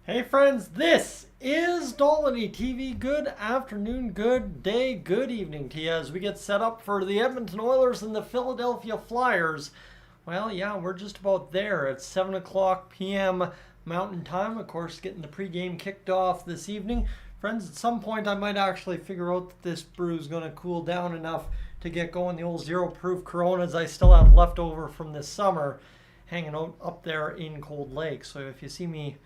Hey friends, this is Dolynny TV. Good afternoon, good day, good evening to you as we get set up for the Edmonton Oilers and the Philadelphia Flyers. Well, yeah, we're just about there. It's 7 o'clock p.m. Mountain Time. Of course, getting the pregame kicked off this evening. Friends, at some point I might actually figure out that this brew is going to cool down enough to get going. The old zero-proof Coronas I still have left over from this summer hanging out up there in Cold Lake. So if you see me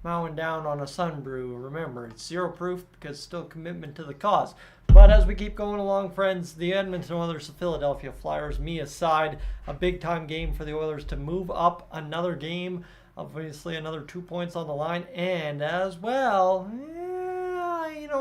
mowing down on a sun brew, remember it's zero proof because still commitment to the cause. But as we keep going along, friends, the Edmonton Oilers, the Philadelphia Flyers, me aside, a big time game for the Oilers to move up another game, obviously another 2 points on the line, and as well,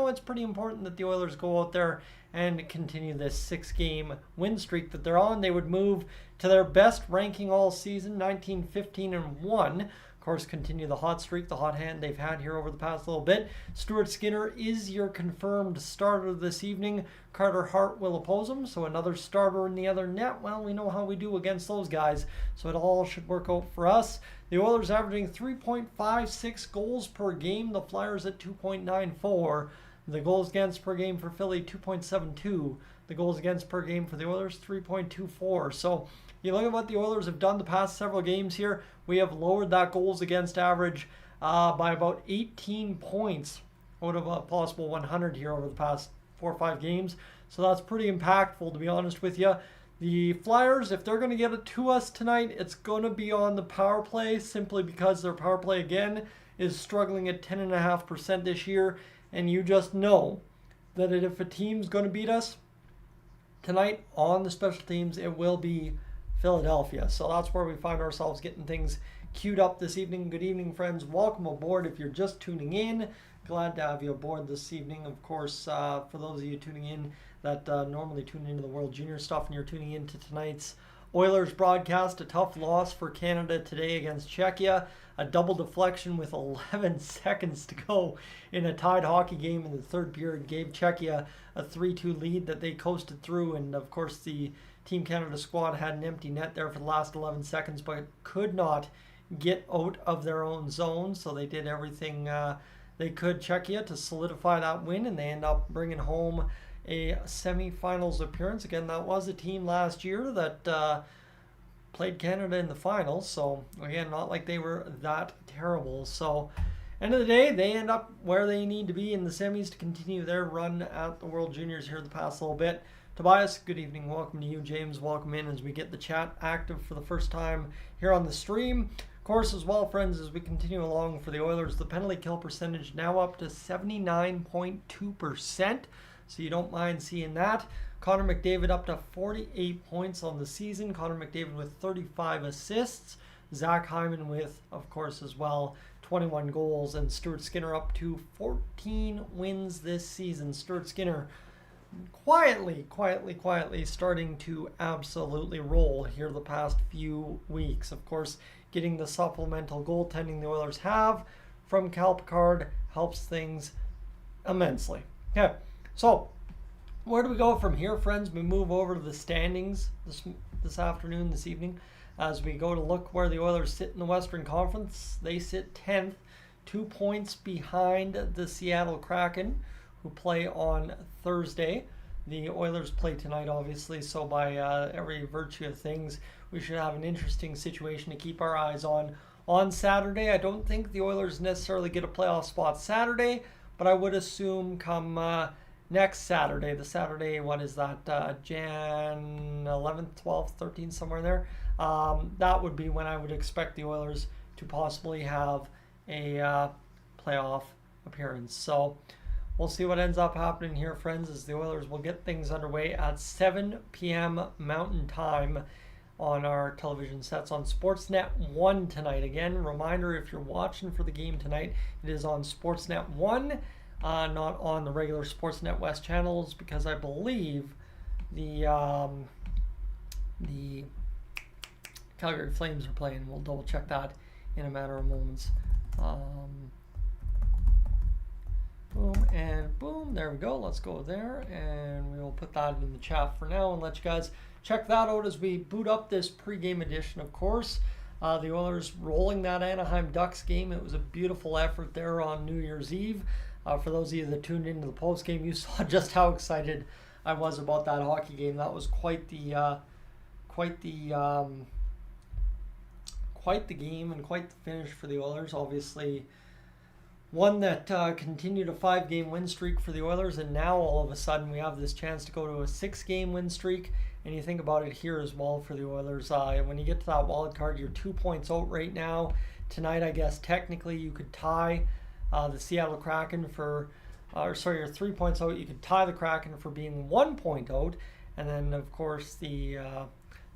it's pretty important that the Oilers go out there and continue this 6-game win streak that they're on. They would move to their best ranking all season, 19-15-1. Of course, continue the hot streak, the hot hand they've had here over the past little bit. Stuart Skinner is your confirmed starter this evening. Carter Hart will oppose him, so another starter in the other net. Well, we know how we do against those guys, so it all should work out for us. The Oilers averaging 3.56 goals per game. The Flyers at 2.94. The goals against per game for Philly, 2.72. The goals against per game for the Oilers, 3.24. So you look at what the Oilers have done the past several games here. We have lowered that goals against average by about 18 points out of a possible 100 here over the past 4 or 5 games. So that's pretty impactful, to be honest with you. The Flyers, if they're going to get it to us tonight, it's going to be on the power play, simply because their power play, again, is struggling at 10.5% this year. And you just know that if a team's going to beat us tonight on the special teams, it will be Philadelphia. So that's where we find ourselves getting things queued up this evening. Good evening, friends. Welcome aboard if you're just tuning in. Glad to have you aboard this evening. Of course, for those of you tuning in that normally tune into the World Junior stuff and you're tuning into tonight's Oilers broadcast, a tough loss for Canada today against Czechia. A double deflection with 11 seconds to go in a tied hockey game in the third period gave Czechia a 3-2 lead that they coasted through. And of course, the Team Canada squad had an empty net there for the last 11 seconds, but could not get out of their own zone. So they did everything they could, Czechia, to solidify that win, and they end up bringing home a semifinals appearance. Again, that was a team last year that played Canada in the finals. So again, not like they were that terrible. So end of the day, they end up where they need to be in the semis to continue their run at the World Juniors here the past little bit. Tobias, good evening. Welcome to you. James, welcome in as we get the chat active for the first time here on the stream. Of course, as well, friends, as we continue along for the Oilers, the penalty kill percentage now up to 79.2%. So you don't mind seeing that. Connor McDavid up to 48 points on the season. Connor McDavid with 35 assists. Zach Hyman with, of course, as well, 21 goals. And Stuart Skinner up to 14 wins this season. Stuart Skinner quietly starting to absolutely roll here the past few weeks. Of course, getting the supplemental goaltending the Oilers have from Cal Picard helps things immensely. Okay, so where do we go from here, friends? We move over to the standings this afternoon, this evening, as we go to look where the Oilers sit in the Western Conference. They sit 10th, 2 points behind the Seattle Kraken, who play on Thursday. The Oilers play tonight, obviously, so by every virtue of things, we should have an interesting situation to keep our eyes on Saturday. I don't think the Oilers necessarily get a playoff spot Saturday, but I would assume come next Saturday, the Saturday, what is that, Jan 11th, 12th, 13th, somewhere there, that would be when I would expect the Oilers to possibly have a playoff appearance. So we'll see what ends up happening here, friends, as the Oilers will get things underway at 7 p.m. Mountain Time on our television sets on Sportsnet 1 tonight. Again, reminder, if you're watching for the game tonight, it is on Sportsnet 1, not on the regular Sportsnet West channels, because I believe the Calgary Flames are playing. We'll double check that in a matter of moments. Boom and boom. There we go. Let's go there, and we will put that in the chat for now and let you guys check that out as we boot up this pregame edition, of course. The Oilers rolling that Anaheim Ducks game. It was a beautiful effort there on New Year's Eve. For those of you that tuned into the post game, you saw just how excited I was about that hockey game. That was quite the game and quite the finish for the Oilers. Obviously, one that continued a 5-game win streak for the Oilers, and now all of a sudden we have this chance to go to a 6-game win streak. And you think about it here as well for the Oilers. When you get to that wild card, you're 2 points out right now. Tonight, I guess technically you could tie the Seattle Kraken you're 3 points out. You could tie the Kraken for being 1 point out. And then, of course, the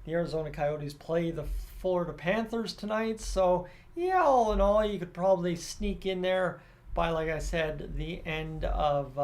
Arizona Coyotes play the Florida Panthers tonight. So, yeah, all in all, you could probably sneak in there by, like I said, the end of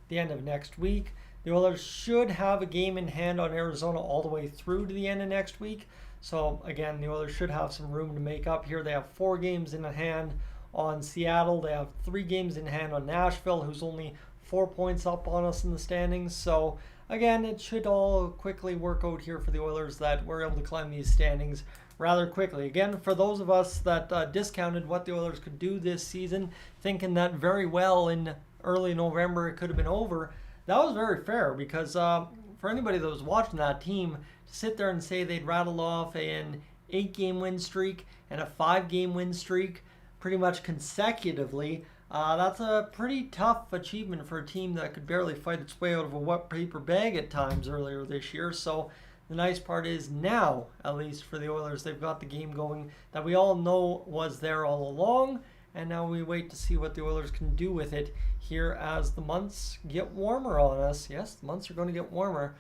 next week. The Oilers should have a game in hand on Arizona all the way through to the end of next week. So, again, the Oilers should have some room to make up here. They have 4 games in hand on Seattle. They have 3 games in hand on Nashville, who's only 4 points up on us in the standings. So, again, it should all quickly work out here for the Oilers that we're able to climb these standings rather quickly. Again, for those of us that discounted what the Oilers could do this season, thinking that very well in early November it could have been over, that was very fair, because for anybody that was watching that team, to sit there and say they'd rattle off an 8-game win streak and a 5-game win streak pretty much consecutively, that's a pretty tough achievement for a team that could barely fight its way out of a wet paper bag at times earlier this year. So the nice part is now, at least for the Oilers, they've got the game going that we all know was there all along. And now we wait to see what the Oilers can do with it here as the months get warmer on us. Yes, the months are going to get warmer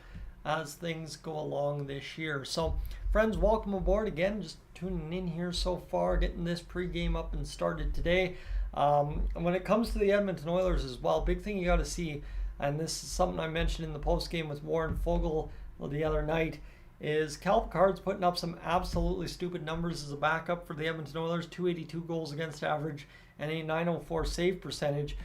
as things go along this year. So, friends, welcome aboard again. Just tuning in here so far, getting this pregame up and started today. When it comes to the Edmonton Oilers as well, big thing you got to see, and this is something I mentioned in the postgame with Warren Fogle the other night, is Cal Picard's putting up some absolutely stupid numbers as a backup for the Edmonton Oilers, 282 goals against average and a 904 save percentage.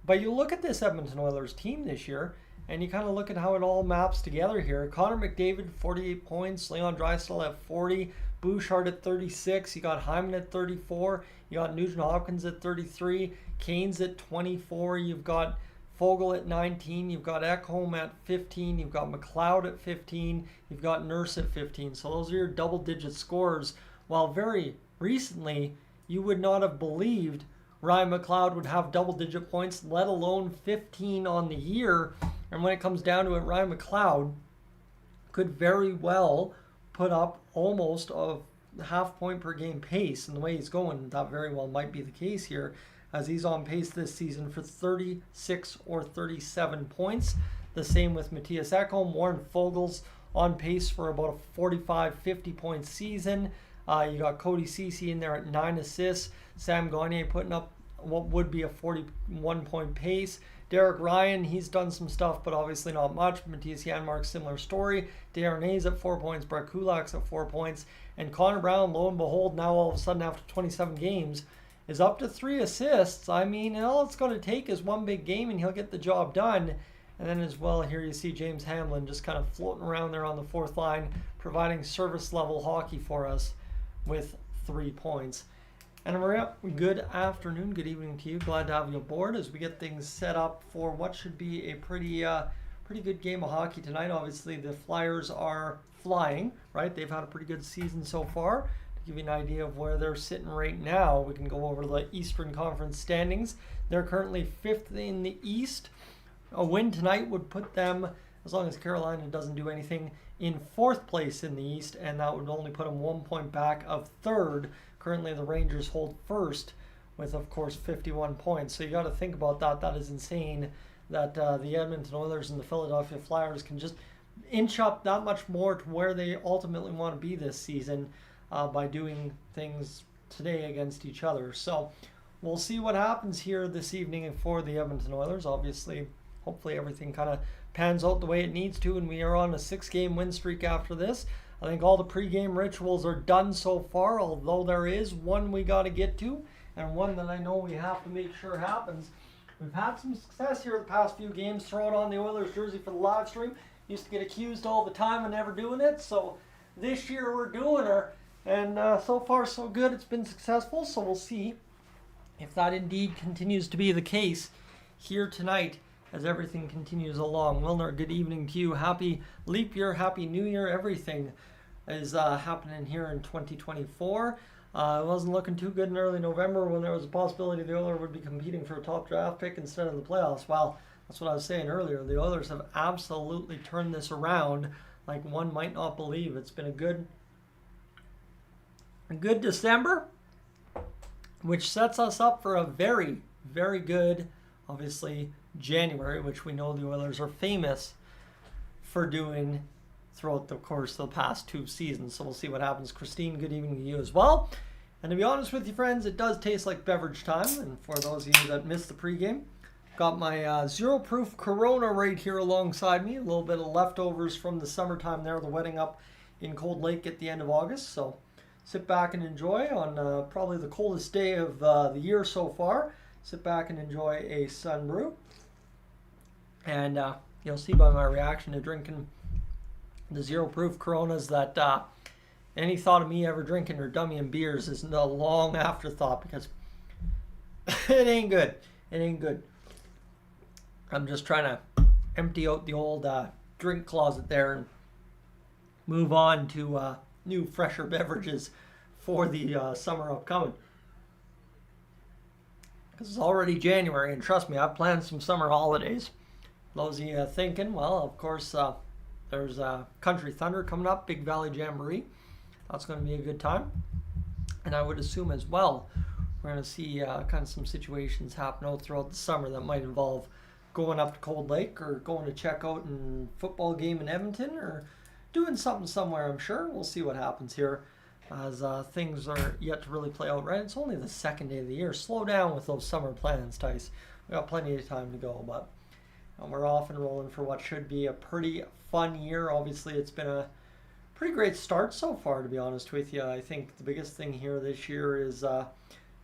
But you look at this Edmonton Oilers team this year, and you kind of look at how it all maps together here. Connor McDavid, 48 points. Leon Draisaitl at 40. Bouchard at 36. You got Hyman at 34. You got Nugent Hopkins at 33. Kane's at 24. You've got Fogle at 19, you've got Ekholm at 15, you've got McLeod at 15, you've got Nurse at 15. So those are your double-digit scores. While very recently, you would not have believed Ryan McLeod would have double-digit points, let alone 15 on the year. And when it comes down to it, Ryan McLeod could very well put up almost a half point per game pace. And the way he's going, that very well might be the case here, as he's on pace this season for 36 or 37 points. The same with Matthias Ekholm. Warren Fogel's on pace for about a 45-50 point season. You got Cody Ceci in there at 9 assists. Sam Gagner putting up what would be a 41 point pace. Derek Ryan, he's done some stuff, but obviously not much. Matthias Janmark, similar story. Darnay's at 4 points. Brett Kulak's at 4 points. And Connor Brown, lo and behold, now all of a sudden after 27 games, is up to 3 assists. I mean, all it's going to take is one big game and he'll get the job done. And then as well, here you see James Hamlin just kind of floating around there on the 4th line, providing service level hockey for us with 3 points. And Maria, good afternoon, good evening to you. Glad to have you aboard as we get things set up for what should be a pretty good game of hockey tonight. Obviously, the Flyers are flying, right? They've had a pretty good season so far. Give you an idea of where they're sitting right now, we can go over the Eastern Conference standings. They're currently 5th in the East. A win tonight would put them, as long as Carolina doesn't do anything, in 4th place in the East, and that would only put them 1 point back of 3rd. Currently, the Rangers hold 1st with, of course, 51 points. So you got to think about that. That is insane that the Edmonton Oilers and the Philadelphia Flyers can just inch up that much more to where they ultimately want to be this season. By doing things today against each other. So we'll see what happens here this evening for the Edmonton Oilers. Obviously, hopefully everything kind of pans out the way it needs to, and we are on a 6-game win streak after this. I think all the pregame rituals are done so far, although there is one we got to get to, and one that I know we have to make sure happens. We've had some success here the past few games, throwing on the Oilers jersey for the live stream. Used to get accused all the time of never doing it, so this year we're doing her. And so far, so good. It's been successful, so we'll see if that indeed continues to be the case here tonight as everything continues along. Wilner, good evening to you. Happy leap year, happy new year. Everything is happening here in 2024. It wasn't looking too good in early November when there was a possibility the Oilers would be competing for a top draft pick instead of the playoffs. Well, that's what I was saying earlier. The Oilers have absolutely turned this around like one might not believe. It's been a good December, which sets us up for a very, very good, obviously, January, which we know the Oilers are famous for doing throughout the course of the past 2 seasons. So we'll see what happens. Christine, good evening to you as well. And to be honest with you, friends, it does taste like beverage time. And for those of you that missed the pregame, got my zero proof Corona right here alongside me. A little bit of leftovers from the summertime there, the wedding up in Cold Lake at the end of August. So sit back and enjoy on probably the coldest day of the year so far. Sit back and enjoy a sun brew. And you'll see by my reaction to drinking the zero proof Coronas that any thought of me ever drinking or dummying beers is a long afterthought, because it ain't good. It ain't good. I'm just trying to empty out the old drink closet there and move on to new, fresher beverages for the summer upcoming. Because it's already January, and trust me, I've planned some summer holidays. Those of you thinking, well, of course, there's Country Thunder coming up, Big Valley Jamboree. That's going to be a good time. And I would assume as well, we're going to see kind of some situations happen out throughout the summer that might involve going up to Cold Lake or going to check out a football game in Edmonton or doing something somewhere, I'm sure. We'll see what happens here as things are yet to really play out, right? It's only the second day of the year. Slow down with those summer plans, Tice. We got plenty of time to go, but we're off and rolling for what should be a pretty fun year. Obviously, it's been a pretty great start so far, to be honest with you. I think the biggest thing here this year is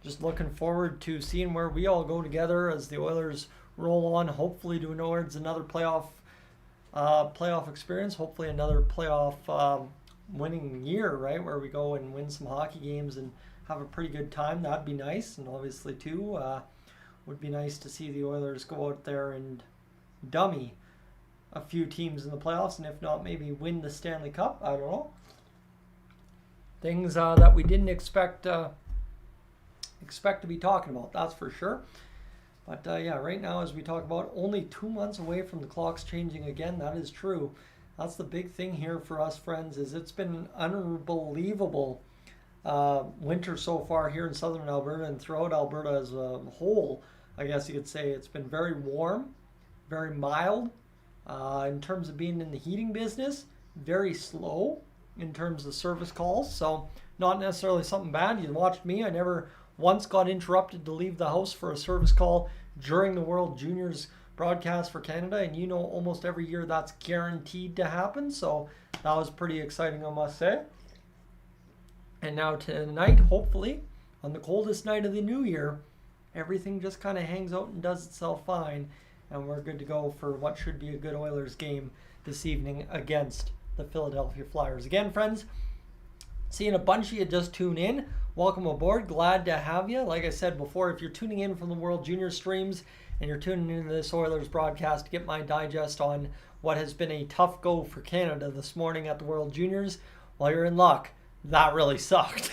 just looking forward to seeing where we all go together as the Oilers roll on, hopefully towards another playoff experience, hopefully another playoff winning year, right, where we go and win some hockey games and have a pretty good time. That'd be nice. And obviously too, would be nice to see the Oilers go out there and dummy a few teams in the playoffs, and if not, maybe win the Stanley Cup. I don't know. Things that we didn't expect to be talking about, that's for sure. But yeah, right now, as we talk about, only 2 months away from the clocks changing again. That is true. That's the big thing here for us, friends, is it's been an unbelievable winter so far here in southern Alberta and throughout Alberta as a whole. I guess you could say it's been very warm, very mild in terms of being in the heating business, very slow in terms of service calls. So not necessarily something bad. You watched me. I never once got interrupted to leave the house for a service call during the World Juniors broadcast for Canada, and you know almost every year that's guaranteed to happen, so that was pretty exciting, I must say. And now tonight, hopefully, on the coldest night of the new year, everything just kind of hangs out and does itself fine, and we're good to go for what should be a good Oilers game this evening against the Philadelphia Flyers. Again, friends, seeing a bunch of you just tune in. Welcome aboard. Glad to have you. Like I said before, if you're tuning in from the World Junior streams and you're tuning into this Oilers broadcast to get my digest on what has been a tough go for Canada this morning at the World Juniors, well, you're in luck. That really sucked.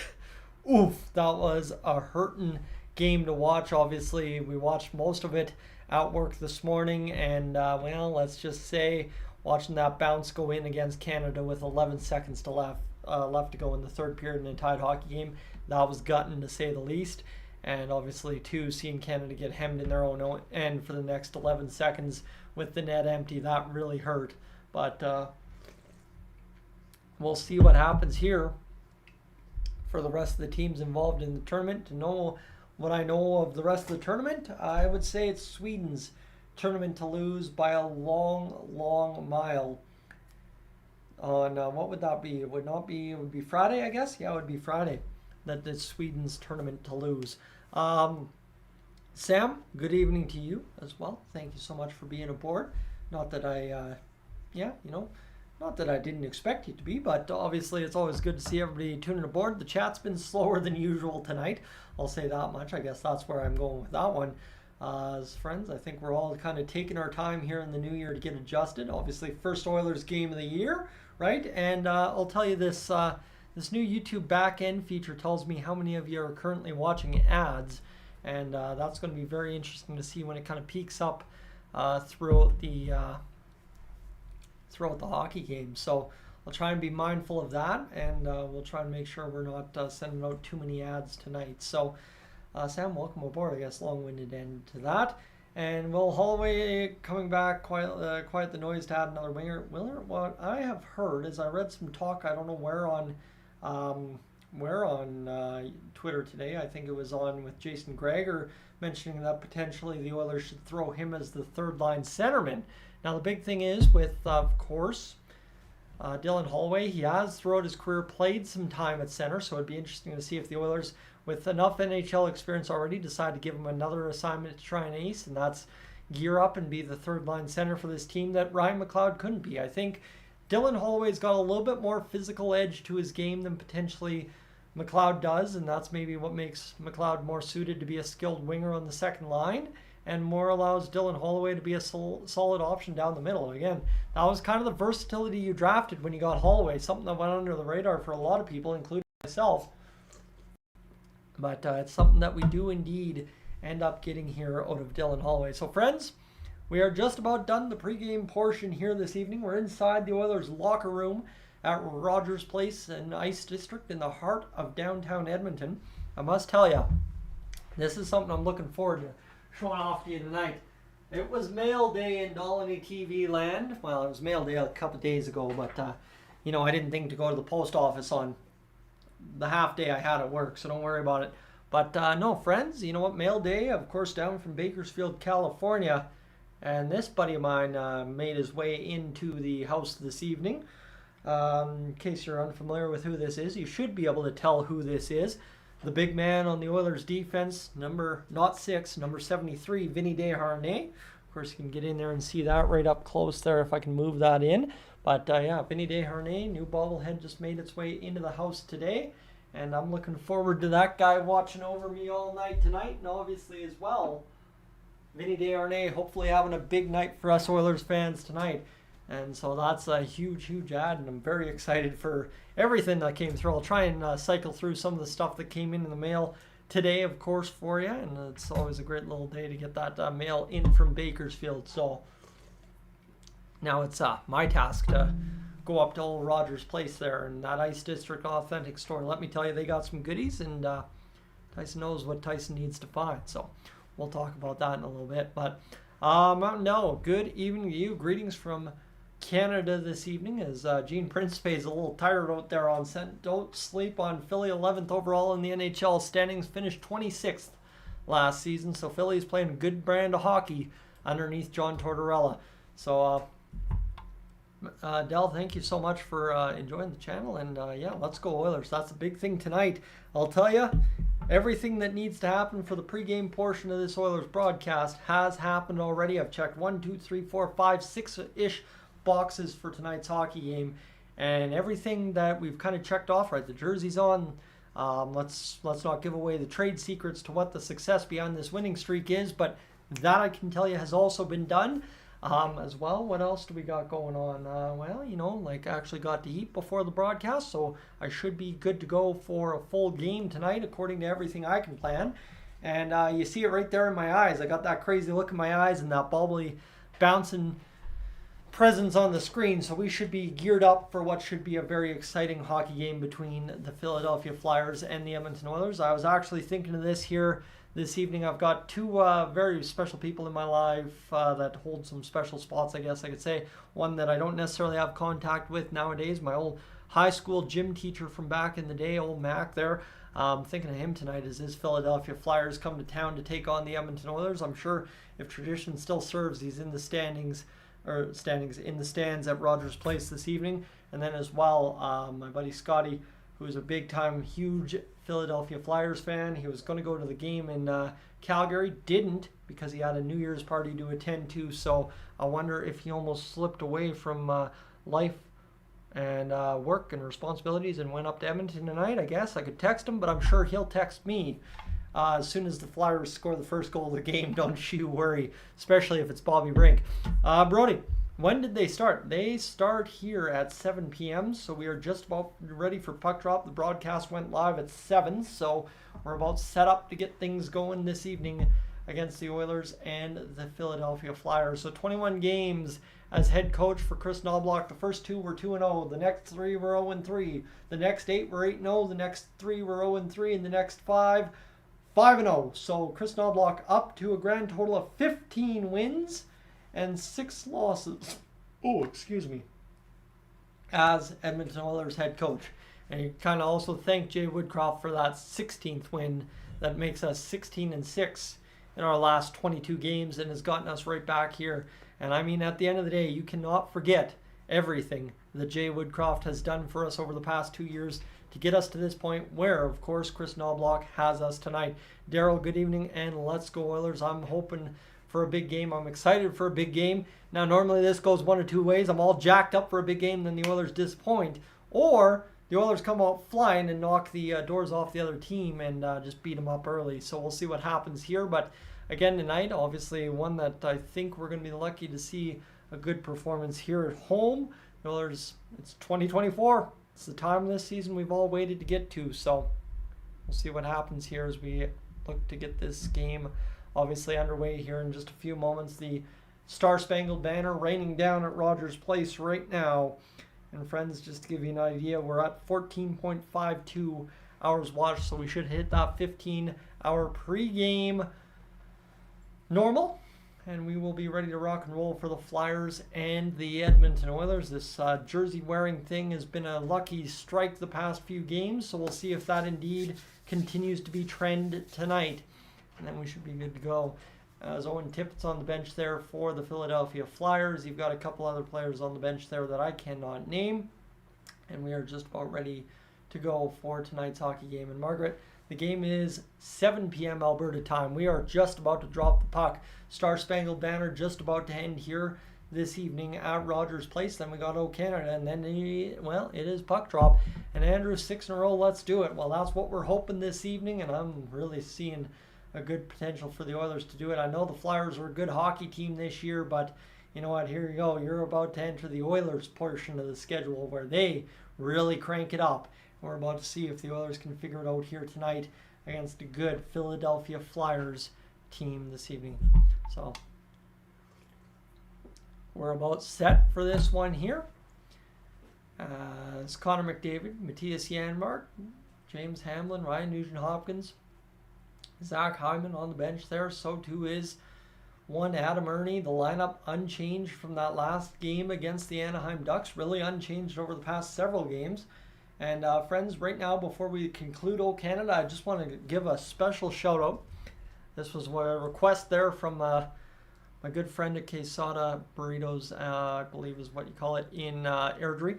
Oof, that was a hurting game to watch. Obviously, we watched most of it at work this morning, and well, let's just say watching that bounce go in against Canada with 11 seconds to left to go in the third period in a tied hockey game, that was gutting to say the least. And obviously too, seeing Canada get hemmed in their own end for the next 11 seconds with the net empty, that really hurt. But we'll see what happens here for the rest of the teams involved in the tournament. To know what I know of the rest of the tournament, I would say it's Sweden's tournament to lose by a long, long mile. On what would that be? It would be Friday, I guess. Yeah, it would be Friday. That is Sweden's tournament to lose. Sam, good evening to you as well. Thank you so much for being aboard. Not that I, Not that I didn't expect it to be, but obviously it's always good to see everybody tuning aboard. The chat's been slower than usual tonight. I'll say that much. I guess that's where I'm going with that one. As friends, I think we're all kind of taking our time here in the new year to get adjusted. Obviously, first Oilers game of the year, right? And I'll tell you this, this new YouTube back-end feature tells me how many of you are currently watching ads. And that's going to be very interesting to see when it kind of peaks up throughout the hockey game. So I'll try and be mindful of that, and we'll try and make sure we're not sending out too many ads tonight. So Sam, welcome aboard. I guess long-winded end to that. And Will Holloway coming back, quiet the noise to add another winger. Willard, what I have heard is I read some talk, I don't know where on Twitter today. I think it was on with Jason Greger, mentioning that potentially the Oilers should throw him as the third-line centerman. Now, the big thing is with, of course, Dylan Holloway, he has throughout his career played some time at center, so it'd be interesting to see if the Oilers, with enough NHL experience already, decide to give him another assignment to try and ace, and that's gear up and be the third-line center for this team that Ryan McLeod couldn't be. I think Dylan Holloway's got a little bit more physical edge to his game than potentially McLeod does, and that's maybe what makes McLeod more suited to be a skilled winger on the second line, and more allows Dylan Holloway to be a solid option down the middle. Again, that was kind of the versatility you drafted when you got Holloway, something that went under the radar for a lot of people, including myself. But it's something that we do indeed end up getting here out of Dylan Holloway. So friends, we are just about done the pregame portion here this evening. We're inside the Oilers locker room at Rogers Place in Ice District in the heart of downtown Edmonton. I must tell you, this is something I'm looking forward to showing off to you tonight. It was mail day in Dolynny TV land. Well, it was mail day a couple of days ago, but you know, I didn't think to go to the post office on the half day I had at work, so don't worry about it. But no, friends, you know what? Mail day, of course, down from Bakersfield, California. And this buddy of mine made his way into the house this evening. In case you're unfamiliar with who this is, you should be able to tell who this is. The big man on the Oilers defense, number 73, Vinny Desharnais. Of course, you can get in there and see that right up close there if I can move that in. But yeah, Vinny Desharnais, new bobblehead, just made its way into the house today. And I'm looking forward to that guy watching over me all night tonight. And obviously as well, Vinny Desharnais hopefully having a big night for us Oilers fans tonight. And so that's a huge, huge ad, and I'm very excited for everything that came through. I'll try and cycle through some of the stuff that came in the mail today, of course, for you. And it's always a great little day to get that mail in from Bakersfield. So now it's my task to go up to old Rogers Place there in that Ice District Authentic store. Let me tell you, they got some goodies, and Tyson knows what Tyson needs to find. So we'll talk about that in a little bit. But no, good evening to you. Greetings from Canada this evening, as Gene Principe is a little tired out there on set. Don't sleep on Philly, 11th overall in the NHL standings, finished 26th last season. So Philly's playing a good brand of hockey underneath John Tortorella. So Del, thank you so much for enjoying the channel, and yeah, let's go Oilers. That's the big thing tonight. I'll tell you, everything that needs to happen for the pregame portion of this Oilers broadcast has happened already. I've checked 1, 2, 3, 4, 5, 6-ish boxes for tonight's hockey game, and everything that we've kind of checked off, right? The jersey's on. Let's not give away the trade secrets to what the success behind this winning streak is, but that I can tell you has also been done as well. What else do we got going on? Well, you know, like I actually got to eat before the broadcast, so I should be good to go for a full game tonight according to everything I can plan. And you see it right there in my eyes. I got that crazy look in my eyes and that bubbly bouncing presence on the screen, so we should be geared up for what should be a very exciting hockey game between the Philadelphia Flyers and the Edmonton Oilers. I was actually thinking of this here this evening. I've got two very special people in my life that hold some special spots, I guess I could say. One that I don't necessarily have contact with nowadays, my old high school gym teacher from back in the day, old Mac there. Thinking of him tonight as his Philadelphia Flyers come to town to take on the Edmonton Oilers. I'm sure if tradition still serves, he's in the standings in the stands at Rogers Place this evening. And then as well, my buddy Scotty, who is a big-time, huge Philadelphia Flyers fan. He was going to go to the game in Calgary, didn't, because he had a New Year's party to attend to. So I wonder if he almost slipped away from life and work and responsibilities and went up to Edmonton tonight. I guess I could text him, but I'm sure he'll text me as soon as the Flyers score the first goal of the game. Don't you worry, especially if it's Bobby Brink. Brody, when did they start? They start here at 7 p.m., so we are just about ready for puck drop. The broadcast went live at 7, so we're about set up to get things going this evening against the Oilers and the Philadelphia Flyers. So 21 games as head coach for Chris Knobloch. The first 2 were 2-0. The next 3 were 0-3. The next 8 were 8-0. The next 3 were 0-3. And the next 5, 5-0. So Chris Knobloch up to a grand total of 15 wins and 6 losses. Oh, excuse me. As Edmonton Oilers head coach. And you kind of also thank Jay Woodcroft for that 16th win that makes us 16-6 in our last 22 games and has gotten us right back here. And I mean, at the end of the day, you cannot forget everything that Jay Woodcroft has done for us over the past 2 years to get us to this point where, of course, Chris Knobloch has us tonight. Daryl, good evening, and let's go Oilers. I'm hoping for a big game. I'm excited for a big game. Now, normally this goes one of 2 ways. I'm all jacked up for a big game, then the Oilers disappoint. Or the Oilers come out flying and knock the doors off the other team and just beat them up early. So we'll see what happens here. But again tonight, obviously one that I think we're going to be lucky to see a good performance here at home. The Oilers, it's 2024. It's the time of this season we've all waited to get to. So we'll see what happens here as we look to get this game obviously underway here in just a few moments. The Star-Spangled Banner raining down at Rogers Place right now. And friends, just to give you an idea, we're at 14.52 hours watched, so we should hit that 15-hour pregame normal. And we will be ready to rock and roll for the Flyers and the Edmonton Oilers. This jersey-wearing thing has been a lucky strike the past few games, so we'll see if that indeed continues to be trend tonight. And then we should be good to go. As Owen Tippett's on the bench there for the Philadelphia Flyers. You've got a couple other players on the bench there that I cannot name. And we are just about ready to go for tonight's hockey game. And Margaret, the game is 7 p.m. Alberta time. We are just about to drop the puck. Star-Spangled Banner just about to end here this evening at Rogers Place. Then we got O Canada. And then, it is puck drop. And Andrew, 6 in a row, let's do it. Well, that's what we're hoping this evening. And I'm really seeing a good potential for the Oilers to do it. I know the Flyers were a good hockey team this year, but you know what? Here you go. You're about to enter the Oilers portion of the schedule where they really crank it up. We're about to see if the Oilers can figure it out here tonight against a good Philadelphia Flyers team this evening. So we're about set for this one here. It's Connor McDavid, Matthias Janmark, James Hamlin, Ryan Nugent-Hopkins, Zach Hyman on the bench there. So too is one Adam Ernie. The lineup unchanged from that last game against the Anaheim Ducks. Really unchanged over the past several games. And friends, right now before we conclude O Canada, I just want to give a special shout out. This was a request there from my good friend at Quesada Burritos, I believe is what you call it, in Airdrie,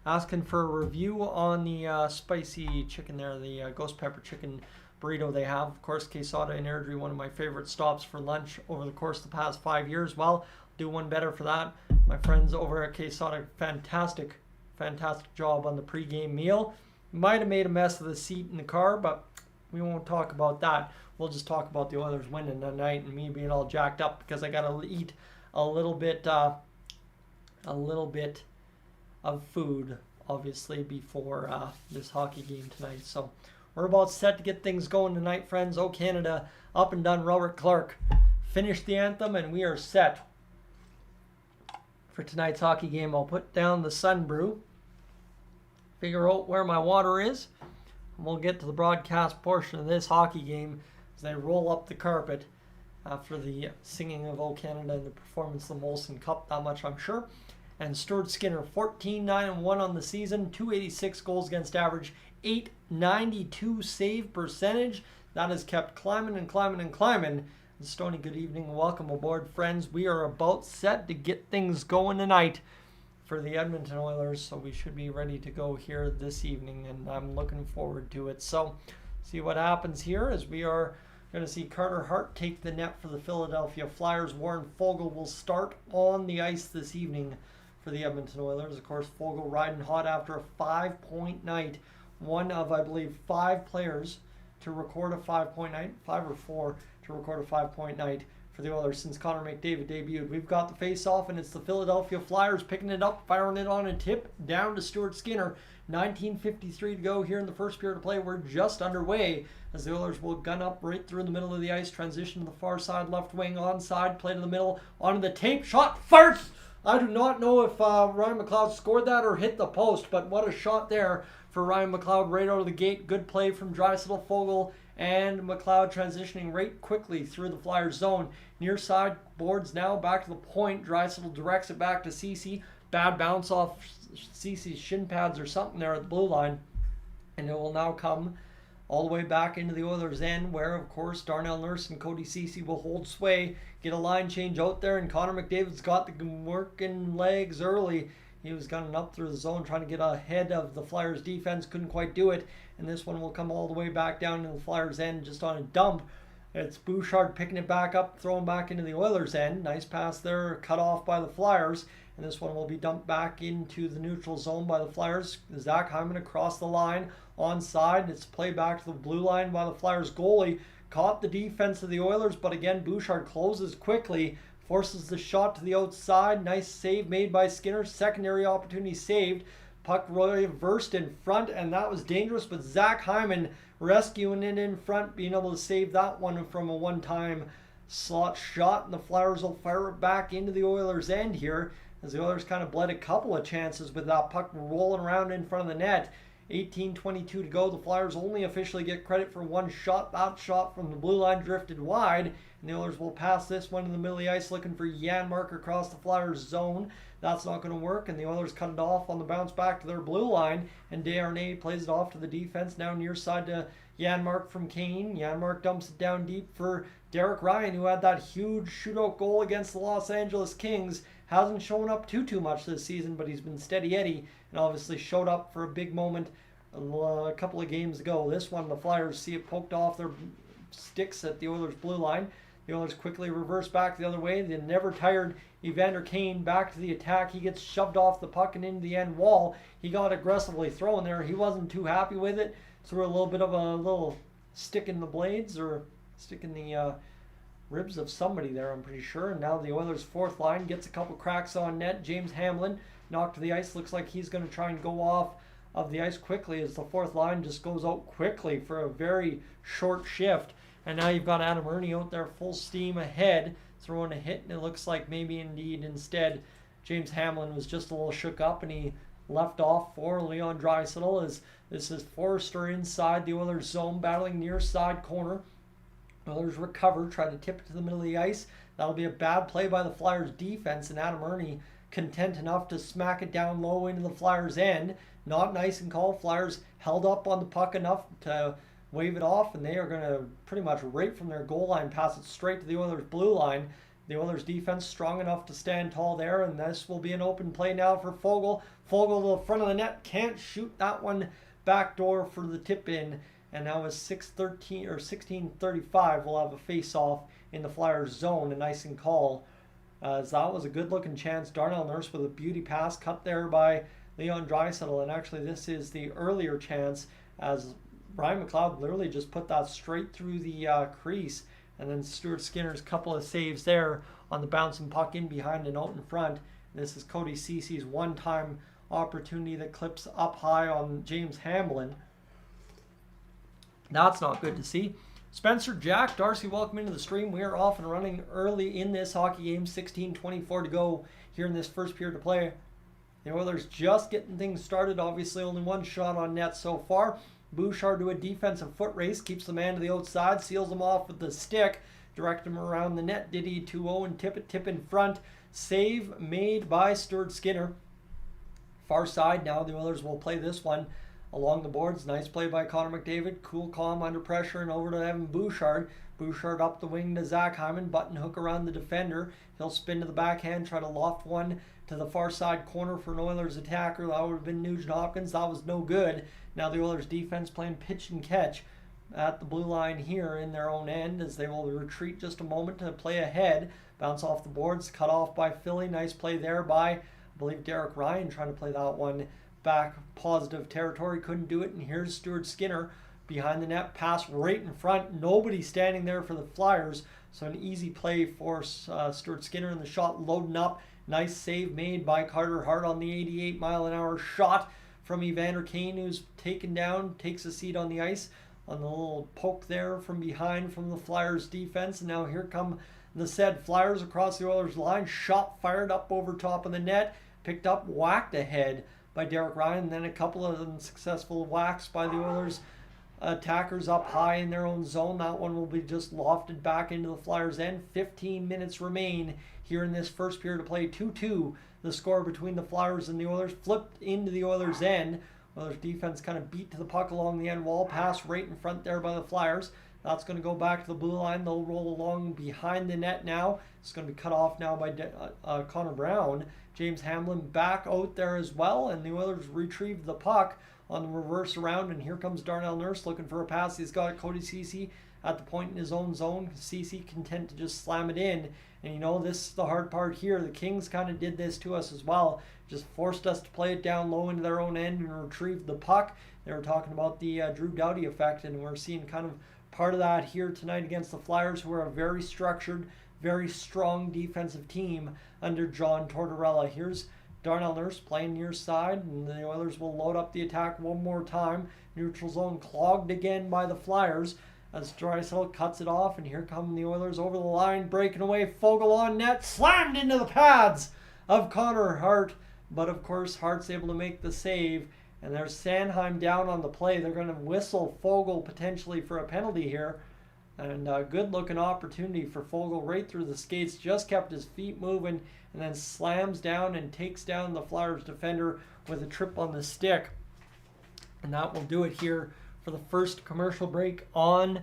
asking for a review on the spicy chicken there, the ghost pepper chicken burrito they have. Of course, Quesada in Airdrie, one of my favorite stops for lunch over the course of the past 5 years. Well, do one better for that. My friends over at Quesada, fantastic job on the pregame meal. Might have made a mess of the seat in the car, but we won't talk about that. We'll just talk about the Oilers winning tonight and me being all jacked up because I got to eat a little bit of food, obviously, before this hockey game tonight. So we're about set to get things going tonight, friends. Oh, Canada, up and done. Robert Clark finished the anthem, and we are set for tonight's hockey game. I'll put down the sun brew, figure out where my water is, and we'll get to the broadcast portion of this hockey game as they roll up the carpet after the singing of O Canada and the performance of the Molson Cup, that much I'm sure. And Stuart Skinner, 14-9-1 on the season, 286 goals against average, 892 save percentage. That has kept climbing and climbing and climbing. And Stoney, good evening. Welcome aboard, friends. We are about set to get things going tonight for the Edmonton Oilers, so we should be ready to go here this evening, and I'm looking forward to it. So see what happens here as we are going to see Carter Hart take the net for the Philadelphia Flyers. Warren Fogle will start on the ice this evening for the Edmonton Oilers. Of course, Foegele riding hot after a 5-point night. One of, I believe, 5 players to record a 5-point night, 5 or 4 to record a 5-point night for the Oilers since Connor McDavid debuted. We've got the face-off, and it's the Philadelphia Flyers picking it up, firing it on a tip down to Stuart Skinner. 19:53 to go here in the first period of play. We're just underway as the Oilers will gun up right through the middle of the ice, transition to the far side, left wing, onside, play to the middle, onto the tape, shot, fires! I do not know if Ryan McLeod scored that or hit the post, but what a shot there for Ryan McLeod right out of the gate. Good play from Draisaitl, Foegele, and McLeod transitioning right quickly through the Flyers zone. Near side, boards now back to the point. Draisaitl directs it back to Ceci. Bad bounce off Ceci's shin pads or something there at the blue line. And it will now come all the way back into the Oilers' end, where, of course, Darnell Nurse and Cody Ceci will hold sway, get a line change out there, and Connor McDavid's got the working legs early. He was gunning up through the zone, trying to get ahead of the Flyers' defense, couldn't quite do it, and this one will come all the way back down to the Flyers' end just on a dump. It's Bouchard picking it back up, throwing back into the Oilers' end. Nice pass there, cut off by the Flyers. And this one will be dumped back into the neutral zone by the Flyers. Zach Hyman across the line, onside. It's played back to the blue line by the Flyers goalie. Caught the defense of the Oilers, but again, Bouchard closes quickly, forces the shot to the outside. Nice save made by Skinner. Secondary opportunity saved. Puck reversed in front, and that was dangerous, but Zach Hyman rescuing it in front, being able to save that one from a one-time slot shot, and the Flyers will fire it back into the Oilers' end here, as the Oilers kind of bled a couple of chances with that puck rolling around in front of the net. 18:22 to go. The Flyers only officially get credit for one shot. That shot from the blue line drifted wide, and the Oilers will pass this one in the middle of the ice, looking for Janmark across the Flyers zone. That's not going to work, and the Oilers cut it off on the bounce back to their blue line, and Desharnais plays it off to the defense, now near side to Janmark from Kane. Janmark dumps it down deep for Derek Ryan, who had that huge shootout goal against the Los Angeles Kings. Hasn't shown up too much this season, but he's been steady Eddie, and obviously showed up for a big moment a couple of games ago. This one, the Flyers see it poked off their sticks at the Oilers' blue line. The Oilers quickly reverse back the other way. The never-tired Evander Kane back to the attack. He gets shoved off the puck and into the end wall. He got aggressively thrown there. He wasn't too happy with it. Threw a little bit of a little stick in the blades, or stick in the ribs of somebody there, I'm pretty sure. And now the Oilers' fourth line gets a couple cracks on net. James Hamlin knocked to the ice. Looks like he's going to try and go off of the ice quickly, as the fourth line just goes out quickly for a very short shift. And now you've got Adam Ernie out there full steam ahead, throwing a hit, and it looks like maybe indeed instead James Hamlin was just a little shook up, and he left off for Leon Draisaitl, as this is Forrester inside the Oilers zone, battling near side corner. Oilers recover, try to tip it to the middle of the ice. That'll be a bad play by the Flyers defense, and Adam Ernie content enough to smack it down low into the Flyers end. Not nice and called. Flyers held up on the puck enough to wave it off, and they are going to pretty much right from their goal line pass it straight to the Oilers' blue line. The Oilers' defense strong enough to stand tall there, and this will be an open play now for Foegele. Foegele to the front of the net, can't shoot that one backdoor for the tip in, and now is 6:13 or 16:35. We'll have a face-off in the Flyers zone, a nice and call. As that was a good-looking chance. Darnell Nurse with a beauty pass cut there by Leon Draisaitl, and actually this is the earlier chance, as Ryan McLeod literally just put that straight through the crease, and then Stuart Skinner's couple of saves there on the bouncing puck in behind and out in front. And this is Cody Ceci's one-time opportunity that clips up high on James Hamlin. That's not good to see. Spencer, Jack, Darcy, welcome into the stream. We are off and running early in this hockey game. 16:24 to go here in this first period to play. The Oilers just getting things started. Obviously only one shot on net so far. Bouchard to a defensive foot race, keeps the man to the outside, seals him off with the stick, direct him around the net. Diddy 2-0 and tip in front. Save made by Stuart Skinner. Far side now, the Oilers will play this one along the boards. Nice play by Connor McDavid. Cool, calm, under pressure, and over to Evan Bouchard. Bouchard up the wing to Zach Hyman. Button hook around the defender. He'll spin to the backhand, try to loft one to the far side corner for an Oilers attacker. That would have been Nugent Hopkins. That was no good. Now the Oilers defense playing pitch and catch at the blue line here in their own end, as they will retreat just a moment to play ahead. Bounce off the boards, cut off by Philly. Nice play there by I believe Derek Ryan trying to play that one back positive territory, couldn't do it. And here's Stuart Skinner behind the net, pass right in front. Nobody standing there for the Flyers. So an easy play for Stuart Skinner, and the shot loading up. Nice save made by Carter Hart on the 88-mile-an-hour shot from Evander Kane, who's taken down, takes a seat on the ice on the little poke there from behind from the Flyers defense. And now here come the said Flyers across the Oilers line. Shot fired up over top of the net, picked up, whacked ahead by Derek Ryan, and then a couple of unsuccessful whacks by the Oilers attackers up high in their own zone. That one will be just lofted back into the Flyers' end. 15 minutes remain here in this first period of play. 2-2 the score between the Flyers and the Oilers. Flipped into the Oilers' end. Oilers defense kind of beat to the puck along the end wall. Pass right in front there by the Flyers. That's going to go back to the blue line. They'll roll along behind the net now. It's going to be cut off now by Connor Brown. James Hamlin back out there as well, and the Oilers retrieve the puck on the reverse around, and here comes Darnell Nurse looking for a pass. He's got Cody Ceci at the point in his own zone. Ceci content to just slam it in. And you know, this is the hard part here. The Kings kind of did this to us as well. Just forced us to play it down low into their own end and retrieve the puck. They were talking about the Drew Doughty effect, and we're seeing kind of part of that here tonight against the Flyers, who are a very structured, very strong defensive team under John Tortorella. Here's Darnell Nurse playing near side, and the Oilers will load up the attack one more time. Neutral zone clogged again by the Flyers as Draisaitl cuts it off, and here come the Oilers over the line, breaking away. Fogle on net, slammed into the pads of Connor Hart, but of course Hart's able to make the save, and there's Sanheim down on the play. They're going to whistle Fogle potentially for a penalty here, and a good looking opportunity for Fogle right through the skates, just kept his feet moving, and then slams down and takes down the Flyers defender with a trip on the stick. And that will do it here for the first commercial break on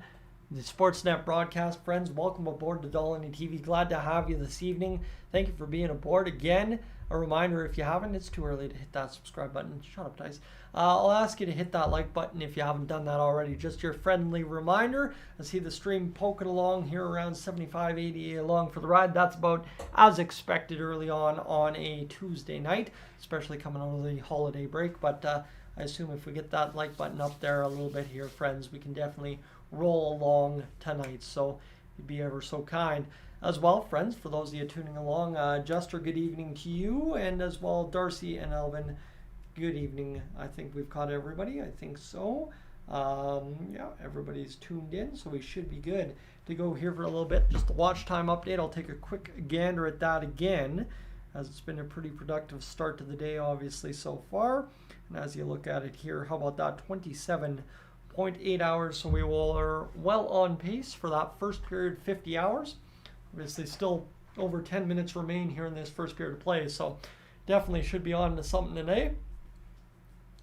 the Sportsnet broadcast. Friends, welcome aboard to Dolynny TV. Glad to have you this evening. Thank you for being aboard. Again, a reminder, if you haven't, it's too early to hit that subscribe button. Shut up, Dice. I'll ask you to hit that like button if you haven't done that already. Just your friendly reminder. I see the stream poking along here around 75, 80 along for the ride. That's about as expected early on a Tuesday night, especially coming out of the holiday break. But I assume if we get that like button up there a little bit here, friends, we can definitely roll along tonight. So you'd be ever so kind. As well, friends, for those of you tuning along, Jester, good evening to you, and as well, Darcy and Elvin, good evening. I think we've caught everybody. I think so. Yeah, everybody's tuned in, so we should be good to go here for a little bit. Just a watch time update. I'll take a quick gander at that again, as it's been a pretty productive start to the day, obviously, so far. And as you look at it here, how about that? 27.8 hours, so we are well on pace for that first period, 50 hours. Obviously, still over 10 minutes remain here in this first period of play, so definitely should be on to something today.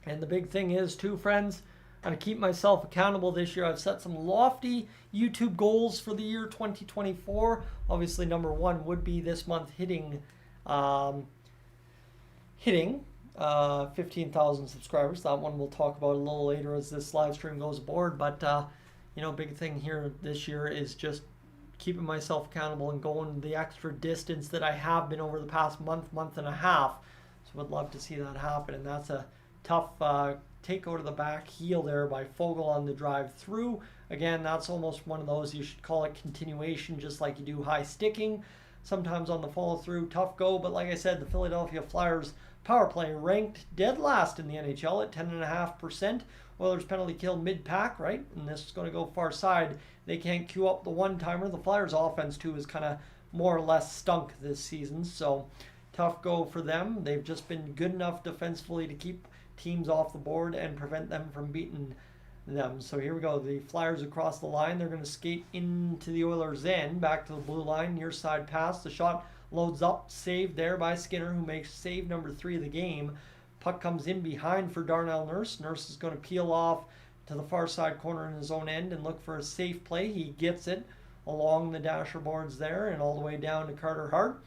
And the big thing is, too, friends, I'm going to keep myself accountable this year. I've set some lofty YouTube goals for the year 2024. Obviously, number one would be this month hitting 15,000 subscribers. That one we'll talk about a little later as this live stream goes aboard. But, you know, big thing here this year is just keeping myself accountable and going the extra distance that I have been over the past month and a half. So I'd love to see that happen. And that's a tough takeout of the back heel there by Fogle on the drive through. Again, that's almost one of those, you should call it continuation, just like you do high sticking. Sometimes on the follow through, tough go. But like I said, the Philadelphia Flyers power play ranked dead last in the NHL at 10.5%. Oilers penalty kill mid-pack, right? And this is going to go far side. They can't queue up the one-timer. The Flyers offense, too, is kind of more or less stunk this season. So tough go for them. They've just been good enough defensively to keep teams off the board and prevent them from beating them. So here we go. The Flyers across the line. They're going to skate into the Oilers' end. Back to the blue line. Near side pass. The shot loads up. Saved there by Skinner, who makes save number 3 of the game. Puck comes in behind for Darnell Nurse. Nurse is going to peel off to the far side corner in his own end and look for a safe play. He gets it along the dasher boards there and all the way down to Carter Hart,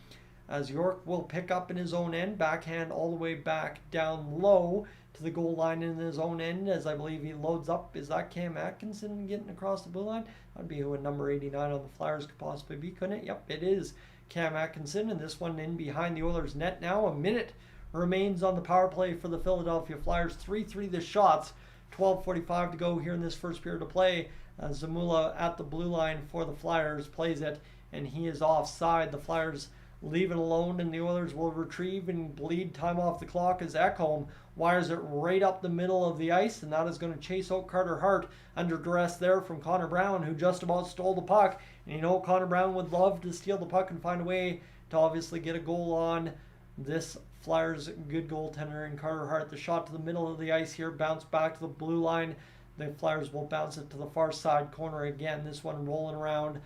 as York will pick up in his own end, backhand all the way back down low to the goal line in his own end, as I believe he loads up. Is that Cam Atkinson getting across the blue line? That would be who a number 89 on the Flyers could possibly be, couldn't it? Yep, it is Cam Atkinson, and this one in behind the Oilers net now. A minute remains on the power play for the Philadelphia Flyers. 3-3 the shots. 12:45 to go here in this first period of play. Zamula at the blue line for the Flyers plays it, and he is offside. The Flyers leave it alone, and the Oilers will retrieve and bleed time off the clock as Ekholm wires it right up the middle of the ice, and that is going to chase out Carter Hart under duress there from Connor Brown, who just about stole the puck. And you know Connor Brown would love to steal the puck and find a way to obviously get a goal on this Flyers good goaltender in Carter Hart. The shot to the middle of the ice here, bounce back to the blue line. The Flyers will bounce it to the far side corner again. This one rolling around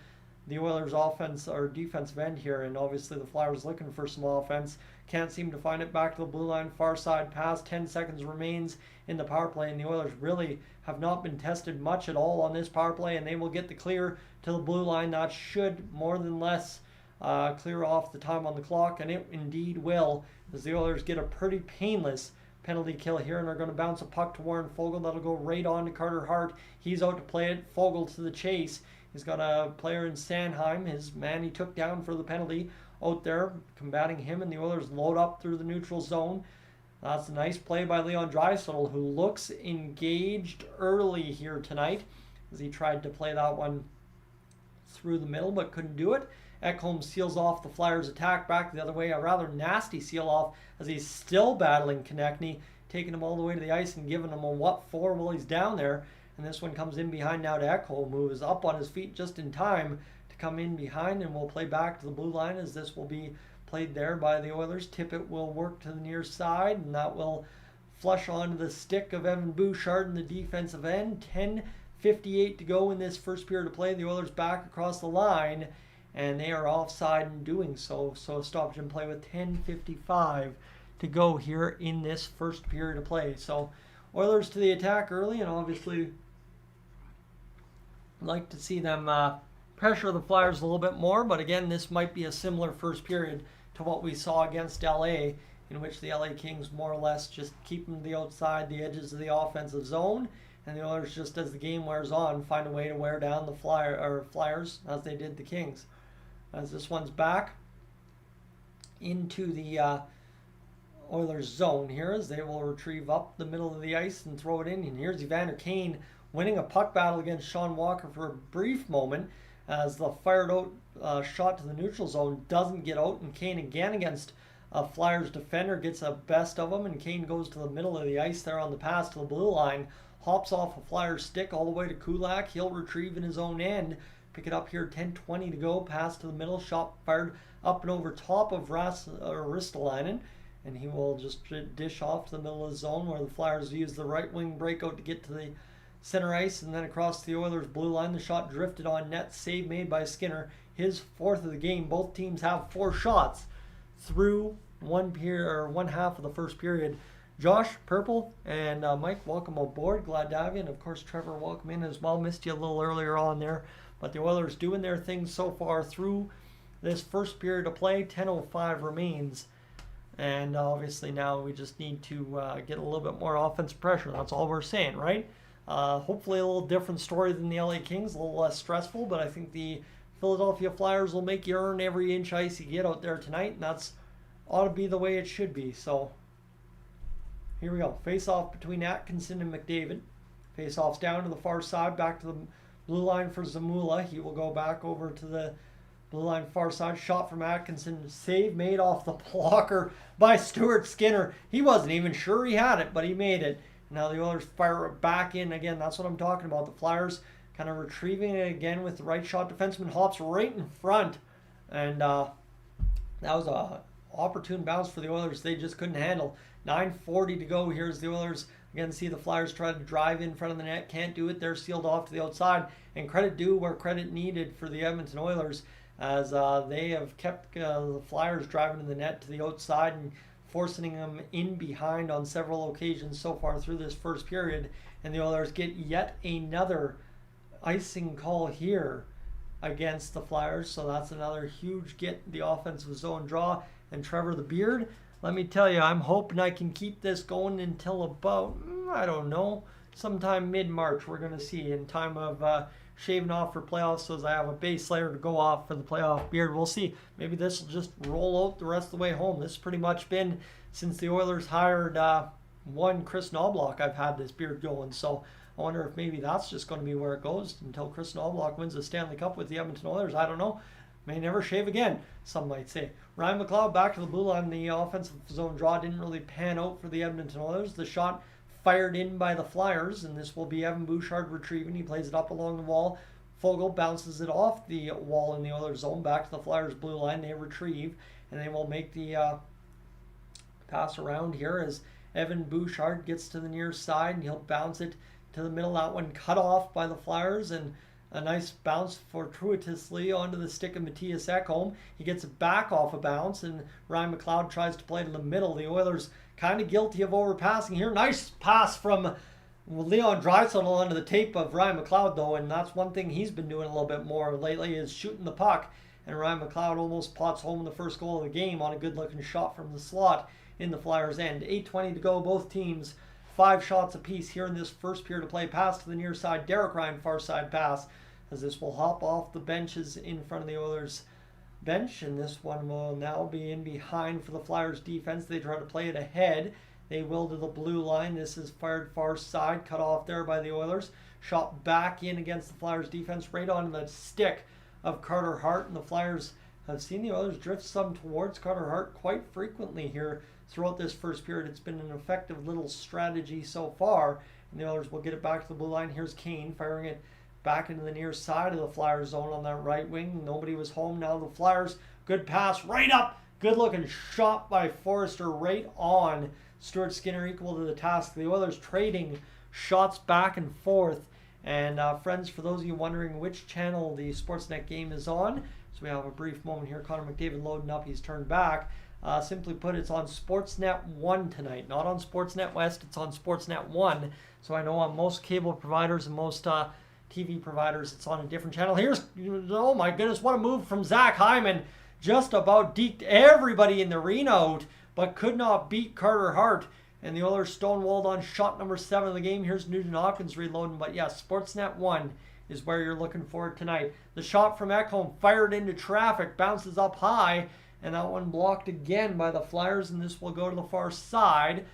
the Oilers offense or defensive end here, and obviously the Flyers looking for some offense. Can't seem to find it. Back to the blue line, far side pass. 10 seconds remains in the power play, and the Oilers really have not been tested much at all on this power play, and they will get the clear to the blue line. That should more than less clear off the time on the clock, and it indeed will, as the Oilers get a pretty painless penalty kill here, and are going to bounce a puck to Warren Foegele. That'll go right on to Carter Hart. He's out to play it. Foegele to the chase. He's got a player in Sanheim, his man he took down for the penalty, out there combating him, and the Oilers load up through the neutral zone. That's a nice play by Leon Draisaitl, who looks engaged early here tonight, as he tried to play that one through the middle but couldn't do it. Ekholm seals off the Flyers' attack back the other way. A rather nasty seal off as he's still battling Konechny, taking him all the way to the ice and giving him a what for while he's down there. And this one comes in behind now to Ekholm, who is up on his feet just in time to come in behind, and will play back to the blue line as this will be played there by the Oilers. Tippett will work to the near side, and that will flush onto the stick of Evan Bouchard in the defensive end. 10:58 to go in this first period of play. The Oilers back across the line, and they are offside in doing so. So a stoppage in play with 10:55 to go here in this first period of play. So Oilers to the attack early, and obviously like to see them pressure the Flyers a little bit more. But again, this might be a similar first period to what we saw against LA, in which the LA Kings more or less just keep them to the outside, the edges of the offensive zone, and the Oilers, just as the game wears on, find a way to wear down the Flyers as they did the Kings. As this one's back into the Oilers zone here, as they will retrieve up the middle of the ice and throw it in. And here's Evander Kane winning a puck battle against Sean Walker for a brief moment, as the fired out shot to the neutral zone doesn't get out, and Kane again against a Flyers defender gets a best of him, and Kane goes to the middle of the ice there on the pass to the blue line, hops off a Flyers stick all the way to Kulak. He'll retrieve in his own end, pick it up here. 10:20 to go, pass to the middle, shot fired up and over top of Ristolainen, and he will just dish off to the middle of the zone, where the Flyers use the right wing breakout to get to the center ice, and then across the Oilers blue line. The shot drifted on net, save made by Skinner, his fourth of the game. Both teams have 4 shots through one half of the first period. Josh, Purple, and Mike, welcome aboard. Glad to have you. And of course, Trevor, welcome in as well. Missed you a little earlier on there. But the Oilers doing their thing so far through this first period of play. 10:05 remains. And obviously now we just need to get a little bit more offensive pressure. That's all we're saying, right? Hopefully a little different story than the LA Kings, a little less stressful. But I think the Philadelphia Flyers will make you earn every inch ice you get out there tonight. And that's ought to be the way it should be. So here we go. Face-off between Atkinson and McDavid. Face-off's down to the far side, back to the blue line for Zamula. He will go back over to the blue line far side. Shot from Atkinson. Save made off the blocker by Stuart Skinner. He wasn't even sure he had it, but he made it. Now the Oilers fire it back in. Again, that's what I'm talking about. The Flyers kind of retrieving it again with the right shot. Defenseman hops right in front. And that was a opportune bounce for the Oilers. They just couldn't handle. 9:40 to go. Here's the Oilers. Again, see the Flyers try to drive in front of the net. Can't do it. They're sealed off to the outside. And credit due where credit needed for the Edmonton Oilers, as they have kept the Flyers driving to the net to the outside and forcing them in behind on several occasions so far through this first period. And the Oilers get yet another icing call here against the Flyers. So that's another huge get the offensive zone draw. And Trevor the Beard, let me tell you, I'm hoping I can keep this going until about, I don't know, sometime mid-March. We're going to see, in time of shaving off for playoffs, so as I have a base layer to go off for the playoff beard. We'll see. Maybe this will just roll out the rest of the way home. This has pretty much been since the Oilers hired one Chris Knobloch, I've had this beard going. So I wonder if maybe that's just going to be where it goes until Chris Knobloch wins the Stanley Cup with the Edmonton Oilers. I don't know. May never shave again, some might say. Ryan McLeod back to the blue line. The offensive zone draw didn't really pan out for the Edmonton Oilers. The shot fired in by the Flyers, and this will be Evan Bouchard retrieving. He plays it up along the wall. Fogle bounces it off the wall in the Oilers zone back to the Flyers blue line. They retrieve, and they will make the pass around here as Evan Bouchard gets to the near side, and he'll bounce it to the middle. That one cut off by the Flyers, and a nice bounce fortuitously onto the stick of Mattias Ekholm. He gets it back off a bounce, and Ryan McLeod tries to play to the middle. The Oilers kind of guilty of overpassing here. Nice pass from Leon Draisaitl onto the tape of Ryan McLeod, though, and that's one thing he's been doing a little bit more lately is shooting the puck. And Ryan McLeod almost pots home the first goal of the game on a good-looking shot from the slot in the Flyers' end. 8:20 to go. Both teams 5 shots apiece here in this first period of play. Pass to the near side. Derek Ryan, far side pass, as this will hop off the benches in front of the Oilers bench, and this one will now be in behind for the Flyers defense. They try to play it ahead. They will to the blue line. This is fired far side, cut off there by the Oilers. Shot back in against the Flyers defense, right on the stick of Carter Hart, and the Flyers have seen the Oilers drift some towards Carter Hart quite frequently here throughout this first period. It's been an effective little strategy so far, and the Oilers will get it back to the blue line. Here's Kane firing it back into the near side of the Flyers zone on that right wing. Nobody was home. Now the Flyers, good pass right up, good looking shot by Forrester right on Stuart Skinner, equal to the task. The Oilers trading shots back and forth. And friends, for those of you wondering which channel the Sportsnet game is on, so we have a brief moment here. Connor McDavid loading up. He's turned back. Simply put, it's on Sportsnet 1 tonight. Not on Sportsnet West. It's on Sportsnet 1. So I know on most cable providers and most TV providers, it's on a different channel. Here's, oh my goodness, what a move from Zach Hyman. Just about deked everybody in the arena out, but could not beat Carter Hart. And the Oilers stonewalled on shot number 7 of the game. Here's Nugent Hopkins reloading. But yes, Sportsnet 1 is where you're looking for it tonight. The shot from Ekholm fired into traffic, bounces up high, and that one blocked again by the Flyers, and this will go to the far side.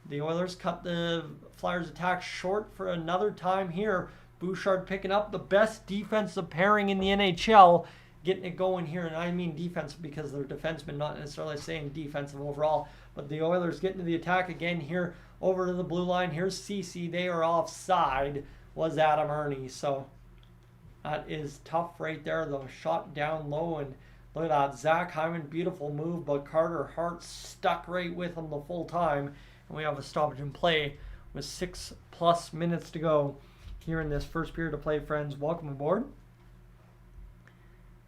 The Oilers cut the Flyers attack short for another time here. Bouchard picking up the best defensive pairing in the NHL, getting it going here. And I mean defensive because they're defensemen, not necessarily saying defensive overall. But the Oilers getting to the attack again here over to the blue line. Here's CC. They are offside, was Adam Ernie. So that is tough right there. The shot down low, and look at that. Zach Hyman, beautiful move, but Carter Hart stuck right with him the full time. And we have a stoppage in play with 6+ minutes to go here in this first period of play, friends. Welcome aboard.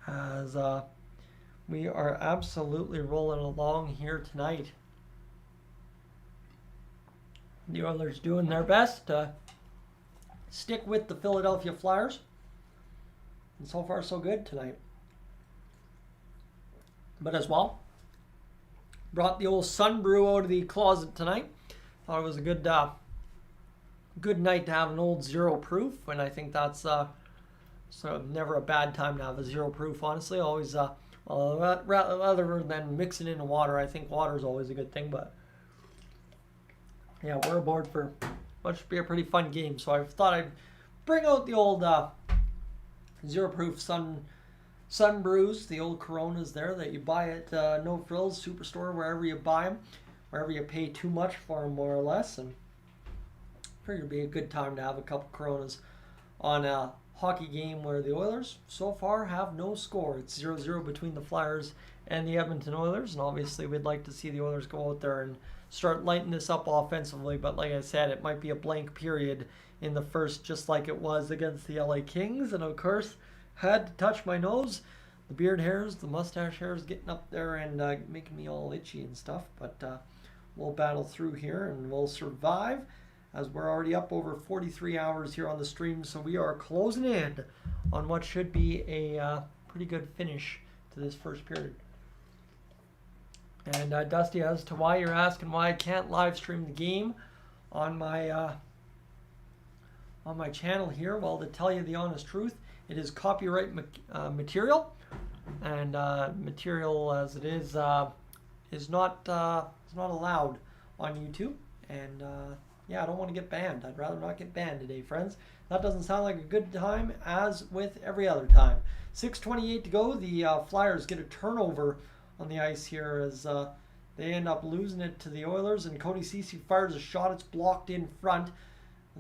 As we are absolutely rolling along here tonight. The Oilers doing their best to stick with the Philadelphia Flyers. And so far, so good tonight. But as well, brought the old sun brew out of the closet tonight. Thought it was a good night to have an old zero proof, and I think that's so never a bad time to have a zero proof, honestly. Always, rather than mixing in water, I think water is always a good thing. But yeah, we're aboard for what should be a pretty fun game. So I thought I'd bring out the old zero proof sun brews, the old Coronas there that you buy at No Frills Superstore, wherever you buy them, wherever you pay too much for them, more or less. And figured it'd be a good time to have a couple Coronas on a hockey game where the Oilers so far have no score. It's 0-0 between the Flyers and the Edmonton Oilers, and obviously we'd like to see the Oilers go out there and start lighting this up offensively, but like I said, it might be a blank period in the first, just like it was against the LA Kings. And of course, had to touch my nose. The beard hairs, the mustache hairs getting up there and making me all itchy and stuff, but we'll battle through here and we'll survive, as we're already up over 43 hours here on the stream, so we are closing in on what should be a pretty good finish to this first period. And Dusty, as to why you're asking why I can't live stream the game on my channel here, well, to tell you the honest truth, it is copyright material, and material as it is is not allowed on YouTube. And yeah, I don't want to get banned. I'd rather not get banned today, friends. That doesn't sound like a good time, as with every other time. 6:28 to go. The Flyers get a turnover on the ice here as they end up losing it to the Oilers, and Cody Ceci fires a shot. It's blocked in front.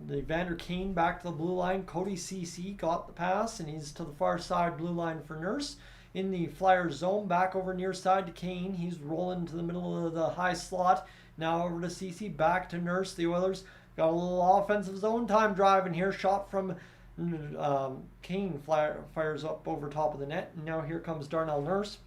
The Evander Kane back to the blue line. Cody Ceci got the pass, and he's to the far side blue line for Nurse. In the Flyers zone, back over near side to Kane. He's rolling to the middle of the high slot. Now over to Ceci, back to Nurse. The Oilers got a little offensive zone time driving here. Shot from Kane fires up over top of the net. And now here comes Darnell Nurse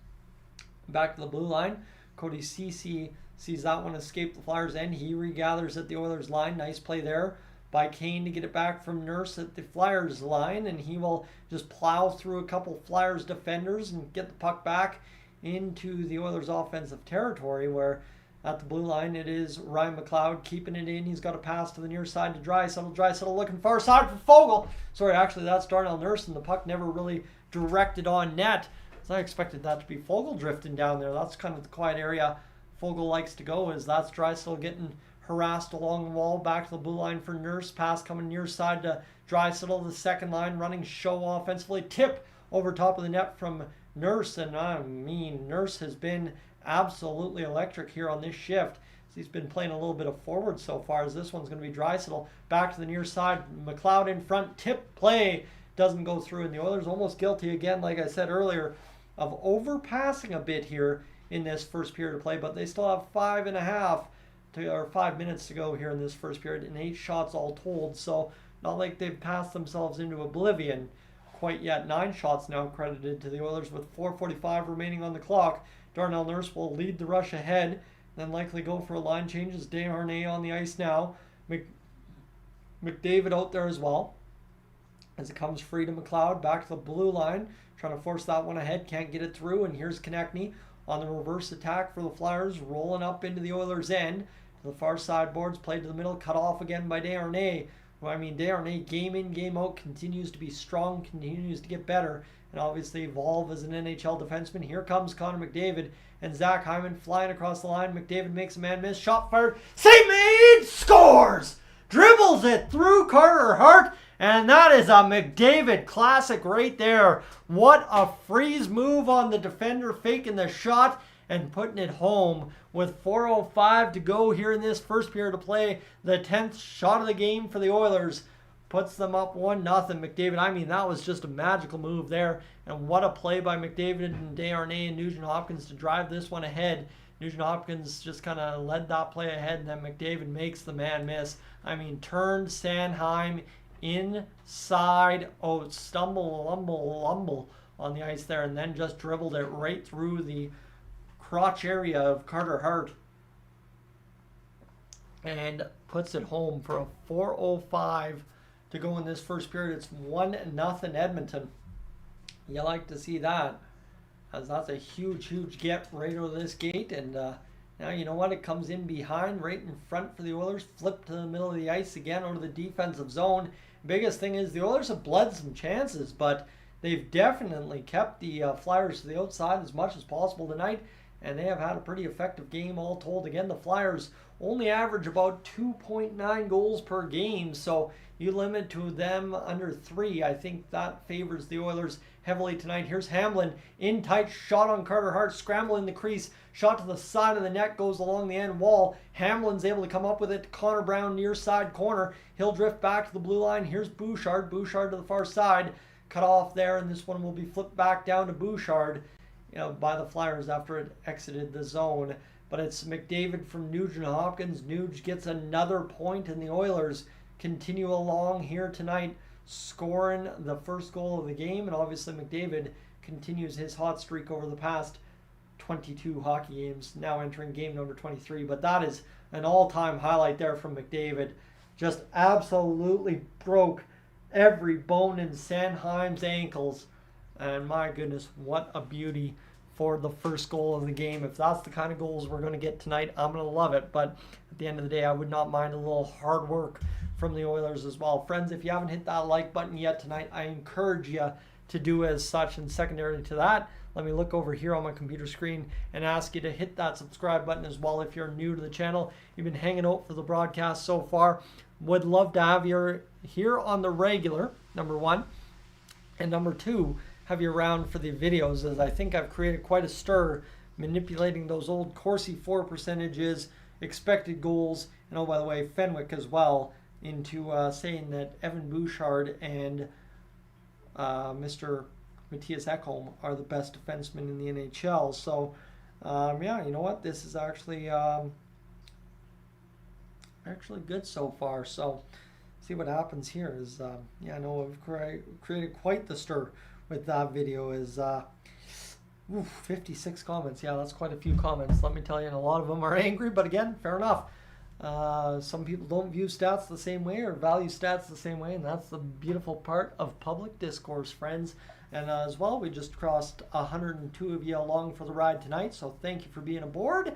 back to the blue line. Cody Ceci sees that one escape the Flyers end. He regathers at the Oilers line. Nice play there by Kane to get it back from Nurse at the Flyers line, and he will just plow through a couple Flyers defenders and get the puck back into the Oilers offensive territory, where at the blue line it is Ryan McLeod keeping it in. He's got a pass to the near side to Draisaitl. Draisaitl looking far side for Fogle. Sorry, actually that's Darnell Nurse, and the puck never really directed on net. So I expected that to be Fogle drifting down there. That's kind of the quiet area Fogle likes to go, is that's Draisaitl getting harassed along the wall. Back to the blue line for Nurse. Pass coming near side to Draisaitl, the second line running show offensively. Tip over top of the net from Nurse, and I mean, Nurse has been absolutely electric here on this shift. He's been playing a little bit of forward so far, as this one's going to be Draisaitl. Back to the near side. McLeod in front. Tip play doesn't go through, and the Oilers almost guilty again, like I said earlier, of overpassing a bit here in this first period of play, but they still have 5 minutes to go here in this first period, and 8 shots all told, so not like they've passed themselves into oblivion quite yet. 9 shots now credited to the Oilers with 4:45 remaining on the clock. Darnell Nurse will lead the rush ahead, then likely go for a line change as Desharnais on the ice now. McDavid out there as well, as it comes free to McLeod, back to the blue line, trying to force that one ahead, can't get it through, and here's Konechny on the reverse attack for the Flyers, rolling up into the Oilers' end. To the far side boards, played to the middle, cut off again by Desharnais. Well, I mean, Desharnais, game in, game out, continues to be strong, continues to get better, and obviously evolve as an NHL defenseman. Here comes Connor McDavid, and Zach Hyman flying across the line. McDavid makes a man miss, shot fired, save made, scores! Dribbles it through Carter Hart, and that is a McDavid classic right there. What a freeze move on the defender, faking the shot and putting it home with 4:05 to go here in this first period of play. The 10th shot of the game for the Oilers puts them up 1-0. McDavid, I mean, that was just a magical move there. And what a play by McDavid and Desharnais and Nugent Hopkins to drive this one ahead. Nugent Hopkins just kind of led that play ahead, and then McDavid makes the man miss. I mean, turned Sanheim inside, stumble on the ice there, and then just dribbled it right through the crotch area of Carter Hart and puts it home for a 4:05 to go in this first period. It's 1-0 Edmonton. You like to see that, as that's a huge get right out of this gate. And now you know what, it comes in behind, right in front for the Oilers, flip to the middle of the ice again, out of the defensive zone. Biggest thing is the Oilers have bled some chances, but they've definitely kept the Flyers to the outside as much as possible tonight, and they have had a pretty effective game all told. Again, the Flyers only average about 2.9 goals per game, so you limit to them under 3. I think that favors the Oilers heavily tonight. Here's Hamlin in tight, shot on Carter Hart, scrambling the crease, shot to the side of the net, goes along the end wall. Hamlin's able to come up with it to Connor Brown near side corner. He'll drift back to the blue line. Here's Bouchard to the far side, cut off there, and this one will be flipped back down to Bouchard, by the Flyers after it exited the zone. But it's McDavid from Nugent Hopkins. Nuge gets another point, and the Oilers continue along here tonight, scoring the first goal of the game. And obviously McDavid continues his hot streak over the past 22 hockey games, now entering game number 23. But that is an all-time highlight there from McDavid. Just absolutely broke every bone in Sanheim's ankles. And my goodness, what a beauty for the first goal of the game. If that's the kind of goals we're going to get tonight, I'm going to love it. But at the end of the day, I would not mind a little hard work from the Oilers as well. Friends, if you haven't hit that like button yet tonight, I encourage you to do as such. And secondary to that, let me look over here on my computer screen and ask you to hit that subscribe button as well if you're new to the channel. You've been hanging out for the broadcast so far. Would love to have you here on the regular, number one. And number two, have you around for the videos, as I think I've created quite a stir manipulating those old Corsi 4 percentages, expected goals, and oh, by the way, Fenwick as well, into saying that Evan Bouchard and Mr. Matthias Ekholm are the best defensemen in the NHL. So, yeah, you know what? This is actually good so far. So, see what happens here is, yeah, I know I've created quite the stir with that video. Is 56 comments. Yeah, that's quite a few comments, let me tell you, and a lot of them are angry, but again, fair enough. Some people don't view stats the same way or value stats the same way, and that's the beautiful part of public discourse, friends. And as well, we just crossed 102 of you along for the ride tonight, so thank you for being aboard.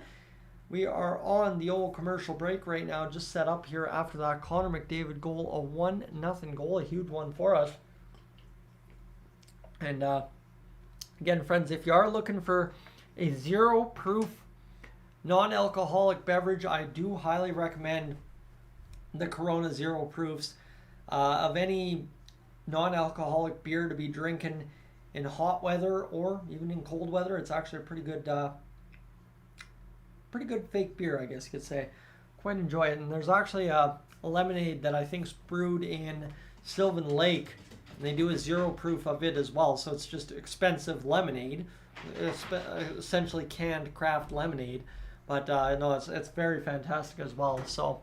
We are on the old commercial break right now, just set up here after that Connor McDavid goal, a 1-0 goal, a huge one for us. And again, friends, if you are looking for a zero proof non-alcoholic beverage, I do highly recommend the Corona Zero Proofs. Of any non-alcoholic beer to be drinking in hot weather or even in cold weather, it's actually a pretty good fake beer, I guess you could say. Quite enjoy it. And there's actually a lemonade that I think's brewed in Sylvan Lake, and they do a zero proof of it as well. So it's just expensive lemonade, essentially canned craft lemonade. But no, it's very fantastic as well. So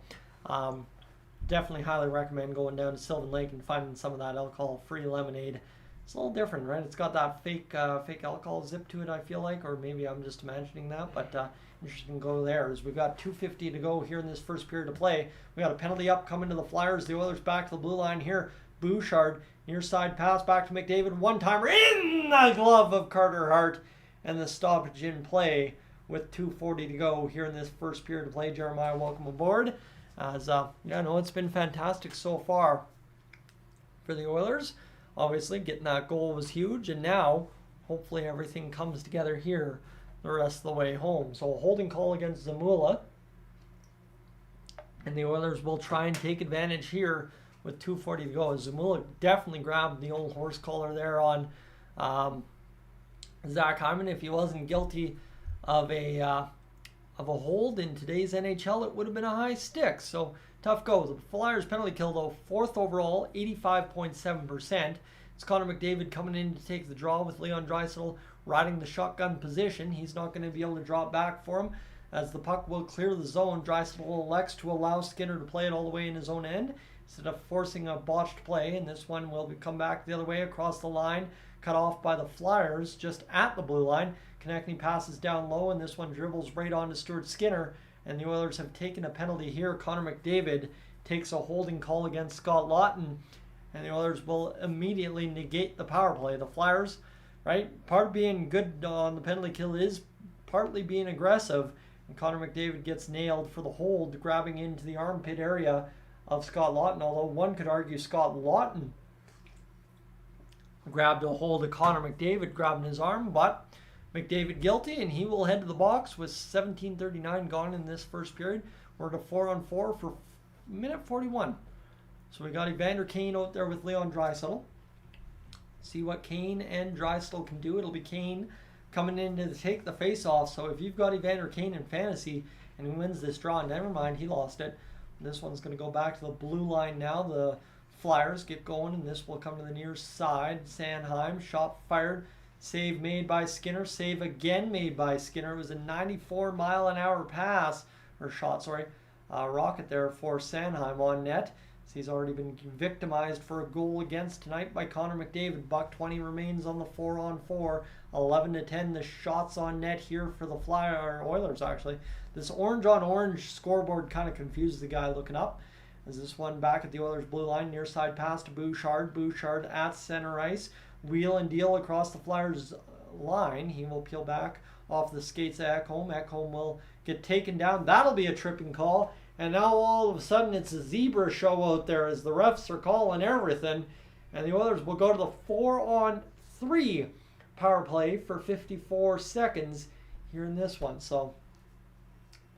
definitely highly recommend going down to Sylvan Lake and finding some of that alcohol-free lemonade. It's a little different, right? It's got that fake alcohol zip to it, I feel like, or maybe I'm just imagining that. But interesting, go there. As we've got 2:50 to go here in this first period of play. We got a penalty up coming to the Flyers. The Oilers back to the blue line here. Bouchard, near side pass back to McDavid. One-timer in the glove of Carter Hart, and the stoppage in play with 2:40 to go here in this first period of play. Jeremiah, welcome aboard. As yeah, no, it's been fantastic so far for the Oilers. Obviously, getting that goal was huge, and now hopefully everything comes together here the rest of the way home. So a holding call against Zamula, and the Oilers will try and take advantage here with 2:40 to go. Zamula definitely grabbed the old horse collar there on Zach Hyman. If he wasn't guilty of a hold in today's NHL, it would have been a high stick. So tough go. The Flyers penalty kill, though, 4th overall, 85.7%. It's Connor McDavid coming in to take the draw with Leon Draisaitl riding the shotgun position. He's not going to be able to drop back for him as the puck will clear the zone. Draisaitl elects to allow Skinner to play it all the way in his own end instead of forcing a botched play, and this one will come back the other way across the line, cut off by the Flyers just at the blue line. Connecting passes down low, and this one dribbles right on to Stuart Skinner, and the Oilers have taken a penalty here. Connor McDavid takes a holding call against Scott Laughton, and the Oilers will immediately negate the power play. The Flyers, right, part of being good on the penalty kill is partly being aggressive, and Connor McDavid gets nailed for the hold, grabbing into the armpit area of Scott Laughton, although one could argue Scott Laughton grabbed a hold of Connor McDavid, grabbing his arm, but McDavid guilty, and he will head to the box with 17:39 gone in this first period. We're at a 4-on-4 for minute 41. So we got Evander Kane out there with Leon Draisaitl. See what Kane and Draisaitl can do. It'll be Kane coming in to take the face-off. So if you've got Evander Kane in fantasy and he wins this draw, never mind, he lost it. This one's going to go back to the blue line now. The Flyers get going, and this will come to the near side. Sanheim, shot fired. Save made by Skinner. Save again made by Skinner. It was a 94-mile-an-hour pass, or shot, sorry. Rocket there for Sanheim on net. So he's already been victimized for a goal against tonight by Connor McDavid. $120 remains on the 4-on-4. 11-10 the shots on net here for the Oilers, actually. This orange-on-orange scoreboard kind of confuses the guy looking up. As this one back at the Oilers blue line, near side pass to Bouchard. Bouchard at center ice. Wheel and deal across the Flyers line. He will peel back off the skates of Ekholm. Ekholm will get taken down. That'll be a tripping call. And now all of a sudden it's a zebra show out there as the refs are calling everything. And the Oilers will go to the 4-on-3 power play for 54 seconds here in this one. So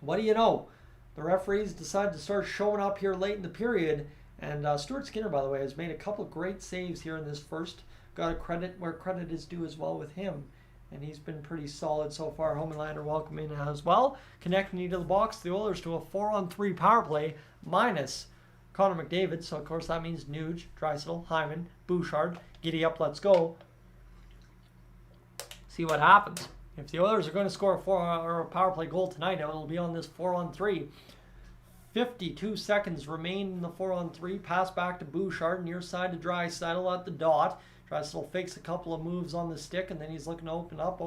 what do you know? The referees decide to start showing up here late in the period. And Stuart Skinner, by the way, has made a couple of great saves here in this first. Got a credit where credit is due as well with him. And he's been pretty solid so far. Homenlander welcome in as well. Connecting you to the box, the Oilers to a 4-on-3 power play minus Connor McDavid. So, of course, that means Nuge, Draisaitl, Hyman, Bouchard. Giddy up, let's go. See what happens. If the Oilers are going to score a power play goal tonight, it'll be on this 4-on-3. 52 seconds remain in the 4-on-3. Pass back to Bouchard, near side to Draisaitl at the dot. Draisaitl fakes a couple of moves on the stick, and then he's looking to open up.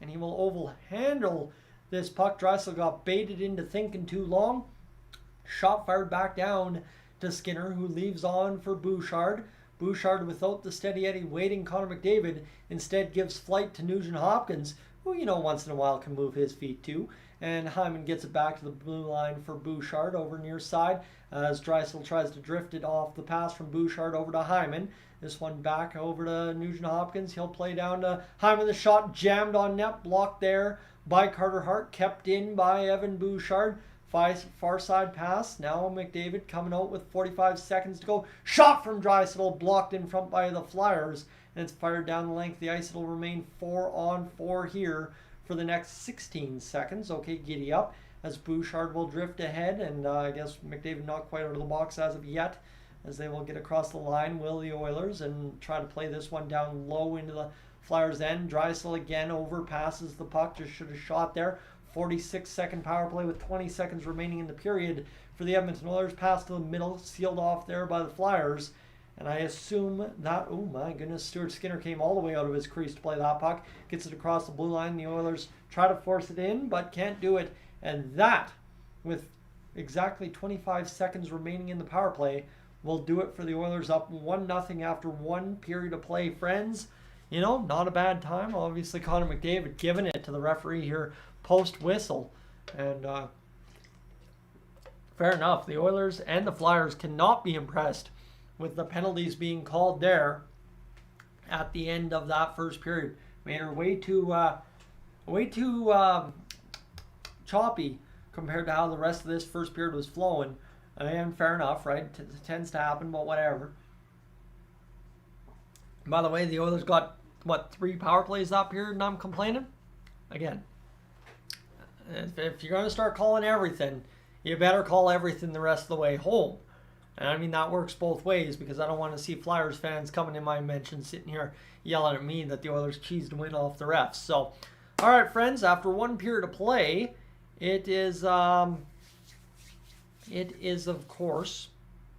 And he will oval handle this puck. Draisaitl got baited into thinking too long. Shot fired back down to Skinner, who leaves on for Bouchard. Bouchard, without the steady Eddie waiting Connor McDavid, instead gives flight to Nugent Hopkins, who, you know, once in a while can move his feet too. And Hyman gets it back to the blue line for Bouchard over near side as Draisaitl tries to drift it off the pass from Bouchard over to Hyman. This one back over to Nugent Hopkins. He'll play down to Hyman. The shot jammed on net, blocked there by Carter Hart, kept in by Evan Bouchard. Far side pass. Now McDavid coming out with 45 seconds to go. Shot from Draisaitl, blocked in front by the Flyers. And it's fired down the length of the ice. It'll remain 4-on-4 here for the next 16 seconds. Okay, giddy up as Bouchard will drift ahead. And I guess McDavid not quite out of the box as of yet, as they will get across the line, will the Oilers, and try to play this one down low into the Flyers' end. Draisaitl again overpasses the puck. Just should have shot there. 46-second power play with 20 seconds remaining in the period for the Edmonton Oilers. Pass to the middle, sealed off there by the Flyers. And I assume that, oh my goodness, Stuart Skinner came all the way out of his crease to play that puck. Gets it across the blue line. The Oilers try to force it in, but can't do it. And that, with exactly 25 seconds remaining in the power play, will do it for the Oilers, up 1-0 after one period of play. Friends, you know, not a bad time. Obviously, Connor McDavid giving it to the referee here post-whistle. And fair enough. The Oilers and the Flyers cannot be impressed with the penalties being called there at the end of that first period. Made her way too choppy compared to how the rest of this first period was flowing. And fair enough, right? It tends to happen, but whatever. By the way, the Oilers got, 3 power plays that period, and I'm complaining? Again, if you're going to start calling everything, you better call everything the rest of the way home. And I mean, that works both ways, because I don't want to see Flyers fans coming in my mention sitting here yelling at me that the Oilers cheesed to win off the refs. So, all right, friends, after one period of play, it is of course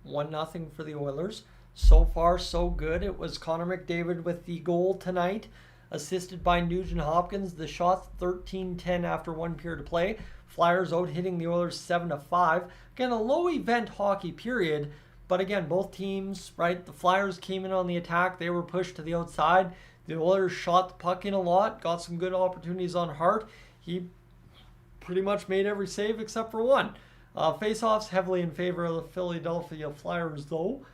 1-0 for the Oilers. So far, so good. It was Connor McDavid with the goal tonight, assisted by Nugent Hopkins. The shots 13-10 after one period of play. Flyers out hitting the Oilers 7-5. Again, a low event hockey period, but again, both teams, right? The Flyers came in on the attack. They were pushed to the outside. The Oilers shot the puck in a lot, got some good opportunities on Hart. He pretty much made every save except for one. Face-offs heavily in favor of the Philadelphia Flyers, though.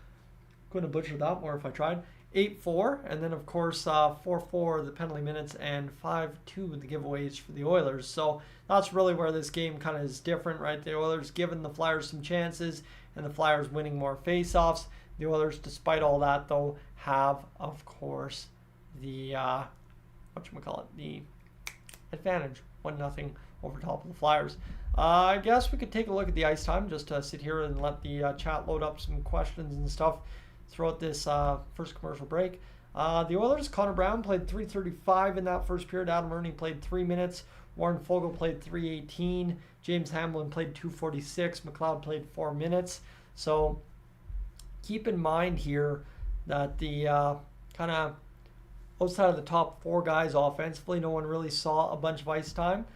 Couldn't have butchered that more if I tried. 8-4, and then of course 4-4 the penalty minutes and 5-2 the giveaways for the Oilers. So that's really where this game kind of is different, right? The Oilers giving the Flyers some chances, and the Flyers winning more face-offs. The Oilers, despite all that, though, have of course the the advantage, 1-0 over top of the Flyers. I guess we could take a look at the ice time, just to sit here and let the chat load up some questions and stuff throughout this first commercial break. The Oilers, Connor Brown played 3:35 in that first period. Adam Ernie played 3 minutes. Warren Fogle played 3:18. James Hamlin played 2:46. McLeod played 4 minutes. So keep in mind here that the kind of outside of the top 4 guys offensively, no one really saw a bunch of ice time.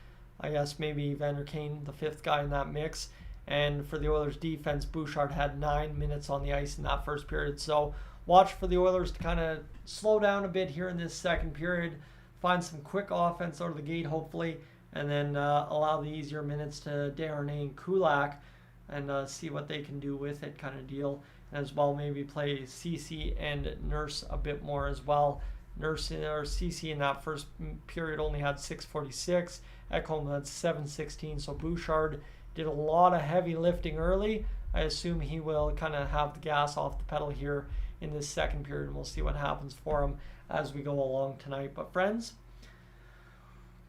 I guess maybe Vander Kane, the 5th guy in that mix. And for the Oilers defense, Bouchard had 9 minutes on the ice in that first period. So watch for the Oilers to kind of slow down a bit here in this second period, find some quick offense out of the gate, hopefully, and then allow the easier minutes to Desharnais and Kulak and see what they can do with it, kind of deal. And as well, maybe play CC and Nurse a bit more as well. Nursing or CC in that first period only had 6:46. Ekholm had 7:16. So Bouchard did a lot of heavy lifting early. I assume he will kind of have the gas off the pedal here in this second period, and we'll see what happens for him as we go along tonight. But friends,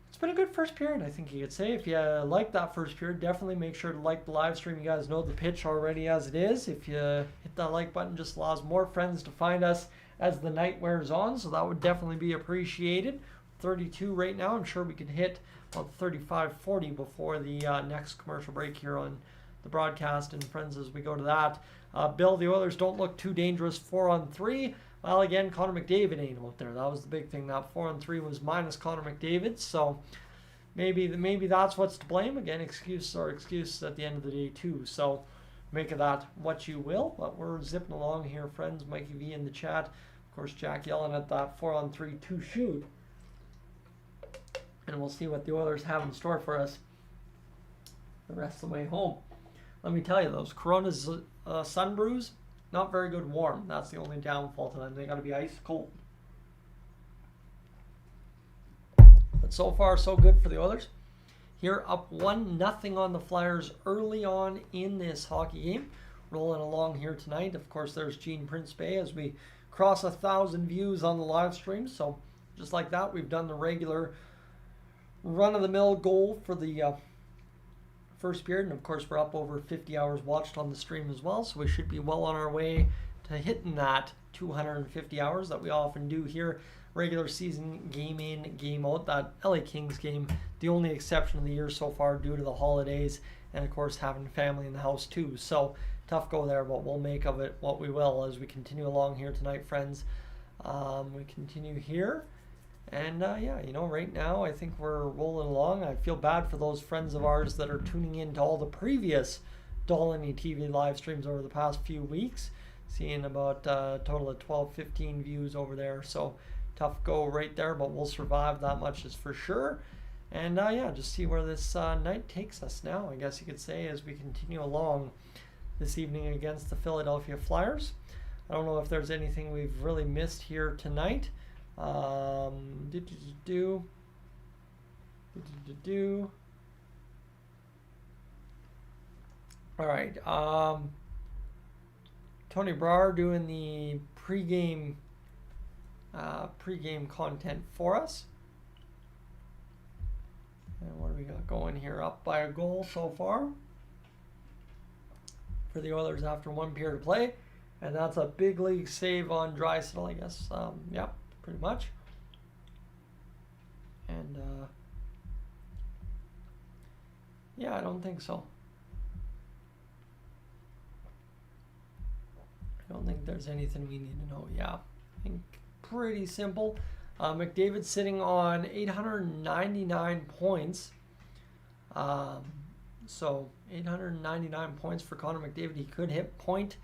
it's been a good first period, I think you could say. If you like that first period, definitely make sure to like the live stream. You guys know the pitch already as it is. If you hit that like button, just allows more friends to find us as the night wears on, so that would definitely be appreciated. 32 right now. I'm sure we could hit about 35, 40 before the next commercial break here on the broadcast. And friends, as we go to that, Bill, the Oilers don't look too dangerous 4-on-3. Well, again, Connor McDavid ain't out there. That was the big thing. That 4-on-3 was minus Connor McDavid, so maybe that's what's to blame. Again, excuse at the end of the day too. So make of that what you will. But we're zipping along here, friends. Mikey V in the chat. Of course, Jack yelling at that 4-on-3 2 shoot. And we'll see what the Oilers have in store for us the rest of the way home. Let me tell you, those Corona's sun brews, not very good warm. That's the only downfall to them. They got to be ice cold. But so far, so good for the Oilers. Here up 1-0 on the Flyers early on in this hockey game. Rolling along here tonight. Of course, there's Gene Prince Bay as we cross 1,000 views on the live stream. So just like that, we've done the regular run-of-the-mill goal for the first period. And of course, we're up over 50 hours watched on the stream as well. So we should be well on our way to hitting that 250 hours that we often do here. Regular season game in, game out. That LA Kings game, the only exception of the year so far due to the holidays and of course having family in the house too. So tough go there, but we'll make of it what we will as we continue along here tonight, friends. We continue here. And yeah, you know, right now I think we're rolling along. I feel bad for those friends of ours that are tuning in to all the previous Dolynny TV live streams over the past few weeks. Seeing about a total of 12, 15 views over there. So tough go right there, but we'll survive, that much is for sure. And yeah, just see where this night takes us now, I guess you could say, as we continue along this evening against the Philadelphia Flyers. I don't know if there's anything we've really missed here tonight. All right. Tony Brar doing the pregame content for us. And what do we got going here? Up by a goal so far for the Oilers after one period of play. And that's a big league save on Draisaitl, I guess. Yeah, pretty much. And yeah, I don't think so. I don't think there's anything we need to know. Yeah, I think pretty simple. McDavid sitting on 899 points. So 899 points for Connor McDavid. He could hit point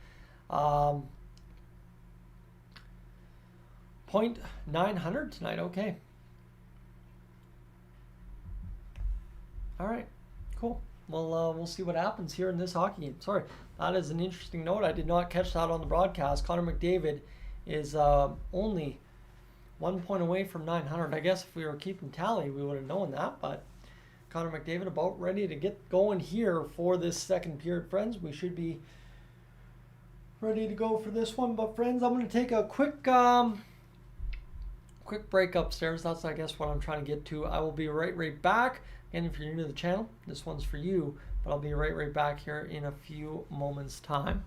900 tonight. Okay. All right. Cool. Well, we'll see what happens here in this hockey game. Sorry, that is an interesting note. I did not catch that on the broadcast. Connor McDavid is only 1 point away from 900. I guess if we were keeping tally, we would have known that. But Connor McDavid about ready to get going here for this second period, friends. We should be ready to go for this one. But friends, I'm going to take a quick break upstairs. That's, I guess, what I'm trying to get to. I will be right back. And if you're new to the channel, this one's for you. But I'll be right back here in a few moments' time.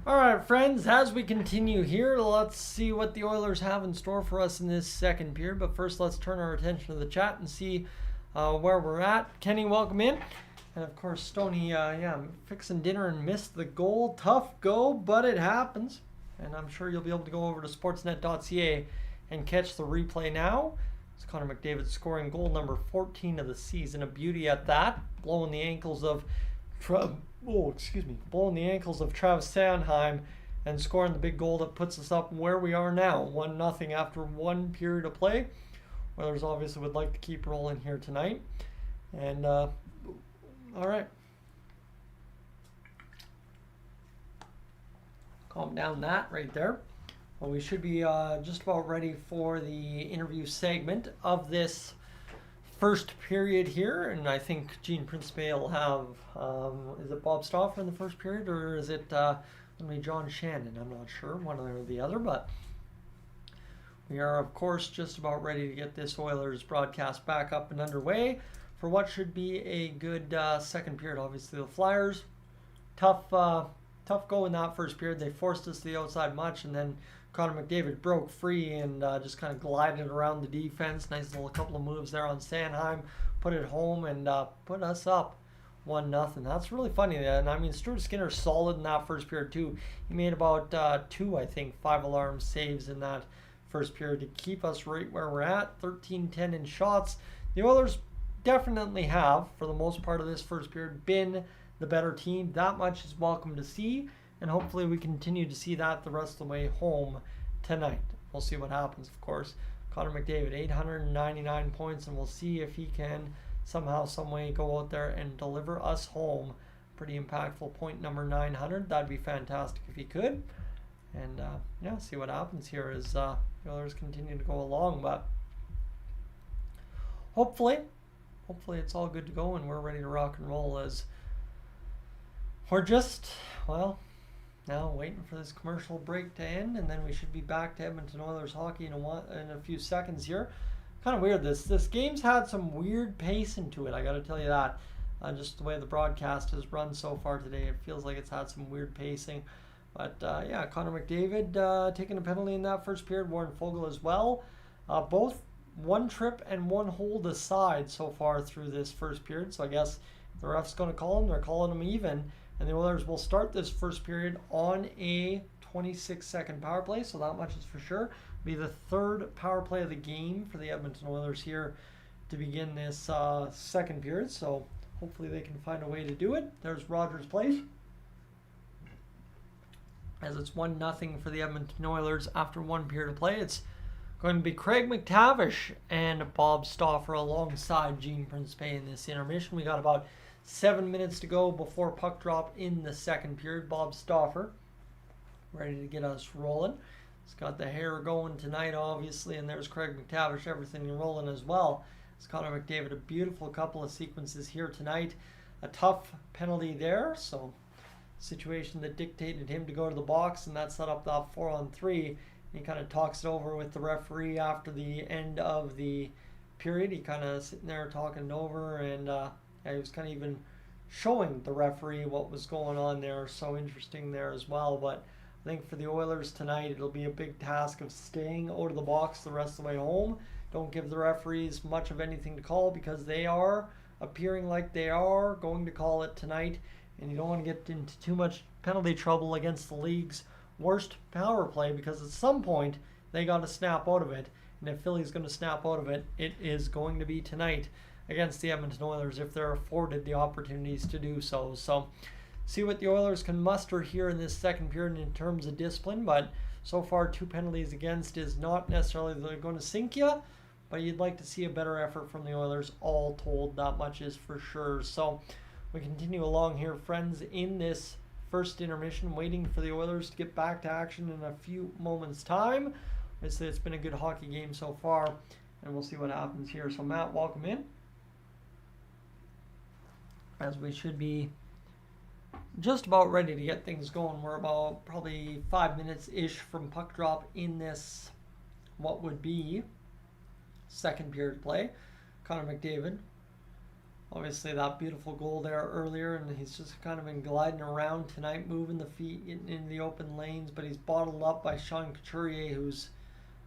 All right, friends, as we continue here, let's see what the Oilers have in store for us in this second period. But first, let's turn our attention to the chat and see where we're at. Kenny, welcome in. And of course, Stoney, fixing dinner and missed the goal. Tough go, but it happens. And I'm sure you'll be able to go over to sportsnet.ca and catch the replay now. It's Connor McDavid scoring goal number 14 of the season. A beauty at that. Blowing the ankles of Travis Sanheim and scoring the big goal that puts us up where we are now. 1-0 after one period of play. Oilers obviously would like to keep rolling here tonight. And, all right. Calm down that right there. Well, we should be just about ready for the interview segment of this first period here, and I think Gene Principe will have, is it Bob Stauffer in the first period, or is it John Shannon? I'm not sure, one or the other, but we are, of course, just about ready to get this Oilers broadcast back up and underway for what should be a good second period. Obviously, the Flyers, tough go in that first period. They forced us to the outside much, and then Connor McDavid broke free and just kind of glided around the defense. Nice little couple of moves there on Sanheim. Put it home and put us up 1-0. That's really funny. And I mean, Stuart Skinner solid in that first period too. He made about 5-alarm saves in that first period to keep us right where we're at. 13-10 in shots. The Oilers definitely have, for the most part of this first period, been the better team. That much is welcome to see. And hopefully we continue to see that the rest of the way home tonight. We'll see what happens, of course. Connor McDavid, 899 points, and we'll see if he can somehow, some way go out there and deliver us home. Pretty impactful point number 900. That'd be fantastic if he could. And, see what happens here as the Oilers continue to go along. But hopefully it's all good to go and we're ready to rock and roll as we're just, now waiting for this commercial break to end, and then we should be back to Edmonton Oilers hockey in a few seconds here. Kind of weird. This game's had some weird pacing to it. I got to tell you that. Just the way the broadcast has run so far today, it feels like it's had some weird pacing. But Connor McDavid taking a penalty in that first period. Warren Foegele as well. Both one trip and one hold aside so far through this first period. So I guess if the ref's going to call him, they're calling him even. And the Oilers will start this first period on a 26-second power play, so that much is for sure. Be the third power play of the game for the Edmonton Oilers here to begin this second period, so hopefully they can find a way to do it. There's Rogers Place, as it's 1-0 for the Edmonton Oilers after one period of play. It's going to be Craig McTavish and Bob Stauffer alongside Gene Principe in this intermission. We got about 7 minutes to go before puck drop in the second period. Bob Stauffer ready to get us rolling. He's got the hair going tonight, obviously, and there's Craig McTavish, everything rolling as well. It's Connor McDavid, a beautiful couple of sequences here tonight. A tough penalty there, so situation that dictated him to go to the box, and that set up that 4-on-3. He kind of talks it over with the referee after the end of the period. He kind of sitting there talking it over, and he was kind of even showing the referee what was going on there. So interesting there as well. But I think for the Oilers tonight, it'll be a big task of staying out of the box the rest of the way home. Don't give the referees much of anything to call because they are appearing like they are going to call it tonight. And you don't want to get into too much penalty trouble against the league's worst power play because at some point they got to snap out of it. And if Philly's going to snap out of it, it is going to be tonight against the Edmonton Oilers if they're afforded the opportunities to do so. So see what the Oilers can muster here in this second period in terms of discipline, but so far 2 penalties against is not necessarily they're going to sink you, but you'd like to see a better effort from the Oilers all told. That much is for sure. So we continue along here, friends, in this first intermission, waiting for the Oilers to get back to action in a few moments time. Obviously it's been a good hockey game so far, and we'll see what happens here. So Matt, welcome in, as we should be just about ready to get things going. We're about probably 5 minutes-ish from puck drop in this, what would be second period play. Connor McDavid Obviously, that beautiful goal there earlier, and he's just kind of been gliding around tonight, moving the feet, getting into the open lanes, but he's bottled up by Sean Couturier, who's,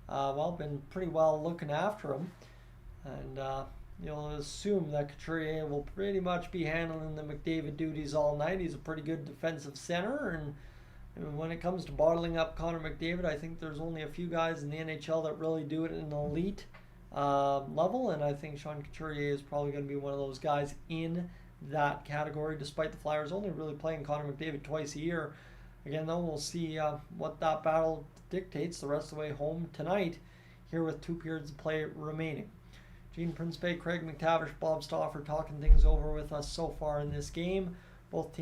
been pretty well looking after him. And you'll assume that Couturier will pretty much be handling the McDavid duties all night. He's a pretty good defensive center, and when it comes to bottling up Connor McDavid, I think there's only a few guys in the NHL that really do it at an elite level, and I think Sean Couturier is probably going to be one of those guys in that category, despite the Flyers only really playing Connor McDavid twice a year. Again, though, we'll see what that battle dictates the rest of the way home tonight, here with 2 periods of play remaining. Gene Principe, Craig McTavish, Bob Stauffer talking things over with us so far in this game. Both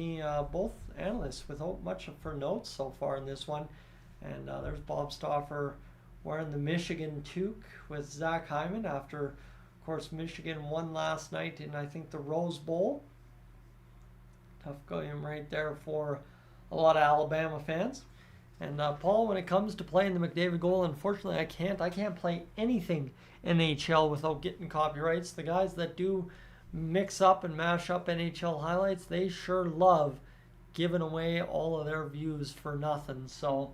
analysts without much for notes so far in this one. And there's Bob Stauffer wearing the Michigan toque with Zach Hyman after, of course, Michigan won last night in, I think, the Rose Bowl. Tough game right there for a lot of Alabama fans. And Paul, when it comes to playing the McDavid goal, unfortunately, I can't play anything NHL without getting copyrights. The guys that do mix up and mash up NHL highlights, they sure love giving away all of their views for nothing. So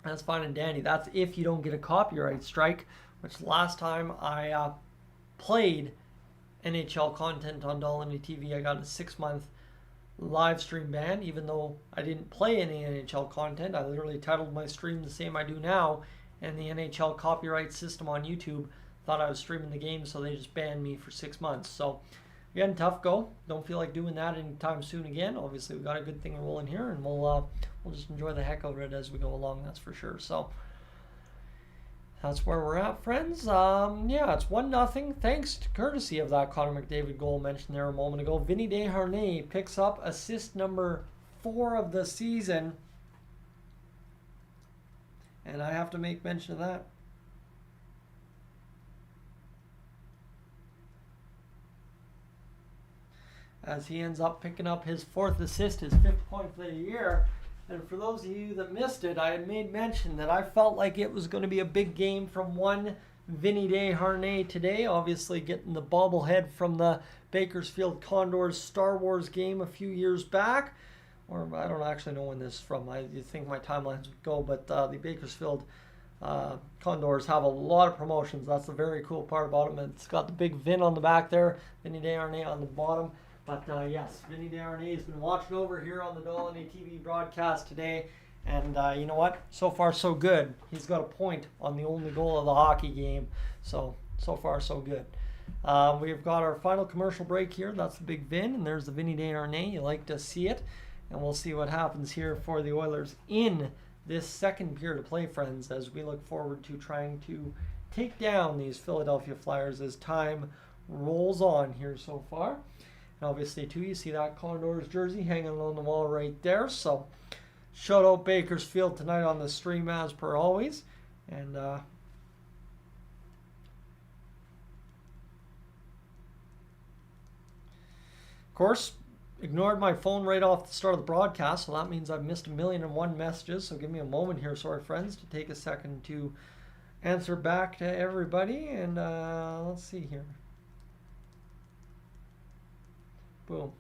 that's fine and dandy. That's if you don't get a copyright strike, which last time I played NHL content on Dolynny TV, I got a 6-month live stream ban, even though I didn't play any NHL content. I literally titled my stream the same I do now, and the NHL copyright system on YouTube thought I was streaming the game, so they just banned me for 6 months. So again, tough go. Don't feel like doing that anytime soon again. Obviously, we got a good thing rolling here, and we'll just enjoy the heck out of it as we go along, that's for sure. So that's where we're at, friends. Yeah, it's 1-0, thanks to courtesy of that Connor McDavid goal mentioned there a moment ago. Vinny Desharnais picks up assist number 4 of the season, and I have to make mention of that. As he ends up picking up his 4th assist, his 5th point for the year. And for those of you that missed it, I had made mention that I felt like it was going to be a big game from one Vinny Desharnais today. Obviously getting the bobblehead from the Bakersfield Condors Star Wars game a few years back. Or I don't actually know when this is from. You think my timelines would go, but the Bakersfield Condors have a lot of promotions. That's the very cool part about them. It's got the big Vin on the back there, Vinny Desharnais on the bottom. But yes, Vinny Desharnais has been watching over here on the Dolynny TV broadcast today. And you know what? So far, so good. He's got a point on the only goal of the hockey game. So far, so good. We've got our final commercial break here. That's the big Vin, and there's the Vinny Desharnais. You like to see it. And we'll see what happens here for the Oilers in this second period of play, friends, as we look forward to trying to take down these Philadelphia Flyers as time rolls on here so far. Obviously, too, you see that Condors jersey hanging on the wall right there. So, shout out Bakersfield tonight on the stream as per always. And, of course, ignored my phone right off the start of the broadcast. So, that means I've missed 1,000,001 messages. So, give me a moment here, sorry, friends, to take a second to answer back to everybody. And let's see here. Boom.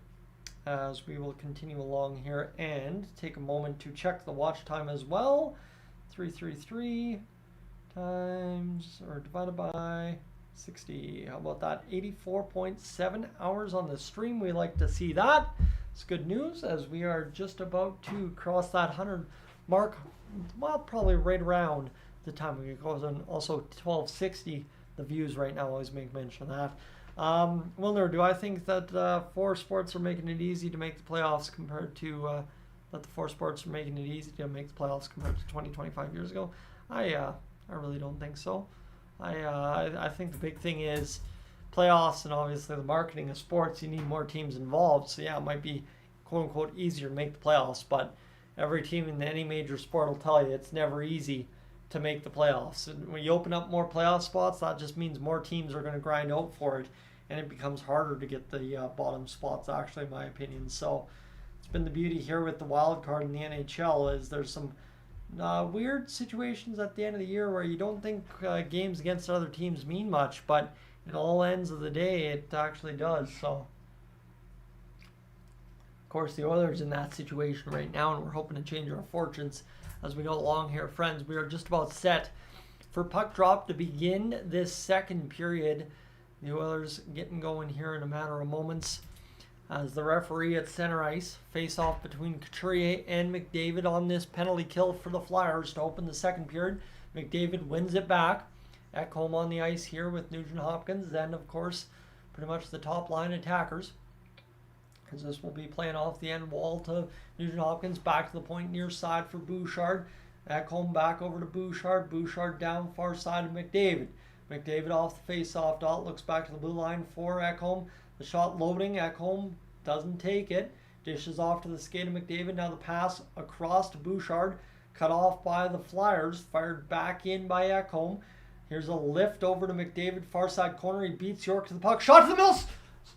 As we will continue along here and take a moment to check the watch time as well. 333 times or divided by 60. How about that? 84.7 hours on the stream. We like to see that. It's good news as we are just about to cross that 100 mark. Well, probably right around the time we go. And also 1260 the views right now. I always make mention of that. Wilner, do I think that 4 sports are making it easy to make the playoffs compared to that the 4 sports are making it easy to make the playoffs compared to 20, 25 years ago? I really don't think so. I think the big thing is playoffs and obviously the marketing of sports. You need more teams involved. So yeah, it might be quote unquote easier to make the playoffs, but every team in any major sport will tell you it's never easy to make the playoffs. And when you open up more playoff spots, that just means more teams are going to grind out for it, and it becomes harder to get the bottom spots, actually, in my opinion. So it's been the beauty here with the wild card in the NHL is there's some weird situations at the end of the year where you don't think games against other teams mean much, but in all ends of the day, it actually does. So, of course, the Oilers in that situation right now, and we're hoping to change our fortunes as we go along here, friends. We are just about set for puck drop to begin this second period. The Oilers getting going here in a matter of moments as the referee at center ice. Face off between Couturier and McDavid on this penalty kill for the Flyers to open the second period. McDavid wins it back. Ekholm on the ice here with Nugent Hopkins. Then, of course, pretty much the top line attackers, as this will be playing off the end wall to Nugent Hopkins. Back to the point near side for Bouchard. Ekholm back over to Bouchard. Bouchard down far side of McDavid. McDavid off the face-off dot. Looks back to the blue line for Ekholm. The shot loading. Ekholm doesn't take it. Dishes off to the skate of McDavid. Now the pass across to Bouchard. Cut off by the Flyers. Fired back in by Ekholm. Here's a lift over to McDavid. Far side corner. He beats York to the puck. Shot to the middle.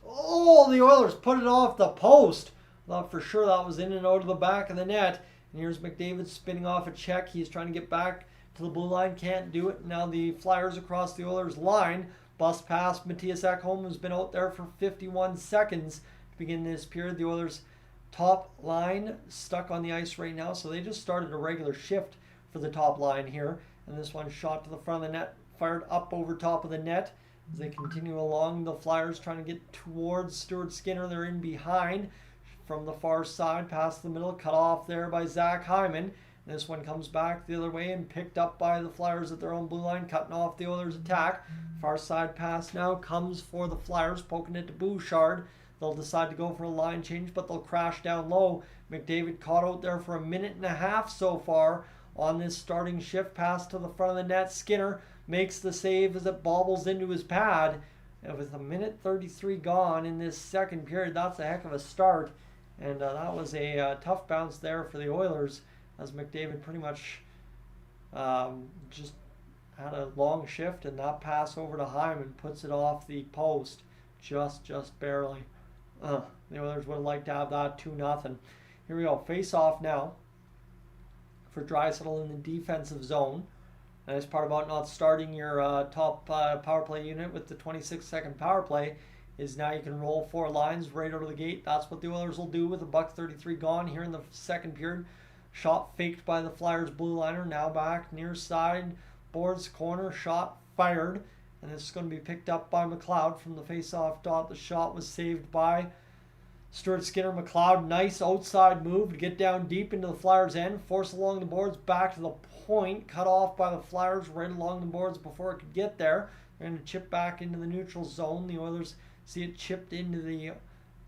Oh, the Oilers put it off the post. Thought for sure that was in and out of the back of the net. And here's McDavid spinning off a check. He's trying to get back to the blue line. Can't do it. Now the Flyers across the Oilers line. Bust past Matthias Ekholm, who's been out there for 51 seconds to begin this period. The Oilers top line stuck on the ice right now. So they just started a regular shift for the top line here. And this one shot to the front of the net. Fired up over top of the net. As they continue along, the Flyers trying to get towards Stuart Skinner. They're in behind from the far side, past the middle, cut off there by Zach Hyman. And this one comes back the other way and picked up by the Flyers at their own blue line, cutting off the Oilers' attack. Far side pass now comes for the Flyers, poking it to Bouchard. They'll decide to go for a line change, but they'll crash down low. McDavid caught out there for a minute and a half so far on this starting shift. Pass to the front of the net. Skinner makes the save as it bobbles into his pad. And with a minute 33 gone in this second period, that's a heck of a start. And that was a tough bounce there for the Oilers, as McDavid pretty much just had a long shift, and that pass over to Hyman puts it off the post just barely. The Oilers would have liked to have that 2-0. Here we go. Face off now for Draisaitl in the defensive zone. Nice part about not starting your top power play unit with the 26-second power play is now you can roll 4 lines right out of the gate. That's what the Oilers will do with a $1:33 gone here in the second period. Shot faked by the Flyers blue liner. Now back near side boards corner. Shot fired. And this is going to be picked up by McLeod from the face-off dot. The shot was saved by Stuart Skinner. McLeod, nice outside move to get down deep into the Flyers' end. Force along the boards back to the point. Cut off by the Flyers right along the boards before it could get there. They're going to chip back into the neutral zone. The Oilers see it chipped into the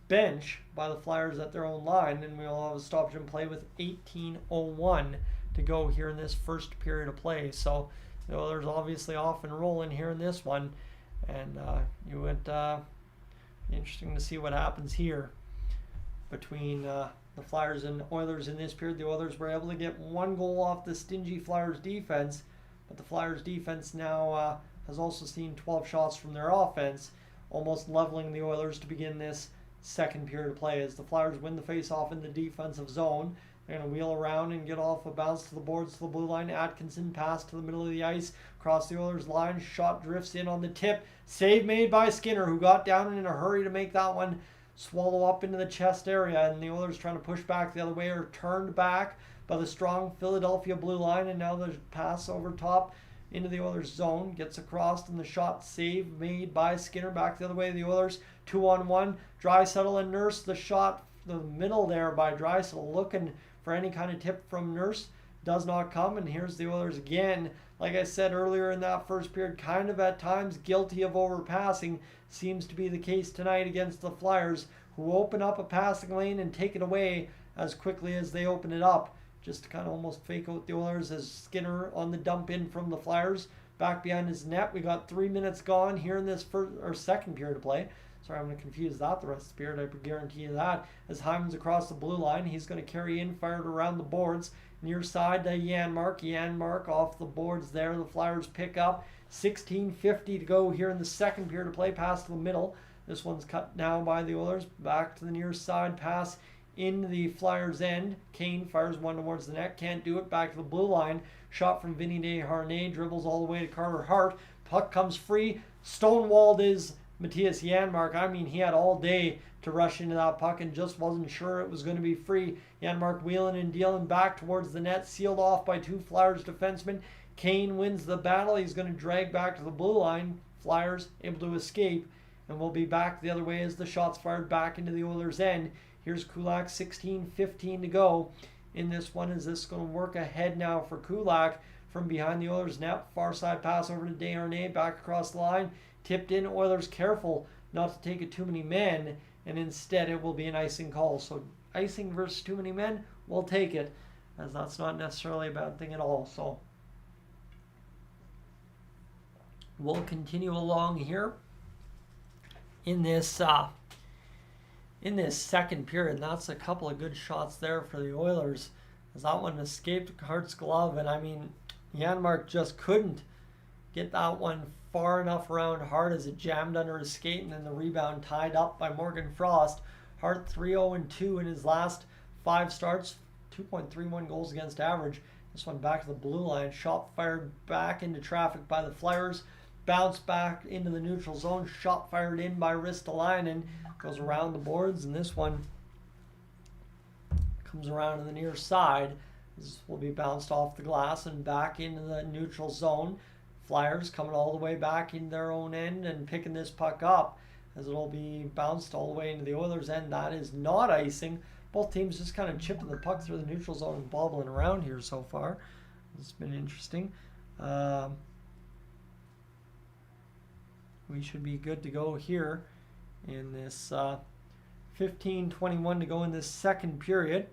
bench by the Flyers at their own line. And we'll have a stoppage in play with 18:01 to go here in this first period of play. So the Oilers obviously off and rolling here in this one. And you would interesting to see what happens here between the Flyers and Oilers in this period. The Oilers were able to get 1 goal off the stingy Flyers defense, but the Flyers defense now has also seen 12 shots from their offense, almost leveling the Oilers to begin this second period of play. As the Flyers win the face-off in the defensive zone, they're going to wheel around and get off a bounce to the boards to the blue line. Atkinson pass to the middle of the ice, across the Oilers line. Shot drifts in on the tip. Save made by Skinner, who got down in a hurry to make that one swallow up into the chest area. And the Oilers trying to push back the other way are turned back by the strong Philadelphia blue line. And now the pass over top into the Oilers zone. Gets across, and the shot save made by Skinner. Back the other way, the Oilers 2-on-1. Draisaitl and Nurse. The shot the middle there by Draisaitl, looking for any kind of tip from Nurse. Does not come, and here's the Oilers again. Like I said earlier in that first period, kind of at times guilty of overpassing. Seems to be the case tonight against the Flyers, who open up a passing lane and take it away as quickly as they open it up. Just to kind of almost fake out the Oilers as Skinner on the dump in from the Flyers. Back behind his net. We got 3 minutes gone here in this second period of play. Sorry, I'm going to confuse that the rest of the period. I guarantee you that. As Hyman's across the blue line, he's going to carry in, fired around the boards. Near side to Janmark. Janmark off the boards there. The Flyers pick up. 16:50 to go here in the second period of play. Pass to the middle. This one's cut now by the Oilers. Back to the near side. Pass in the Flyers' end. Kane fires one towards the net. Can't do it. Back to the blue line. Shot from Vinny Desharnais. Dribbles all the way to Carter Hart. puck comes free. Stonewalled is Matthias Janmark. I mean, he had all day to rush into that puck and just wasn't sure it was going to be free. Janmark wheeling and dealing back towards the net, sealed off by two Flyers defensemen. Kane wins the battle. He's going to drag back to the blue line. Flyers able to escape, and we'll be back the other way as the shots fired back into the Oilers' end. Here's Kulak, 16:15 to go in this one. Is this going to work ahead now for Kulak from behind the Oilers' net? Far side pass over to Desharnais, back across the line. Tipped in. Oilers careful not to take it too many men, and instead it will be an icing call. So icing versus too many men, we'll take it, as that's not necessarily a bad thing at all. So we'll continue along here in this second period. That's a couple of good shots there for the Oilers, as that one escaped Hart's glove, and I mean, Janmark just couldn't get that one far enough around Hart as it jammed under his skate, and then the rebound tied up by Morgan Frost. Hart 3-0-2 in his last 5 starts, 2.31 goals against average. This one back to the blue line, shot fired back into traffic by the Flyers. Bounce back into the neutral zone, shot fired in by Ristolainen, goes around the boards, and this one comes around to the near side. This will be bounced off the glass and back into the neutral zone. Flyers coming all the way back in their own end and picking this puck up, as it'll be bounced all the way into the Oilers' end. That is not icing. Both teams just kind of chipping the puck through the neutral zone and bobbling around here so far. It's been interesting. We should be good to go here in this 15:21 to go in this second period,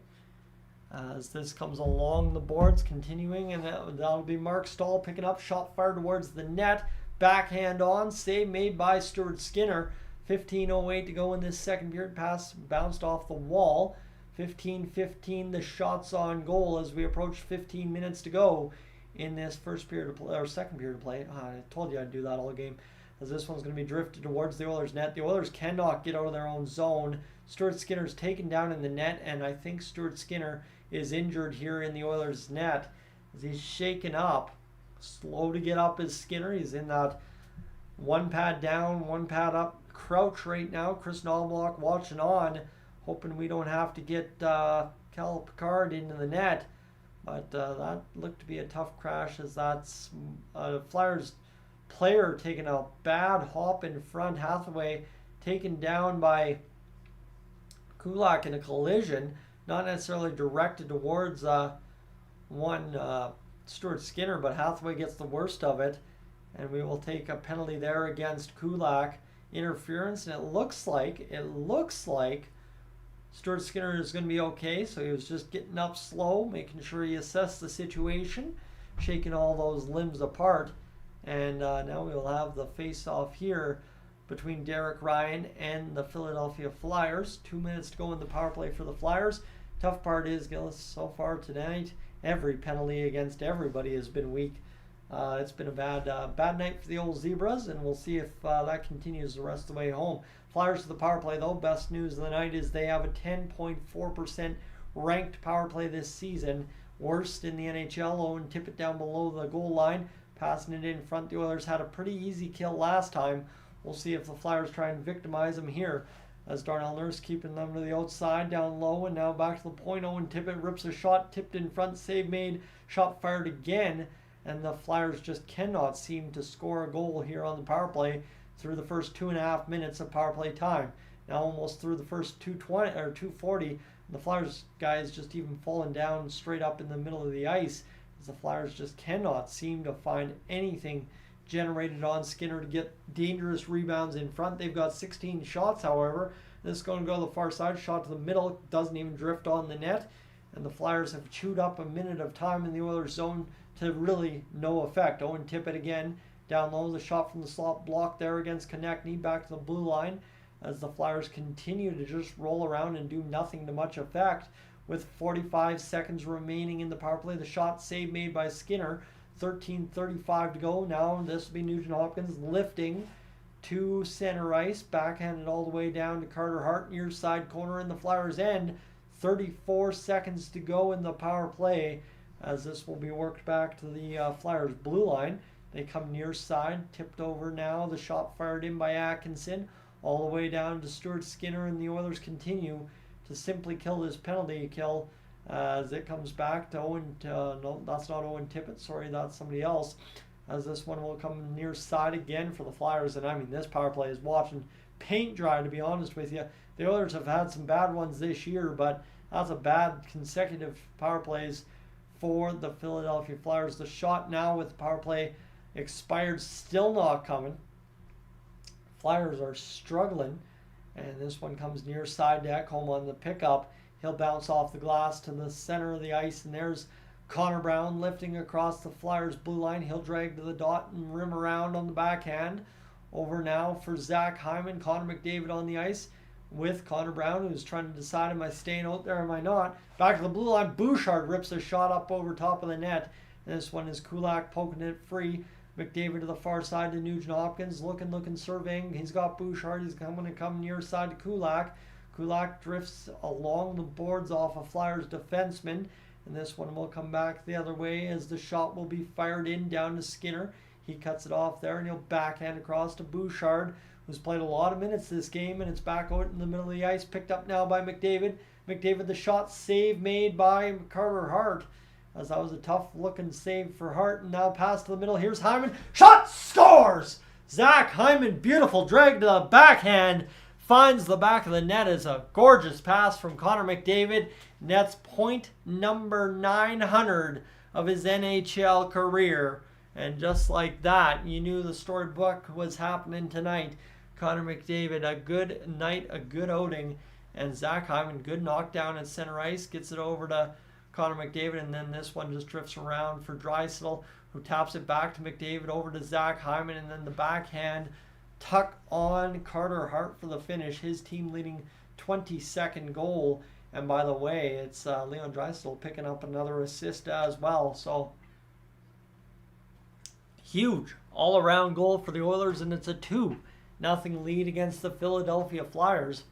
as this comes along the boards, continuing, and that'll be Mark Stahl picking up, shot fired towards the net, backhand on, save made by Stuart Skinner. 15:08 to go in this second period, pass bounced off the wall. 15:15 the shots on goal as we approach 15 minutes to go in this first period of play, or second period of play. I told you I'd do that all game. As this one's going to be drifted towards the Oilers' net. The Oilers cannot get out of their own zone. Stuart Skinner's taken down in the net, and I think Stuart Skinner is injured here in the Oilers' net as he's shaken up. Slow to get up is Skinner. He's in that one pad down, one pad up crouch right now. Chris Knobloch watching on, hoping we don't have to get Cal Picard into the net. But that looked to be a tough crash, as that's Flyers player taking a bad hop in front. Hathaway taken down by Kulak in a collision, not necessarily directed towards Stuart Skinner, but Hathaway gets the worst of it, and we will take a penalty there against Kulak. Interference, and it looks like Stuart Skinner is going to be okay. So he was just getting up slow, making sure he assessed the situation, shaking all those limbs apart. And now we will have the face-off here between Derek Ryan and the Philadelphia Flyers. 2 minutes to go in the power play for the Flyers. Tough part is, Gillis, so far tonight, every penalty against everybody has been weak. It's been a bad night for the old Zebras, and we'll see if that continues the rest of the way home. Flyers to the power play, though. Best news of the night is they have a 10.4% ranked power play this season. Worst in the NHL. Owen Tippett down below the goal line, passing it in front. The Oilers had a pretty easy kill last time. We'll see if the Flyers try and victimize them here, as Darnell Nurse keeping them to the outside, down low, and now back to the point. Owen Tippett rips a shot, tipped in front, save made, shot fired again, and the Flyers just cannot seem to score a goal here on the power play through the first 2.5 minutes of power play time. Now almost through the first 2:20 or 2:40, the Flyers guys just even falling down straight up in the middle of the ice, as the Flyers just cannot seem to find anything generated on Skinner to get dangerous rebounds in front. They've got 16 shots, however. This is going to go to the far side, shot to the middle, doesn't even drift on the net, and the Flyers have chewed up a minute of time in the Oilers zone to really no effect. Owen Tippett again down low, the shot from the slot blocked there against Konechny, back to the blue line, as the Flyers continue to just roll around and do nothing to much effect. With 45 seconds remaining in the power play, the shot save made by Skinner. 13:35 to go. Now this will be Nugent Hopkins lifting to center ice, backhanded all the way down to Carter Hart, near side corner in the Flyers' end. 34 seconds to go in the power play, as this will be worked back to the Flyers' blue line. They come near side, tipped over now. The shot fired in by Atkinson, all the way down to Stuart Skinner, and the Oilers continue to simply kill this penalty kill as it comes back to Owen. No, that's not Owen Tippett. Sorry, that's somebody else. As this one will come near side again for the Flyers. And I mean, this power play is watching paint dry, to be honest with you. The Oilers have had some bad ones this year, but that's a bad consecutive power plays for the Philadelphia Flyers. The shot now with the power play expired, still not coming. Flyers are struggling, and this one comes near side to Ekholm on the pickup. He'll bounce off the glass to the center of the ice, and there's Connor Brown lifting across the Flyers blue line. He'll drag to the dot and rim around on the backhand. Over now for Zach Hyman. Connor McDavid on the ice with Connor Brown, who's trying to decide, am I staying out there, am I not? Back to the blue line. Bouchard rips a shot up over top of the net. And this one is Kulak poking it free. McDavid to the far side to Nugent Hopkins. Looking, surveying. He's got Bouchard. He's going to come near side to Kulak. Kulak drifts along the boards off a Flyers defenseman. And this one will come back the other way as the shot will be fired in down to Skinner. He cuts it off there, and he'll backhand across to Bouchard, who's played a lot of minutes this game, and it's back out in the middle of the ice, picked up now by McDavid. McDavid, the shot save made by Carter Hart, as that was a tough-looking save for Hart, and now pass to the middle. Here's Hyman. Shot! Scores! Zach Hyman, beautiful drag to the backhand, finds the back of the net. Is a gorgeous pass from Connor McDavid. Nets point number 900 of his NHL career. And just like that, you knew the storybook was happening tonight. Connor McDavid, a good night, a good outing. And Zach Hyman, good knockdown at center ice, gets it over to Connor McDavid. And then this one just drifts around for Draisaitl, who taps it back to McDavid, over to Zach Hyman. And then the backhand tuck on Carter Hart for the finish. His team leading 22nd goal. And by the way, it's Leon Draisaitl picking up another assist as well. So huge all-around goal for the Oilers, and it's a 2-0 lead against the Philadelphia Flyers.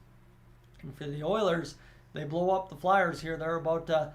And for the Oilers, they blow up the Flyers here. They're about to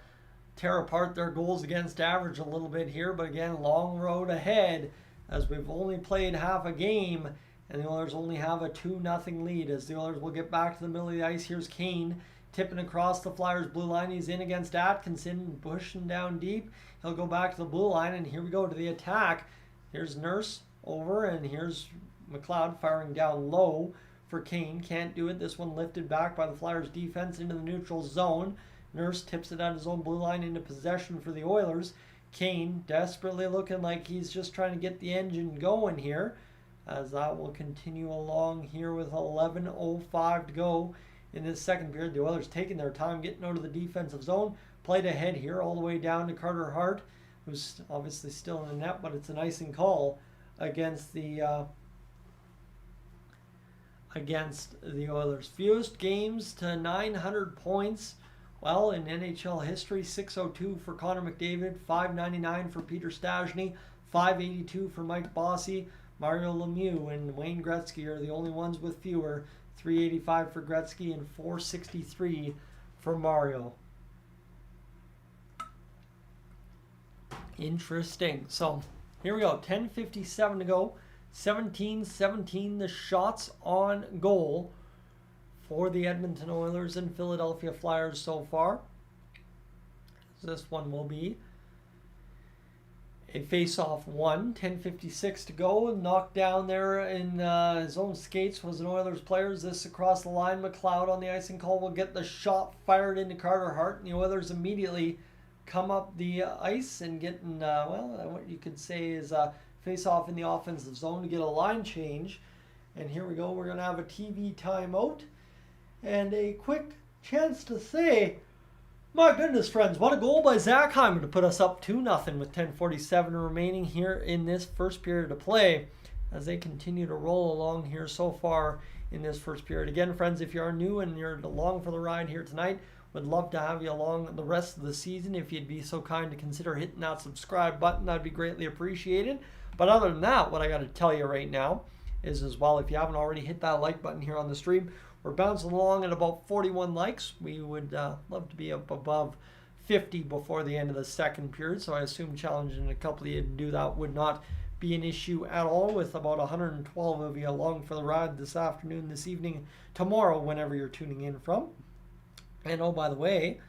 tear apart their goals against average a little bit here, but again, long road ahead as we've only played half a game, and the Oilers only have a 2-0 lead. As the Oilers will get back to the middle of the ice, here's Kane tipping across the Flyers blue line. He's in against Atkinson, pushing down deep. He'll go back to the blue line, and here we go to the attack. Here's Nurse over, and here's McLeod firing down low for Kane. Can't do it. This one lifted back by the Flyers defense into the neutral zone. Nurse tips it at his own blue line into possession for the Oilers. Kane desperately looking like he's just trying to get the engine going here, as that will continue along here with 11:05 to go in this second period. The Oilers taking their time getting out of the defensive zone. Played ahead here all the way down to Carter Hart, who's obviously still in the net, but it's an icing call against the Oilers. Fewest games to 900 points. Well, in NHL history, 602 for Connor McDavid, 599 for Peter Stastny, 582 for Mike Bossy. Mario Lemieux and Wayne Gretzky are the only ones with fewer. 385 for Gretzky and 463 for Mario. Interesting. So here we go. 10:57 to go. 17-17 the shots on goal for the Edmonton Oilers and Philadelphia Flyers so far. This one will be a face-off 1. 10:56 to go. Knocked down there in his own skates was an Oilers player. This across the line. McLeod on the icing call will get the shot fired into Carter Hart, and the Oilers immediately come up the ice and getting, what you could say is face-off in the offensive zone to get a line change. And here we go. We're going to have a TV timeout and a quick chance to say, my goodness, friends, what a goal by Zach Hyman to put us up 2-0 with 10:47 remaining here in this first period of play as they continue to roll along here so far in this first period. Again, friends, if you are new and you're along for the ride here tonight, would love to have you along the rest of the season. If you'd be so kind to consider hitting that subscribe button, that'd be greatly appreciated. But other than that, what I got to tell you right now is as well, if you haven't already hit that like button here on the stream, we're bouncing along at about 41 likes. We would love to be up above 50 before the end of the second period, so I assume challenging a couple of you to do that would not be an issue at all, with about 112 of you along for the ride this afternoon, this evening, tomorrow, whenever you're tuning in from. And oh, by the way,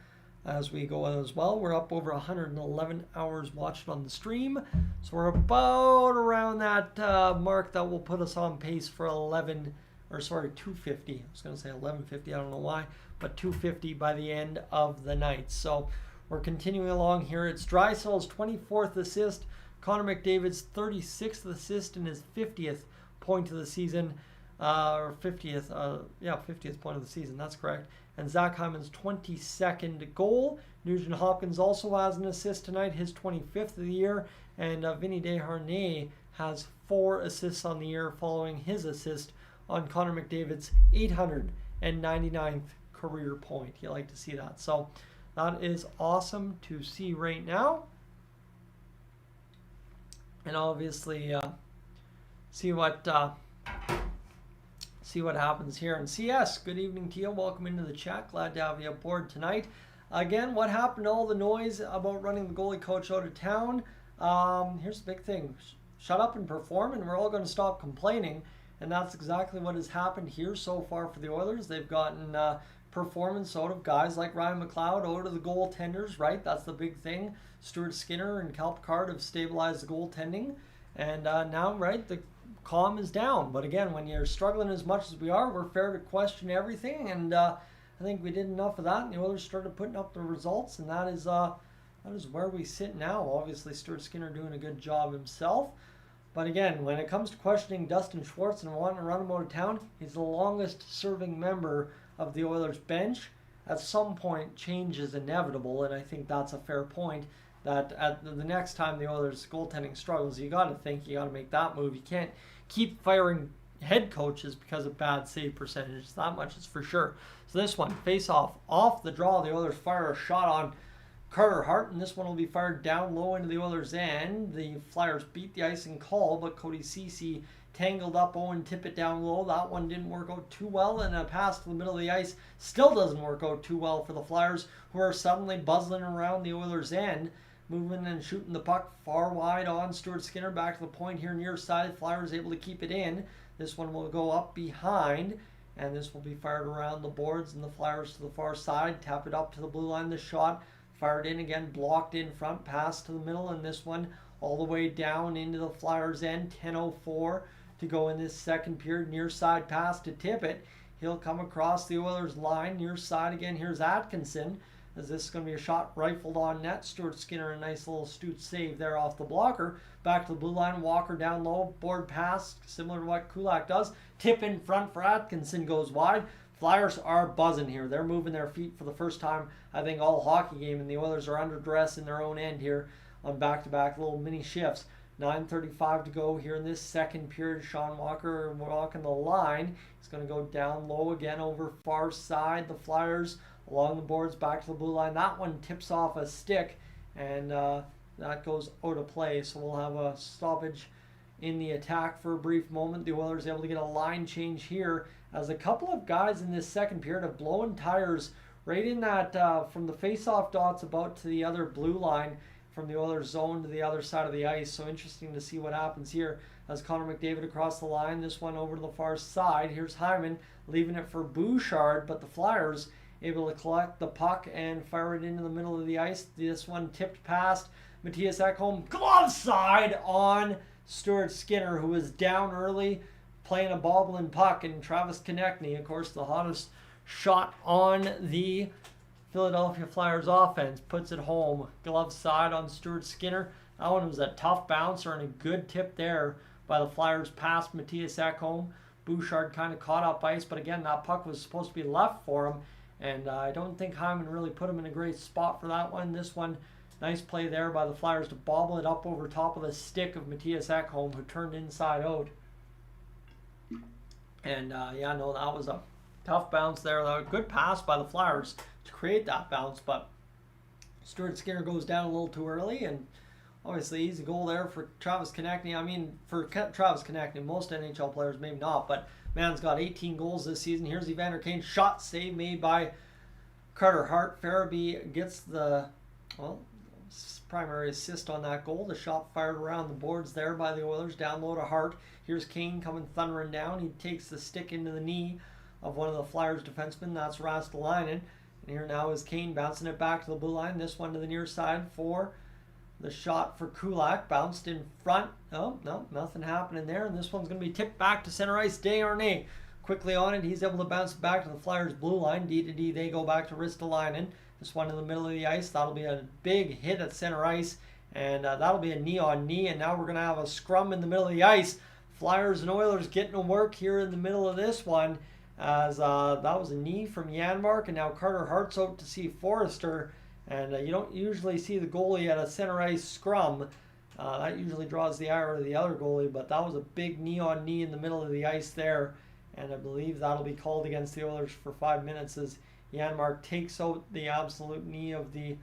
as we go as well, we're up over 111 hours watched on the stream. So we're about around that mark that will put us on pace for 250. I was going to say 1150, I don't know why, but 250 by the end of the night. So we're continuing along here. It's Draisaitl's 24th assist, Connor McDavid's 36th assist and his 50th point of the season, or 50th point of the season, that's correct. And Zach Hyman's 22nd goal. Nugent Hopkins also has an assist tonight, his 25th of the year. And Vinny Desharnais has 4 assists on the year following his assist on Connor McDavid's 899th career point. You like to see that. So that is awesome to see right now. And obviously see what happens here. And CS, good evening to you. Welcome into the chat. Glad to have you aboard tonight. Again, what happened to all the noise about running the goalie coach out of town? Here's the big thing. Shut up and perform, and we're all going to stop complaining. And that's exactly what has happened here so far for the Oilers. They've gotten performance out of guys like Ryan McLeod, out of the goaltenders, right? That's the big thing. Stuart Skinner and Cal Picard have stabilized the goaltending. And now, right, the calm is down. But again, when you're struggling as much as we are, we're fair to question everything. And I think we did enough of that. And the Oilers started putting up the results. And that is where we sit now. Obviously, Stuart Skinner doing a good job himself. But again, when it comes to questioning Dustin Schwartz and wanting to run him out of town, he's the longest serving member of the Oilers bench. At some point, change is inevitable, and I think that's a fair point, that at the next time the Oilers goaltending struggles, you got to think you got to make that move. You can't keep firing head coaches because of bad save percentages. That much is for sure. So this one, face off the draw, the Oilers fire a shot on Carter Hart, and this one will be fired down low into the Oilers' end. The Flyers beat the icing call, but Cody Ceci tangled up Owen Tippett down low. That one didn't work out too well, and a pass to the middle of the ice still doesn't work out too well for the Flyers, who are suddenly buzzing around the Oilers' end, moving and shooting the puck far wide on Stuart Skinner back to the point here near side. Flyers able to keep it in. This one will go up behind, and this will be fired around the boards, and the Flyers to the far side tap it up to the blue line. The shot fired in again, blocked in front, pass to the middle, and this one all the way down into the Flyers' end. 10:04 to go in this second period. Near side pass to Tippett. He'll come across the Oilers' line. Near side again, here's Atkinson. As this is going to be a shot rifled on net. Stuart Skinner, a nice little astute save there off the blocker. Back to the blue line, Walker down low, board pass, similar to what Kulak does. Tip in front for Atkinson, goes wide. Flyers are buzzing here. They're moving their feet for the first time, I think, all hockey game, and the Oilers are under duress in their own end here on back-to-back little mini shifts. 9:35 to go here in this second period. Sean Walker walking the line. He's going to go down low again over far side. The Flyers along the boards back to the blue line. That one tips off a stick, and that goes out of play. So we'll have a stoppage in the attack for a brief moment. The Oilers able to get a line change here, as a couple of guys in this second period have blown tires right in that from the face-off dots about to the other blue line, from the Oilers zone to the other side of the ice. So interesting to see what happens here as Connor McDavid across the line. This one over to the far side. Here's Hyman leaving it for Bouchard, but the Flyers able to collect the puck and fire it into the middle of the ice. This one tipped past Matthias Ekholm, glove side on Stuart Skinner, who was down early playing a bobbling puck, and Travis Konechny, of course, the hottest shot on the Philadelphia Flyers offense, puts it home. Glove side on Stuart Skinner. That one was a tough bouncer and a good tip there by the Flyers past Matthias Ekholm. Bouchard kind of caught up ice, but again, that puck was supposed to be left for him, and I don't think Hyman really put him in a great spot for that one. This one, nice play there by the Flyers to bobble it up over top of the stick of Matthias Ekholm, who turned inside out. And yeah, no, that was a tough bounce there. A good pass by the Flyers to create that bounce, but Stuart Skinner goes down a little too early, and obviously easy goal there for Travis Konechny. I mean, for Travis Konechny, most NHL players maybe not, but man's got 18 goals this season. Here's Evander Kane, shot save made by Carter Hart. Farabee gets the, well, primary assist on that goal. The shot fired around the boards there by the Oilers, down low to Hart. Here's Kane coming thundering down. He takes the stick into the knee of one of the Flyers defensemen. That's Ristolainen. And here now is Kane bouncing it back to the blue line. This one to the near side for the shot for Kulak. Bounced in front. Oh, no, nothing happening there. And this one's going to be tipped back to center ice. Desharnais quickly on it. He's able to bounce it back to the Flyers blue line. D to D, they go back to Ristolainen. This one in the middle of the ice. That'll be a big hit at center ice. And that'll be a knee on knee. And now we're going to have a scrum in the middle of the ice. Flyers and Oilers getting to work here in the middle of this one. As that was a knee from Janmark. And now Carter Hart's out to see Forrester. And you don't usually see the goalie at a center ice scrum. That usually draws the ire of the other goalie. But that was a big knee on knee in the middle of the ice there. And I believe that'll be called against the Oilers for 5 minutes as Janmark takes out the absolute knee of the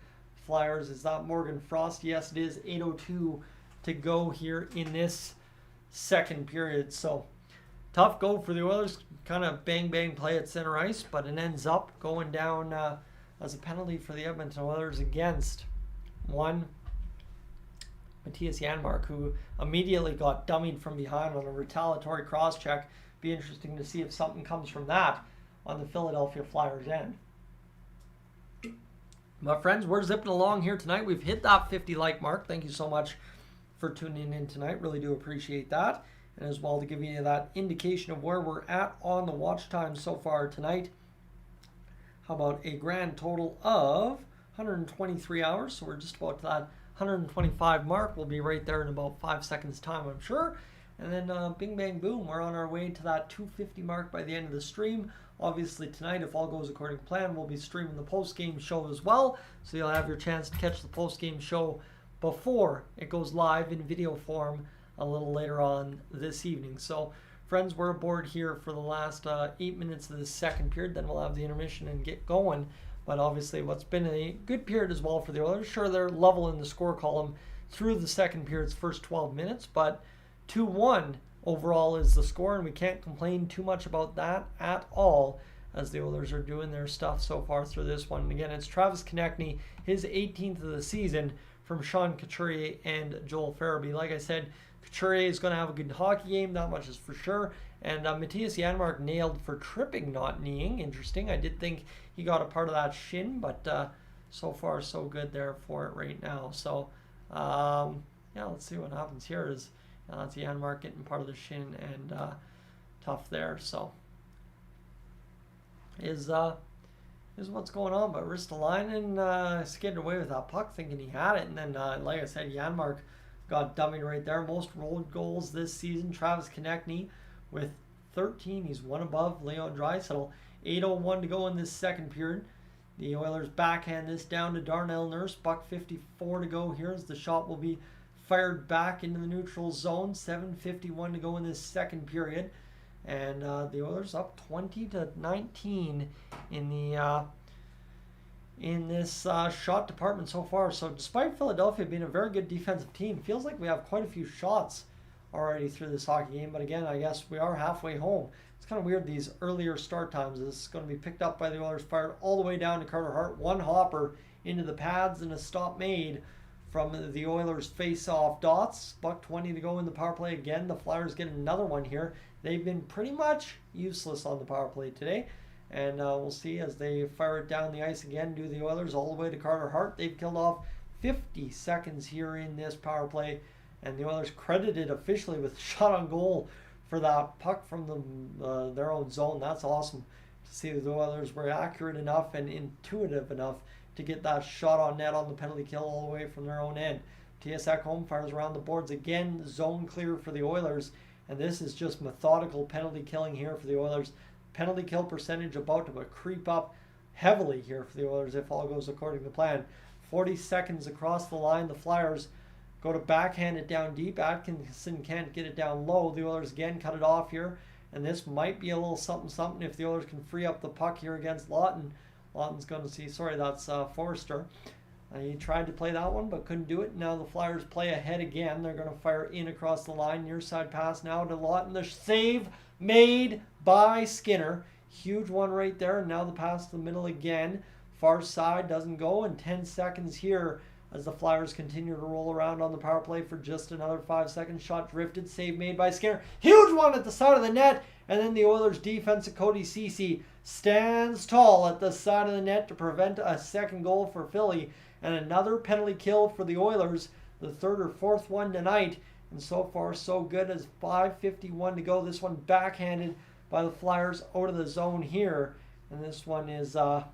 Flyers. Is that Morgan Frost? Yes, it is. 8:02 to go here in this second period. So tough go for the Oilers. Kind of bang play at center ice, but it ends up going down as a penalty for the Edmonton Oilers against one Mattias Janmark, who immediately got dummied from behind on a retaliatory cross-check. Be interesting to see if something comes from that on the Philadelphia Flyers end. My friends, we're zipping along here tonight. We've hit that 50 like mark. Thank you so much for tuning in tonight. Really do appreciate that. And as well to give you that indication of where we're at on the watch time so far tonight. How about a grand total of 123 hours? So we're just about to that 125 mark. We'll be right there in about 5 seconds time, I'm sure. And then bing, bang, boom, we're on our way to that 250 mark by the end of the stream. Obviously tonight, if all goes according to plan, we'll be streaming the post-game show as well. So you'll have your chance to catch the post-game show before it goes live in video form a little later on this evening. So friends, we're aboard here for the last 8 minutes of the second period. Then we'll have the intermission and get going. But obviously what's been a good period as well for the Oilers. Sure, they're level in the score column through the second period's first 12 minutes, but 2-1 overall is the score, and we can't complain too much about that at all as the Oilers are doing their stuff so far through this one. And again, it's Travis Konechny, his 18th of the season, from Sean Couturier and Joel Farabee. Like I said, Couturier is going to have a good hockey game, that much is for sure. And Mattias Janmark nailed for tripping, not kneeing. Interesting. I did think he got a part of that shin, but so far so good there for it right now. So, yeah, let's see what happens here. That's Janmark getting part of the shin, and tough there. So is what's going on. But Ristolainen skidded away with that puck, thinking he had it, and then like I said, Janmark got dummied right there. Most road goals this season, Travis Konechny with 13. He's one above Leon Draisaitl. 8:01 to go in this second period. The Oilers backhand this down to Darnell Nurse. $1:54 to go here as the shot will be fired back into the neutral zone. 7:51 to go in this second period. And the Oilers up 20-19 in this shot department so far. So despite Philadelphia being a very good defensive team, feels like we have quite a few shots already through this hockey game. But again, I guess we are halfway home. It's kind of weird, these earlier start times. This is going to be picked up by the Oilers, fired all the way down to Carter Hart. One hopper into the pads and a stop made from the Oilers face-off dots. $1:20 to go in the power play again. The Flyers get another one here. They've been pretty much useless on the power play today. And we'll see as they fire it down the ice again, do the Oilers all the way to Carter Hart. They've killed off 50 seconds here in this power play. And the Oilers credited officially with shot on goal for that puck from their own zone. That's awesome to see the Oilers were accurate enough and intuitive enough to get that shot on net on the penalty kill all the way from their own end. T.S. Ekholm fires around the boards again, zone clear for the Oilers, and this is just methodical penalty killing here for the Oilers. Penalty kill percentage about to creep up heavily here for the Oilers if all goes according to plan. 40 seconds across the line, the Flyers go to backhand it down deep. Atkinson can't get it down low. The Oilers again cut it off here, and this might be a little something if the Oilers can free up the puck here against Lawton. Lawton's going to see, that's Forrester. He tried to play that one, but couldn't do it. Now the Flyers play ahead again. They're going to fire in across the line. Near side pass now to Lawton. The save made by Skinner. Huge one right there. And now the pass to the middle again. Far side doesn't go. And 10 seconds here as the Flyers continue to roll around on the power play for just another 5 seconds. Shot drifted, save made by Skinner. Huge one at the side of the net, and then the Oilers defense of Cody Ceci stands tall at the side of the net to prevent a second goal for Philly, and another penalty kill for the Oilers, the third or fourth one tonight. And so far, so good, as 5:51 to go. This one backhanded by the Flyers out of the zone here. And this one is all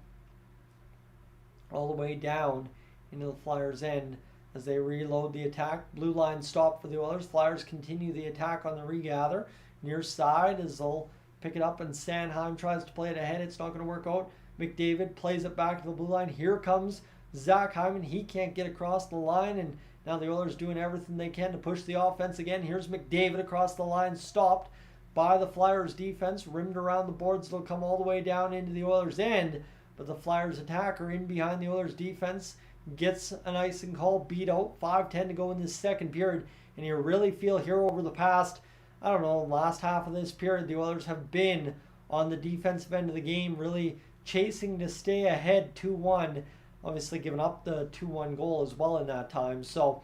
the way down into the Flyers' end as they reload the attack. Blue line stop for the Oilers. Flyers continue the attack on the regather. Near side as they'll pick it up, and Sanheim tries to play it ahead. It's not going to work out. McDavid plays it back to the blue line. Here comes Zach Hyman. He can't get across the line, and now the Oilers doing everything they can to push the offense again. Here's McDavid across the line, stopped by the Flyers defense, rimmed around the boards. They'll come all the way down into the Oilers' end, but the Flyers attacker in behind the Oilers defense gets an icing call, beat out. 5:10 to go in this second period, and you really feel here over the past, last half of this period, the Oilers have been on the defensive end of the game, really chasing to stay ahead 2-1. Obviously giving up the 2-1 goal as well in that time. So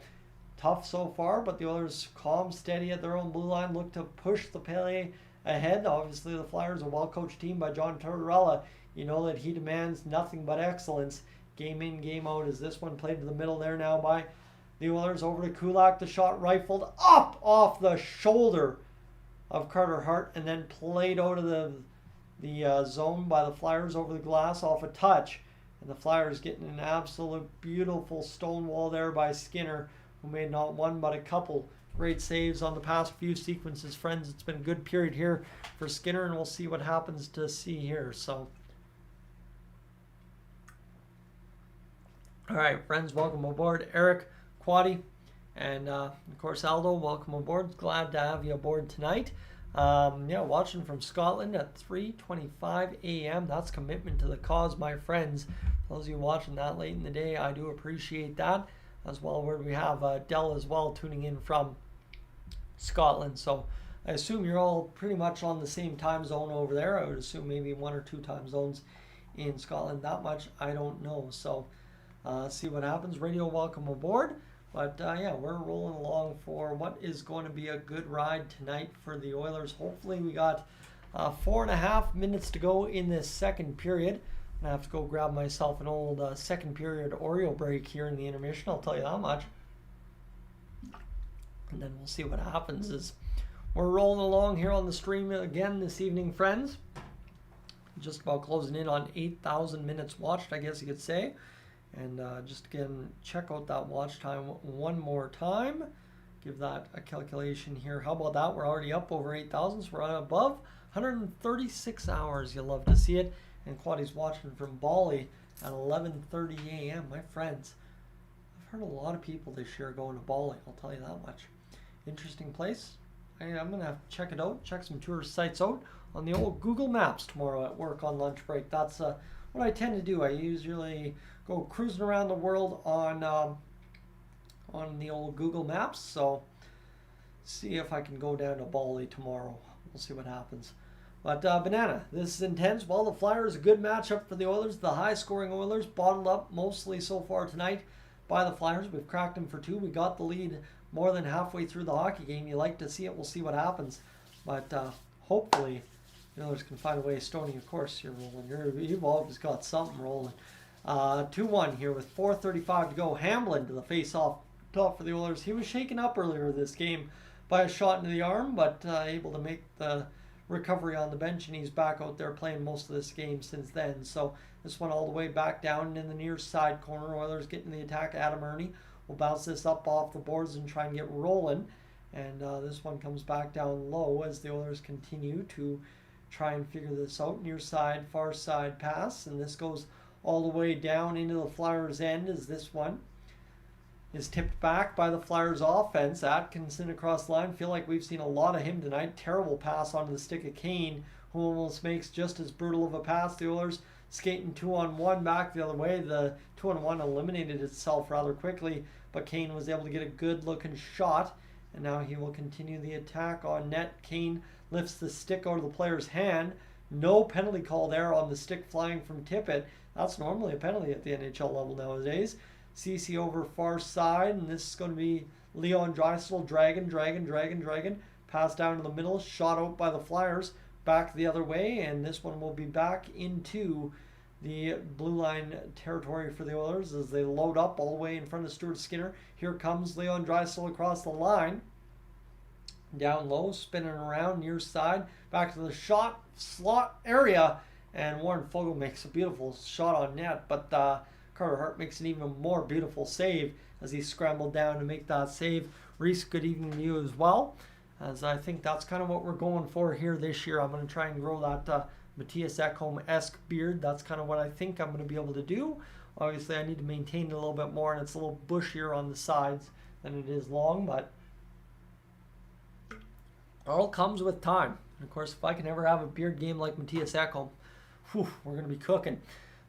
tough so far, but the Oilers calm, steady at their own blue line, look to push the play ahead. Obviously the Flyers, a well-coached team by John Tortorella. You know that he demands nothing but excellence, game in, game out, as this one played to the middle there now by the Oilers. Over to Kulak, the shot rifled up off the shoulder of Carter Hart, and then played out of the zone by the Flyers over the glass off a touch. And the Flyers getting an absolute beautiful stonewall there by Skinner, who made not one but a couple great saves on the past few sequences. Friends, it's been a good period here for Skinner, and we'll see what happens to see here. So, all right, friends, welcome aboard. Eric, Quaddy, and of course Aldo, welcome aboard. Glad to have you aboard tonight. Watching from Scotland at 3:25 a.m. That's commitment to the cause, my friends. For those of you watching that late in the day, I do appreciate that. As well, where we have Dell as well tuning in from Scotland. So I assume you're all pretty much on the same time zone over there. I would assume maybe 1 or 2 time zones in Scotland. That much I don't know. So see what happens. Radio, welcome aboard. But we're rolling along for what is going to be a good ride tonight for the Oilers. Hopefully we got 4.5 minutes to go in this second period. I'm going to have to go grab myself an old second period Oreo break here in the intermission, I'll tell you that much. And then we'll see what happens as we're rolling along here on the stream again this evening, friends. Just about closing in on 8,000 minutes watched, I guess you could say. And just again, check out that watch time one more time. Give that a calculation here. How about that? We're already up over 8,000, so we're above 136 hours. You'll love to see it. And Quaddy's watching from Bali at 11:30 a.m. My friends, I've heard a lot of people this year going to Bali. I'll tell you that much. Interesting place. I'm going to have to check it out. Check some tourist sites out on the old Google Maps tomorrow at work on lunch break. That's what I tend to do. I usually go cruising around the world on the old Google Maps. So see if I can go down to Bali tomorrow. We'll see what happens. But Banana, this is intense. Well, the Flyers, a good matchup for the Oilers. The high-scoring Oilers bottled up mostly so far tonight by the Flyers. We've cracked them for 2. We got the lead more than halfway through the hockey game. You like to see it. We'll see what happens. But hopefully the Oilers can find a way. Stoney, of course, you're rolling. You've always got something rolling. 2-1 here with 4:35 to go. Hamblin to the face-off top for the Oilers. He was shaken up earlier this game by a shot into the arm, but able to make the recovery on the bench, and he's back out there playing most of this game since then. So this one all the way back down in the near side corner. Oilers getting the attack. Adam Ernie will bounce this up off the boards and try and get rolling. And this one comes back down low as the Oilers continue to try and figure this out. Near side, far side pass, and this goes all the way down into the Flyers' end as this one is tipped back by the Flyers offense. Atkinson across the line. Feel like we've seen a lot of him tonight. Terrible pass onto the stick of Kane, who almost makes just as brutal of a pass. The Oilers skating 2-on-1 back the other way. The 2-on-1 eliminated itself rather quickly, but Kane was able to get a good looking shot, and now he will continue the attack on net. Kane lifts the stick out of the player's hand. No penalty call there on the stick flying from Tippett. That's normally a penalty at the NHL level nowadays. CC over far side, and this is going to be Leon Draisaitl dragging. Pass down to the middle, shot out by the Flyers, back the other way, and this one will be back into the blue line territory for the Oilers as they load up all the way in front of Stuart Skinner. Here comes Leon Draisaitl across the line. Down low, spinning around near side, back to the shot slot area, and Warren Foegele makes a beautiful shot on net, but Carter Hart makes an even more beautiful save as he scrambled down to make that save. Reese, good evening to you as well, as I think that's kind of what we're going for here this year. I'm going to try and grow that Matthias Ekholm-esque beard. That's kind of what I think I'm going to be able to do. Obviously, I need to maintain it a little bit more, and it's a little bushier on the sides than it is long, but all comes with time. And of course, if I can ever have a beard game like Matthias Ekholm, we're going to be cooking.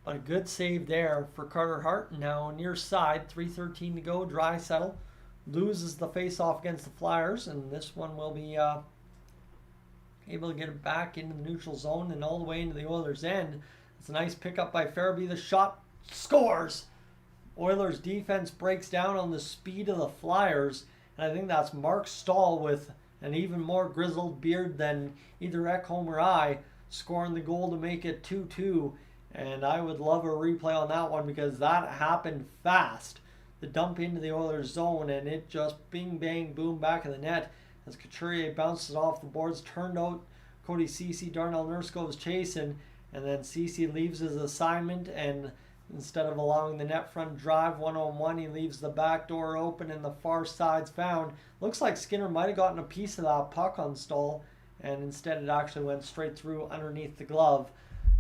But a good save there for Carter Hart. Now near side, 3:13 to go. Draisaitl loses the face-off against the Flyers, and this one will be able to get it back into the neutral zone and all the way into the Oilers' end. It's a nice pickup by Farabee. The shot scores. Oilers defense breaks down on the speed of the Flyers, and I think that's Mark Stahl with an even more grizzled beard than either Ekholm or I, scoring the goal to make it 2-2. And I would love a replay on that one because that happened fast. The dump into the Oilers zone, and it just bing, bang, boom back of the net as Couturier bounces off the boards, turned out Cody Ceci. Darnell Nurse goes chasing, and then Ceci leaves his assignment, and instead of allowing the net front drive one-on-one, he leaves the back door open and the far side's found. Looks like Skinner might have gotten a piece of that puck on Stahl, and instead it actually went straight through underneath the glove,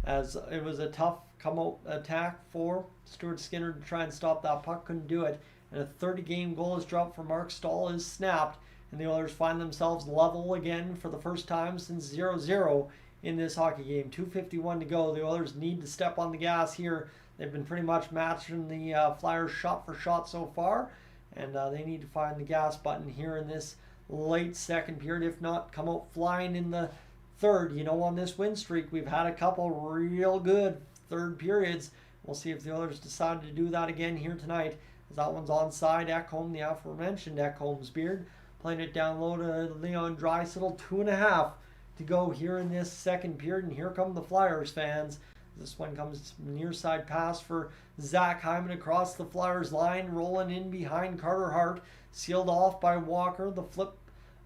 as it was a tough come-out attack for Stuart Skinner to try and stop that puck. Couldn't do it, and a 30-game goal is dropped for Mark Stahl is snapped, and the Oilers find themselves level again for the first time since 0-0 in this hockey game. 2:51 to go. The Oilers need to step on the gas here. They've been pretty much matching the Flyers shot for shot so far, and they need to find the gas button here in this late second period. If not, come out flying in the third. You know, on this win streak, we've had a couple real good third periods. We'll see if the Oilers decide to do that again here tonight, as that one's onside. Ekholm, the aforementioned Ekholm's beard, playing it down low to Leon Draisaitl. 2.5 to go here in this second period, and here come the Flyers fans. This one comes near side pass for Zach Hyman across the Flyers line, rolling in behind Carter Hart, sealed off by Walker. The flip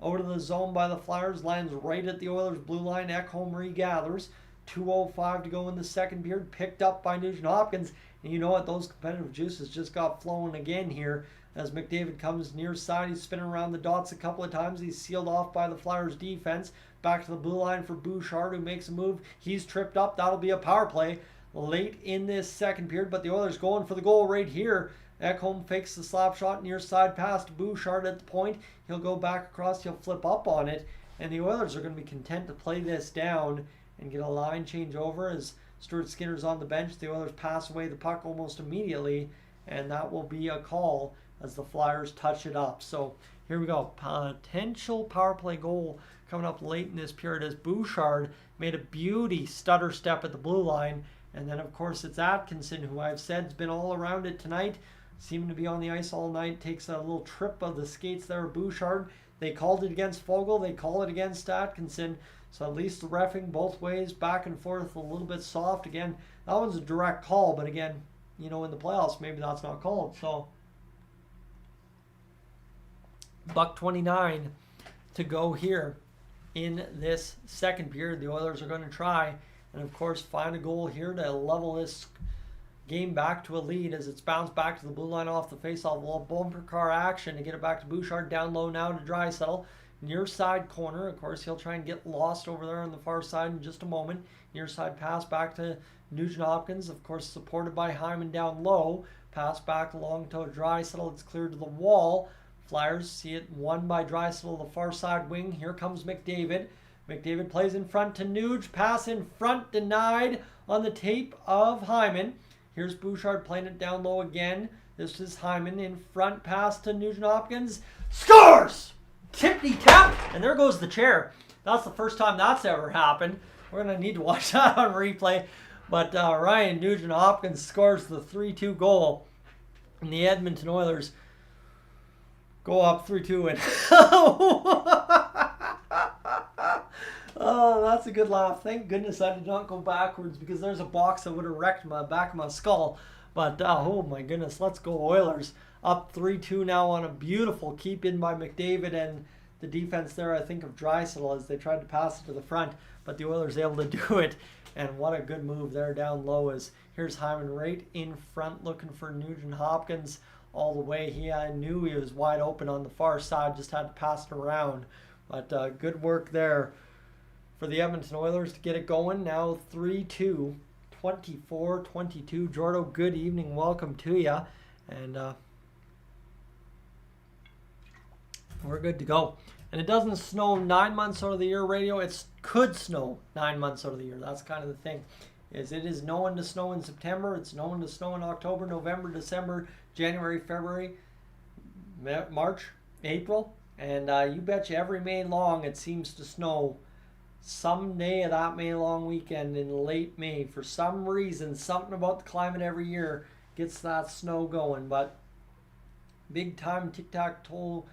out of the zone by the Flyers lands right at the Oilers blue line. Ekholm regathers. 2:05 to go in the second period, picked up by Nugent Hopkins. And you know what? Those competitive juices just got flowing again here as McDavid comes near side. He's spinning around the dots a couple of times. He's sealed off by the Flyers defense. Back to the blue line for Bouchard, who makes a move. He's tripped up. That'll be a power play late in this second period, but the Oilers going for the goal right here. Ekholm fakes the slap shot, near side pass to Bouchard at the point. He'll go back across. He'll flip up on it, and the Oilers are going to be content to play this down and get a line change over as Stuart Skinner's on the bench. The Oilers pass away the puck almost immediately, and that will be a call as the Flyers touch it up. So here we go. Potential power play goal coming up late in this period as Bouchard made a beauty stutter step at the blue line. And then, of course, it's Atkinson, who I've said has been all around it tonight, seeming to be on the ice all night, takes a little trip of the skates there of Bouchard. They called it against Foegele. They call it against Atkinson. So at least the reffing both ways, back and forth, a little bit soft. Again, that one's a direct call, but again, you know, in the playoffs, maybe that's not called. So, $1:29 to go here in this second period. The Oilers are going to try and, of course, find a goal here to level this game back to a lead as it's bounced back to the blue line off the faceoff. A little bumper car action to get it back to Bouchard. Down low now to Draisaitl. Near side corner. Of course, he'll try and get lost over there on the far side in just a moment. Near side pass back to Nugent Hopkins. Of course, supported by Hyman down low. Pass back along to Draisaitl. It's cleared to the wall. Flyers see it won by Draisaitl, the far side wing. Here comes McDavid. McDavid plays in front to Nuge. Pass in front denied on the tape of Hyman. Here's Bouchard playing it down low again. This is Hyman in front. Pass to Nugent Hopkins. Scores! Tippity-tap! And there goes the chair. That's the first time that's ever happened. We're going to need to watch that on replay. But Ryan Nugent Hopkins scores the 3-2 goal. And the Edmonton Oilers go up 3-2 and oh, that's a good laugh. Thank goodness I did not go backwards, because there's a box that would have wrecked my back of my skull. But oh my goodness, let's go Oilers. Up 3-2 now on a beautiful keep in by McDavid and the defense there, I think, of Draisaitl as they tried to pass it to the front. But the Oilers able to do it. And what a good move there down low. As here's Hyman right in front looking for Nugent Hopkins all the way. He knew he was wide open on the far side, just had to pass it around. But good work there for the Edmonton Oilers to get it going. Now 3-2, 24-22. Jordo, good evening. Welcome to you. And we're good to go. And it doesn't snow 9 months out of the year, radio. It could snow 9 months out of the year. That's kind of the thing. It is known to snow in September. It's known to snow in October, November, December, January, February, March, April. And you betcha every May long it seems to snow some day of that May long weekend in late May. For some reason, something about the climate every year gets that snow going. But big time tic-tac-toe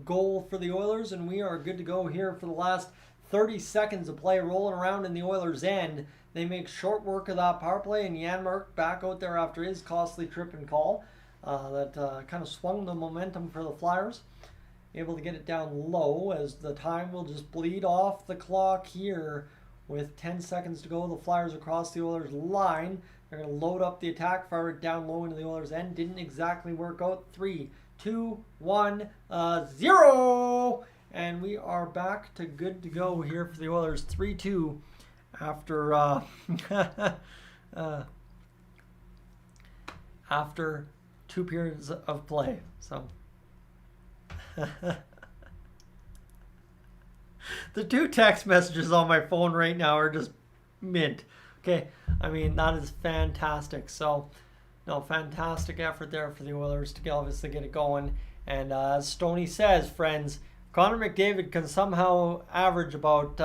goal for the Oilers, and we are good to go here for the last 30 seconds of play rolling around in the Oilers' end. They make short work of that power play, and Janmark back out there after his costly trip and call that kind of swung the momentum for the Flyers. Able to get it down low as the time will just bleed off the clock here with 10 seconds to go. The Flyers across the Oilers line. They're going to load up the attack, fire it down low into the Oilers' end. Didn't exactly work out. 3, 2, 1, 0. And we are back to good to go here for the Oilers. 3-2 after after 2 periods of play. So the 2 text messages on my phone right now are just mint. Okay, I mean, that is fantastic. So no, fantastic effort there for the Oilers to obviously get it going. And as Stoney says, friends, Connor McDavid can somehow average about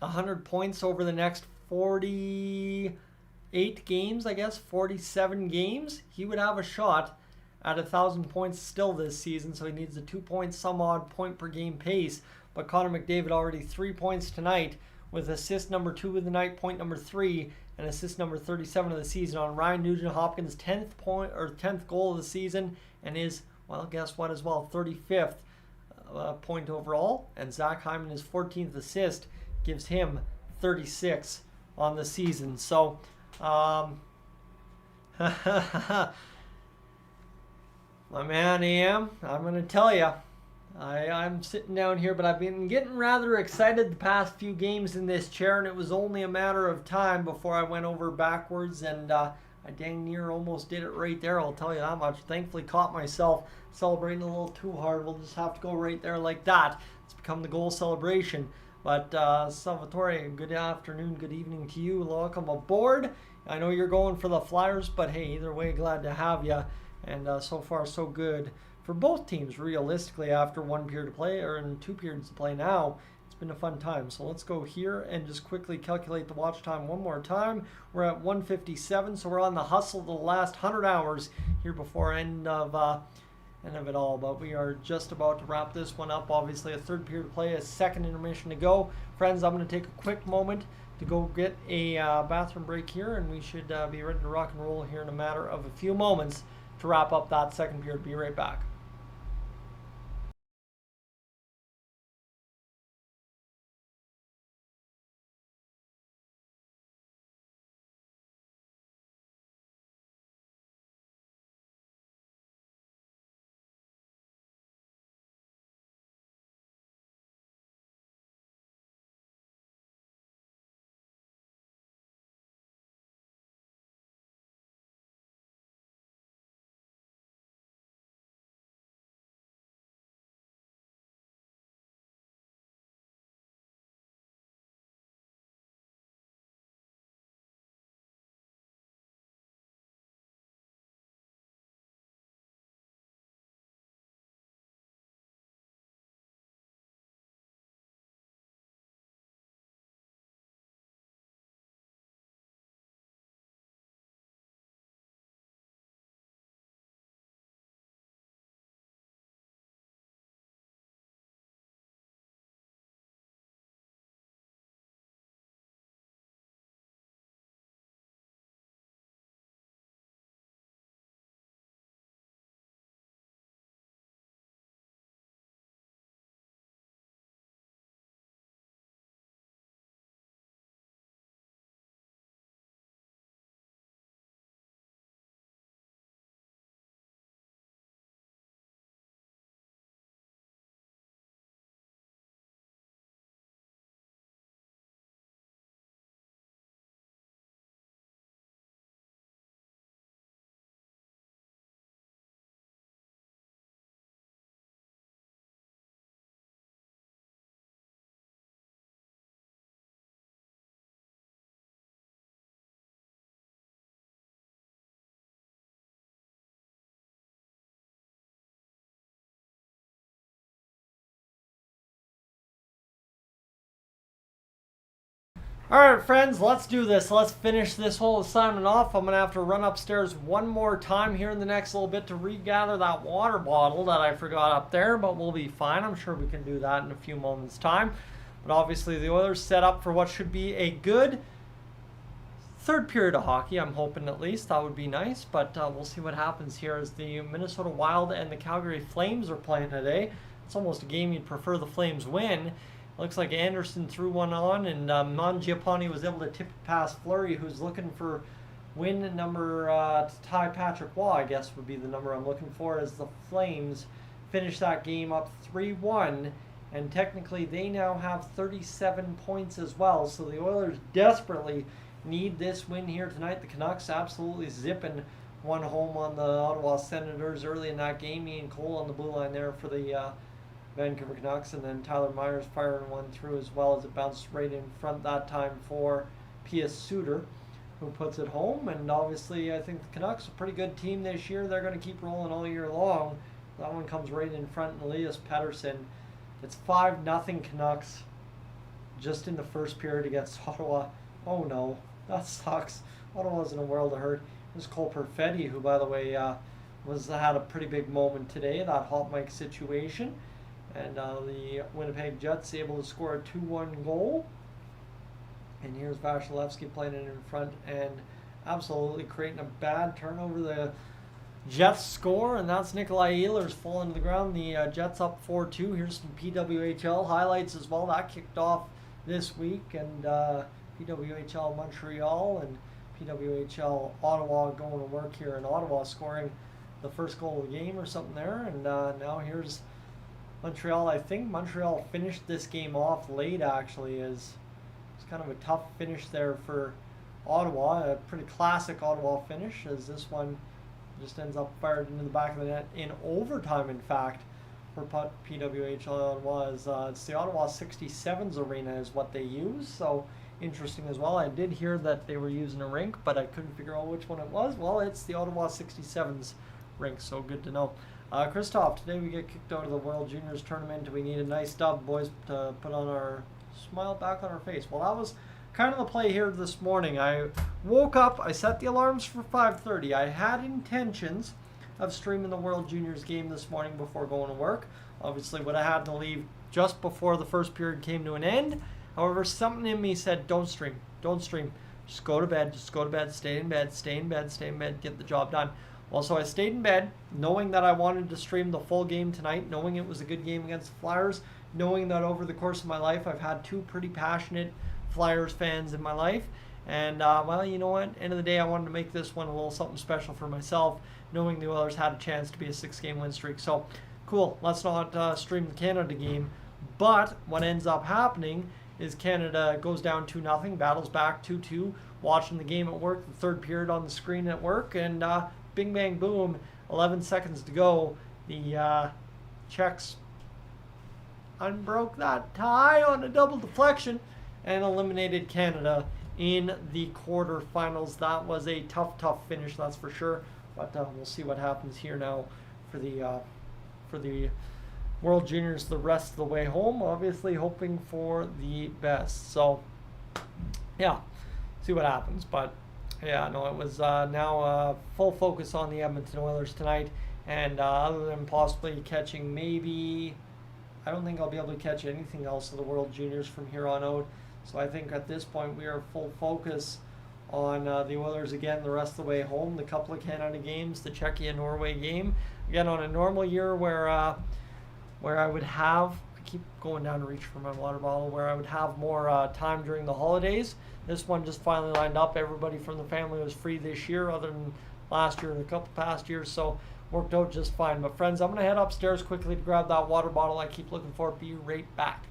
100 points over the next 48 games, I guess, 47 games. He would have a shot at 1,000 points still this season, so he needs a 2 point some odd point per game pace. But Connor McDavid already 3 points tonight with assist number 2 of the night, point number 3, and assist number 37 of the season on Ryan Nugent-Hopkins' 10th goal of the season, and his, well, guess what as well, 35th point overall. And Zach Hyman, his 14th assist, gives him 36 on the season. So, my man AM, I'm going to tell you, I'm sitting down here, but I've been getting rather excited the past few games in this chair, and it was only a matter of time before I went over backwards, and I dang near almost did it right there, I'll tell you that much. Thankfully caught myself celebrating a little too hard. We'll just have to go right there like that. It's become the goal celebration. But Salvatore, good afternoon, good evening to you. Welcome aboard. I know you're going for the Flyers, but hey, either way, glad to have you. And so far, so good for both teams, realistically, after 1 period to play, or in 2 periods to play now. It's been a fun time. So let's go here and just quickly calculate the watch time one more time. We're at 1:57, so we're on the hustle the last 100 hours here before end of it all. But we are just about to wrap this one up. Obviously, a 3rd period to play, a 2nd intermission to go. Friends, I'm going to take a quick moment to go get a bathroom break here, and we should be ready to rock and roll here in a matter of a few moments to wrap up that 2nd period. Be right back. All right, friends, let's do this. Let's finish this whole assignment off. I'm going to have to run upstairs one more time here in the next little bit to regather that water bottle that I forgot up there, but we'll be fine. I'm sure we can do that in a few moments' time. But obviously, the Oilers set up for what should be a good third period of hockey. I'm hoping at least. That would be nice, but we'll see what happens here as the Minnesota Wild and the Calgary Flames are playing today. It's almost a game you'd prefer the Flames win. Looks like Anderson threw one on, and Mangiapane was able to tip it past Fleury, who's looking for win number to tie Patrick Waugh, I guess would be the number I'm looking for, as the Flames finish that game up 3-1. And technically, they now have 37 points as well. So the Oilers desperately need this win here tonight. The Canucks absolutely zipping one home on the Ottawa Senators early in that game. Ian Cole on the blue line there for the Vancouver Canucks, and then Tyler Myers firing one through as well as it bounced right in front that time for Pius Suter, who puts it home. And obviously, I think the Canucks are a pretty good team this year. They're going to keep rolling all year long. That one comes right in front, and Elias Pettersson. It's 5-0 Canucks just in the first period against Ottawa. Oh no, that sucks. Ottawa's in a world of hurt. There's Cole Perfetti, who, by the way, had a pretty big moment today, that hot mic situation. And the Winnipeg Jets able to score a 2-1 goal. And here's Vasilevsky playing it in front and absolutely creating a bad turnover. The Jets score, and that's Nikolai Ehlers falling to the ground. The Jets up 4-2. Here's some PWHL highlights as well. That kicked off this week. And PWHL Montreal and PWHL Ottawa going to work here in Ottawa, scoring the first goal of the game or something there. And now here's Montreal. I think Montreal finished this game off late, actually. It's kind of a tough finish there for Ottawa. A pretty classic Ottawa finish, as this one just ends up fired into the back of the net in overtime, in fact, for PWHL Ottawa. It's the Ottawa 67s arena is what they use, so interesting as well. I did hear that they were using a rink, but I couldn't figure out which one it was. Well, it's the Ottawa 67s rink, so good to know. Christoph, today we get kicked out of the World Juniors Tournament. We need a nice dub, boys, to put on our smile back on our face. Well, that was kind of the play here this morning. I woke up, I set the alarms for 5:30. I had intentions of streaming the World Juniors game this morning before going to work. Obviously, would have had to leave just before the first period came to an end. However, something in me said, don't stream, don't stream. Just go to bed, stay in bed, get the job done. Well, so I stayed in bed, knowing that I wanted to stream the full game tonight, knowing it was a good game against the Flyers, knowing that over the course of my life, I've had two pretty passionate Flyers fans in my life. And, well, you know what? End of the day, I wanted to make this one a little something special for myself, knowing the Oilers had a chance to be a 6-game win streak. So, cool. Let's not stream the Canada game. But what ends up happening is Canada goes down 2-0, battles back 2-2, watching the game at work, the third period on the screen at work, and bing, bang, boom, 11 seconds to go. The Czechs unbroke that tie on a double deflection and eliminated Canada in the quarterfinals. That was a tough finish, that's for sure. But we'll see what happens here now for the World Juniors the rest of the way home. Obviously hoping for the best. So, yeah, see what happens. But yeah, no, it was now full focus on the Edmonton Oilers tonight. And other than possibly catching maybe, I don't think I'll be able to catch anything else of the World Juniors from here on out. So I think at this point we are full focus on the Oilers again the rest of the way home. The couple of Canada games, the Czechia-Norway game. Again, on a normal year where I would have, I keep going down to reach for my water bottle, where I would have more time during the holidays. This one just finally lined up. Everybody from the family was free this year, other than last year and a couple past years, so worked out just fine. But friends, I'm going to head upstairs quickly to grab that water bottle I keep looking for. Be right back.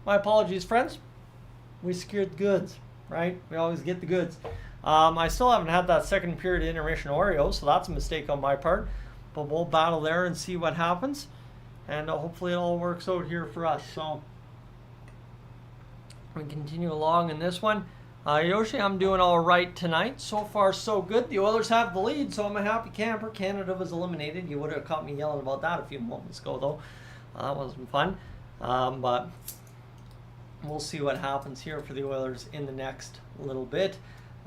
My apologies, friends. We secured the goods, right? We always get the goods. I still haven't had that second period intermission Oreo, so that's a mistake on my part. But we'll battle there and see what happens. And hopefully it all works out here for us. So we continue along in this one. Yoshi, I'm doing all right tonight. So far, so good. The Oilers have the lead, so I'm a happy camper. Canada was eliminated. You would have caught me yelling about that a few moments ago, though. That wasn't fun. But we'll see what happens here for the Oilers in the next little bit.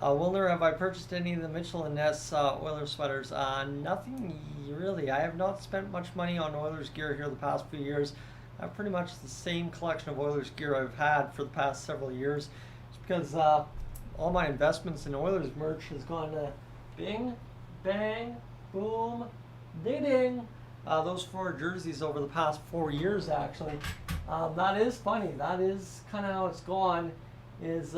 Wilner, have I purchased any of the Mitchell and Ness Oilers sweaters? Nothing really. I have not spent much money on Oilers gear here the past few years. I have pretty much the same collection of Oilers gear I've had for the past several years. It's because all my investments in Oilers merch has gone to bing, bang, boom, ding. Those 4 jerseys over the past 4 years, actually. That is funny. That is kind of how it's gone. Is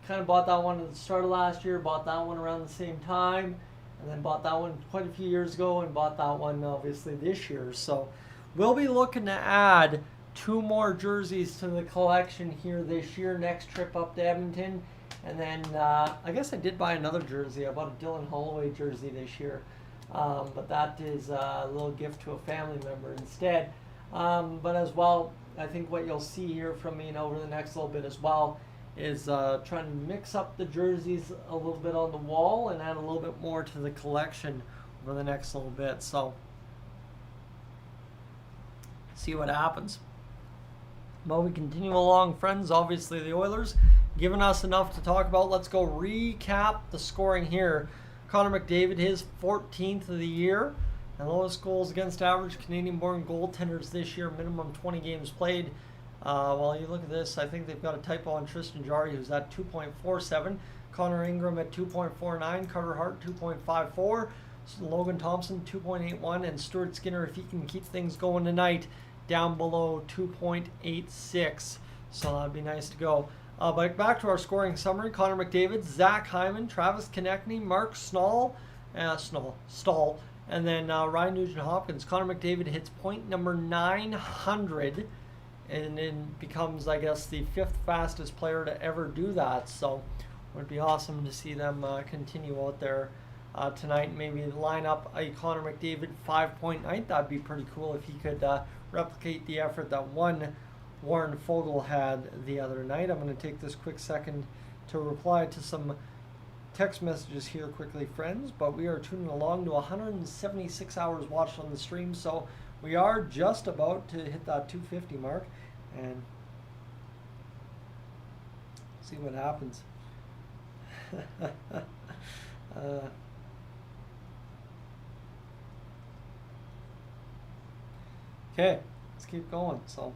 kind of bought that one at the start of last year, bought that one around the same time, and then bought that one quite a few years ago, and bought that one obviously this year. So we'll be looking to add 2 more jerseys to the collection here this year, next trip up to Edmonton. And then I guess I did buy another jersey. I bought a Dylan Holloway jersey this year, but that is a little gift to a family member instead. But as well, I think what you'll see here from me over the next little bit as well is trying to mix up the jerseys a little bit on the wall and add a little bit more to the collection over the next little bit. So see what happens. Well, we continue along, friends. Obviously, the Oilers giving us enough to talk about. Let's go recap the scoring here. Connor McDavid, his 14th of the year. And lowest goals against average Canadian-born goaltenders this year, minimum 20 games played. Well, you look at this, I think they've got a typo on Tristan Jarry, who's at 2.47. Connor Ingram at 2.49. Carter Hart, 2.54. Logan Thompson, 2.81. And Stuart Skinner, if he can keep things going tonight, down below 2.86. So that'd be nice to go. But back to our scoring summary. Connor McDavid, Zach Hyman, Travis Konechny, Mark Stahl, and then Ryan Nugent-Hopkins. Connor McDavid hits point number 900 and then becomes, I guess, the 5th fastest player to ever do that. So it would be awesome to see them continue out there tonight. Maybe line up a Connor McDavid 5.9. That'd be pretty cool if he could replicate the effort that one Warren Fogle had the other night. I'm going to take this quick second to reply to some text messages here quickly, friends, but we are tuning along to 176 hours watched on the stream, so we are just about to hit that 250 mark and see what happens. Okay, let's keep going. So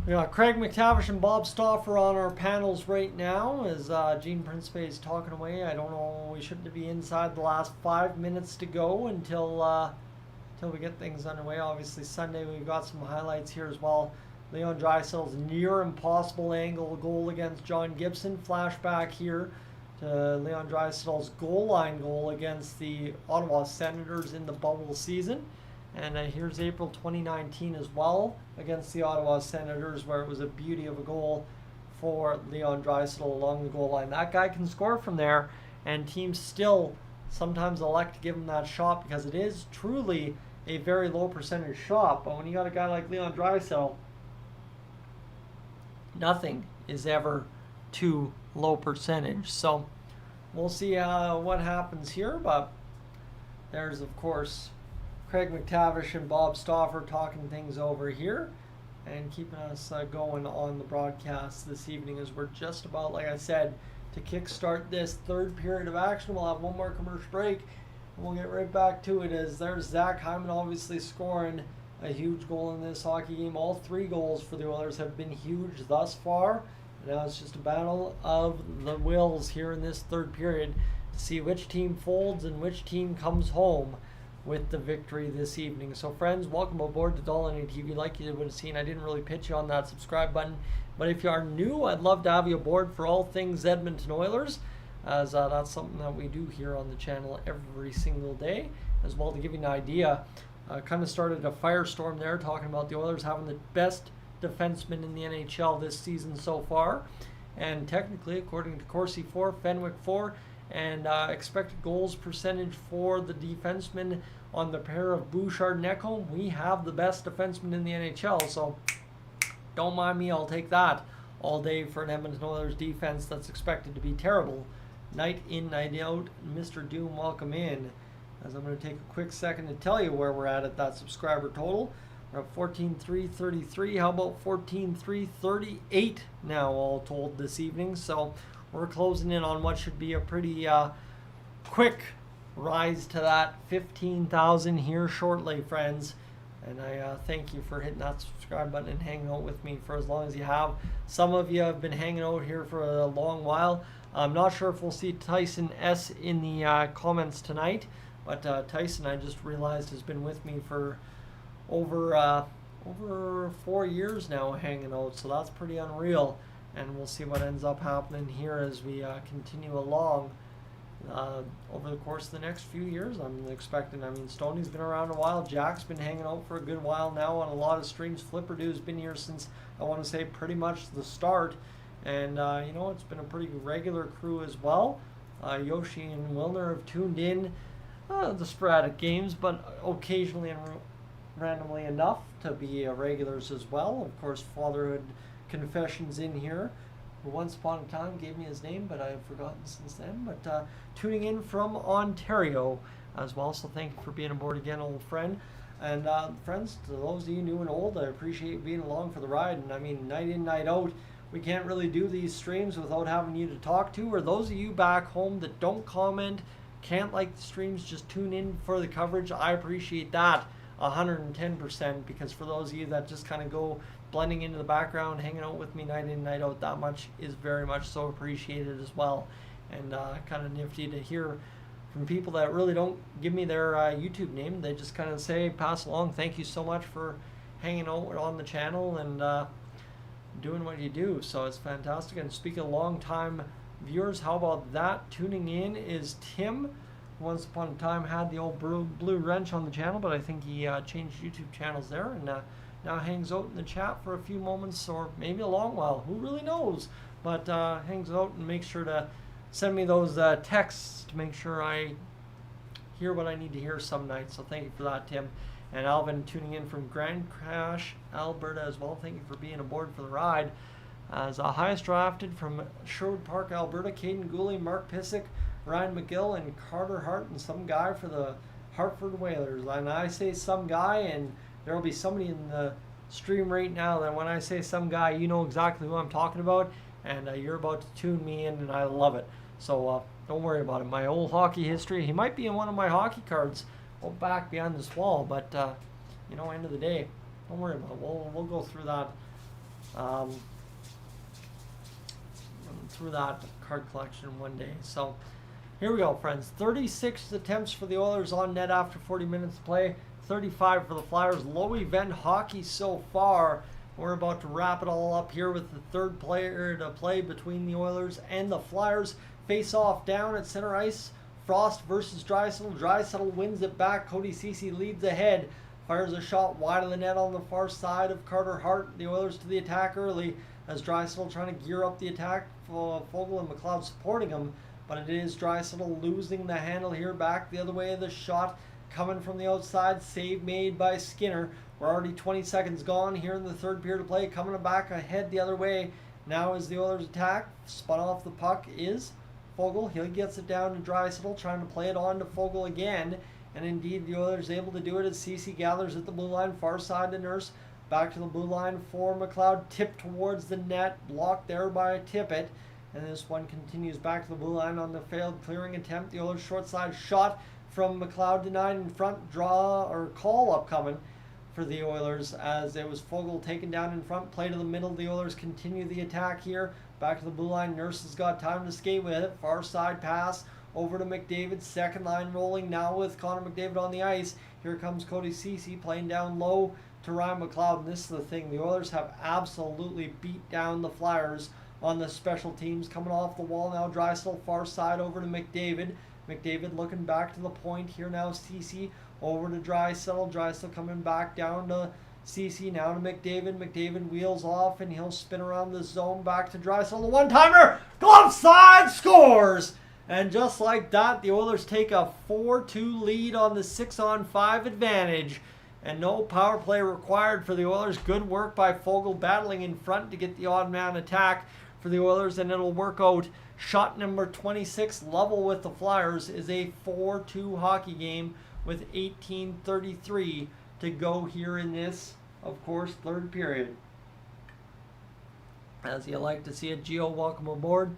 we got Craig McTavish and Bob Stauffer on our panels right now as Gene Principe is talking away. I don't know, we shouldn't be inside the last 5 minutes to go until we get things underway. Obviously Sunday we've got some highlights here as well. Leon Draisaitl's near impossible angle goal against John Gibson. Flashback here to Leon Draisaitl's goal line goal against the Ottawa Senators in the bubble season. And here's April 2019 as well against the Ottawa Senators, where it was a beauty of a goal for Leon Draisaitl along the goal line. That guy can score from there, and teams still sometimes elect to give him that shot because it is truly a very low percentage shot. But when you got a guy like Leon Draisaitl, nothing is ever too low percentage. So we'll see what happens here. But there's, of course, Craig McTavish and Bob Stauffer talking things over here and keeping us going on the broadcast this evening as we're just about, like I said, to kickstart this third period of action. We'll have one more commercial break and we'll get right back to it as there's Zach Hyman obviously scoring a huge goal in this hockey game. All 3 goals for the Oilers have been huge thus far. And now it's just a battle of the wills here in this third period to see which team folds and which team comes home with the victory this evening. So friends, welcome aboard to Dolynny TV. Like you would have seen, I didn't really pitch you on that subscribe button, but if you are new, I'd love to have you aboard for all things Edmonton Oilers, as that's something that we do here on the channel every single day, as well to give you an idea kind of started a firestorm there, talking about the Oilers having the best defenseman in the NHL this season so far. And technically, according to Corsi 4, Fenwick 4, and expected goals percentage for the defenseman on the pair of Bouchard and Ekholm, we have the best defenseman in the NHL. So don't mind me, I'll take that all day for an Edmonton Oilers defense that's expected to be terrible. Night in, night out. Mr. Doom, welcome in. As I'm going to take a quick second to tell you where we're at that subscriber total. We're at 14,333. How about 14,338 now, all told, this evening? So we're closing in on what should be a pretty quick rise to that 15,000 here shortly, friends. And I thank you for hitting that subscribe button and hanging out with me for as long as you have. Some of you have been hanging out here for a long while. I'm not sure if we'll see Tyson S in the comments tonight, but Tyson, I just realized, has been with me for over 4 years now, hanging out. So that's pretty unreal. And we'll see what ends up happening here as we continue along. Over the course of the next few years, I'm expecting. I mean, Stoney's been around a while. Jack's been hanging out for a good while now on a lot of streams. Flipperdu's been here since, I want to say, pretty much the start. And, you know, it's been a pretty regular crew as well. Yoshi and Wilner have tuned in the sporadic games, but occasionally and randomly enough to be regulars as well. Of course, Fatherhood Confessions in here, who once upon a time gave me his name, but I have forgotten since then. But tuning in from Ontario as well, so thank you for being aboard again, old friend. And friends, to those of you new and old, I appreciate being along for the ride. And I mean, night in, night out, we can't really do these streams without having you to talk to. Or those of you back home that don't comment, can't like the streams, just tune in for the coverage. I appreciate that 110%, because for those of you that just kind of go blending into the background, hanging out with me night in, night out, that much is very much so appreciated as well. And kind of nifty to hear from people that really don't give me their YouTube name. They just kind of say, pass along, thank you so much for hanging out on the channel and doing what you do. So it's fantastic. And speaking of long-time viewers, how about that? Tuning in is Tim. Once upon a time had the old blue wrench on the channel, but I think he changed YouTube channels there, and now hangs out in the chat for a few moments, or maybe a long while, who really knows, but hangs out and makes sure to send me those texts to make sure I hear what I need to hear some nights. So thank you for that, Tim. And Alvin tuning in from Grand Crash, Alberta as well. Thank you for being aboard for the ride. As highest drafted from Sherwood Park, Alberta, Caden Gooley, Mark Pissick, Ryan McGill, and Carter Hart, and some guy for the Hartford Whalers. And I say some guy, and there will be somebody in the stream right now that when I say some guy, you know exactly who I'm talking about, and you're about to tune me in, and I love it. So don't worry about it. My old hockey history, he might be in one of my hockey cards back behind this wall, but you know, end of the day, don't worry about it. We'll go through that card collection one day. So here we go, friends. 36 attempts for the Oilers on net after 40 minutes of play. 35 for the Flyers. Low event hockey so far. We're about to wrap it all up here with the third player to play between the Oilers and the Flyers. Face off down at center ice. Frost versus Draisaitl. Draisaitl wins it back. Cody Ceci leads ahead. Fires a shot wide of the net on the far side of Carter Hart. The Oilers to the attack early as Draisaitl trying to gear up the attack. Fogle and McLeod supporting him. But it is Draisaitl losing the handle here, back the other way. The shot coming from the outside. Save made by Skinner. We're already 20 seconds gone here in the third period of play. Coming back ahead the other way. Now is the Oilers attack. Spun off the puck is Fogle. He gets it down to Draisaitl, trying to play it on to Fogle again. And indeed, the Oilers able to do it as Ceci gathers at the blue line. Far side to Nurse. Back to the blue line for McLeod. Tipped towards the net. Blocked there by Tippett. And this one continues back to the blue line on the failed clearing attempt. The Oilers short side shot from McLeod denied in front. Draw or call upcoming for the Oilers as it was Fogle taken down in front. Play to the middle. The Oilers continue the attack here. Back to the blue line. Nurse has got time to skate with it. Far side pass over to McDavid. Second line rolling now with Connor McDavid on the ice. Here comes Cody Ceci playing down low to Ryan McLeod. And this is the thing. The Oilers have absolutely beat down the Flyers on the special teams. Coming off the wall now. Draisaitl far side over to McDavid. McDavid looking back to the point here now. Ceci over to Draisaitl. Draisaitl coming back down to CC, now to McDavid. McDavid wheels off and he'll spin around the zone back to Draisaitl. The one-timer, glove side, scores! And just like that, the Oilers take a 4-2 lead on the 6-on-5 advantage. And no power play required for the Oilers. Good work by Fogle battling in front to get the odd man attack for the Oilers, and it'll work out. Shot number 26, level with the Flyers, is a 4-2 hockey game with 18:33 to go here in this, of course, third period. As you like to see it, Gio, welcome aboard.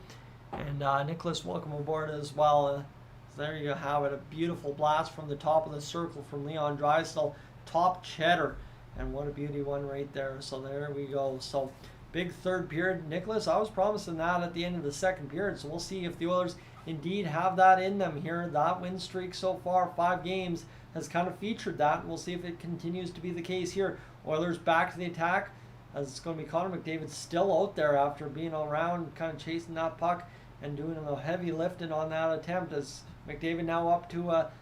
And Nicholas, welcome aboard as well. So there you have it, a beautiful blast from the top of the circle from Leon Draisaitl. Top cheddar, and what a beauty one right there. So there we go. So big third period. Nicholas, I was promising that at the end of the second period, so we'll see if the Oilers indeed have that in them here. That win streak so far, 5 games, has kind of featured that, and we'll see if it continues to be the case here. Oilers back to the attack, as it's going to be Connor McDavid still out there after being around, kind of chasing that puck and doing a heavy lifting on that attempt, as McDavid now up to a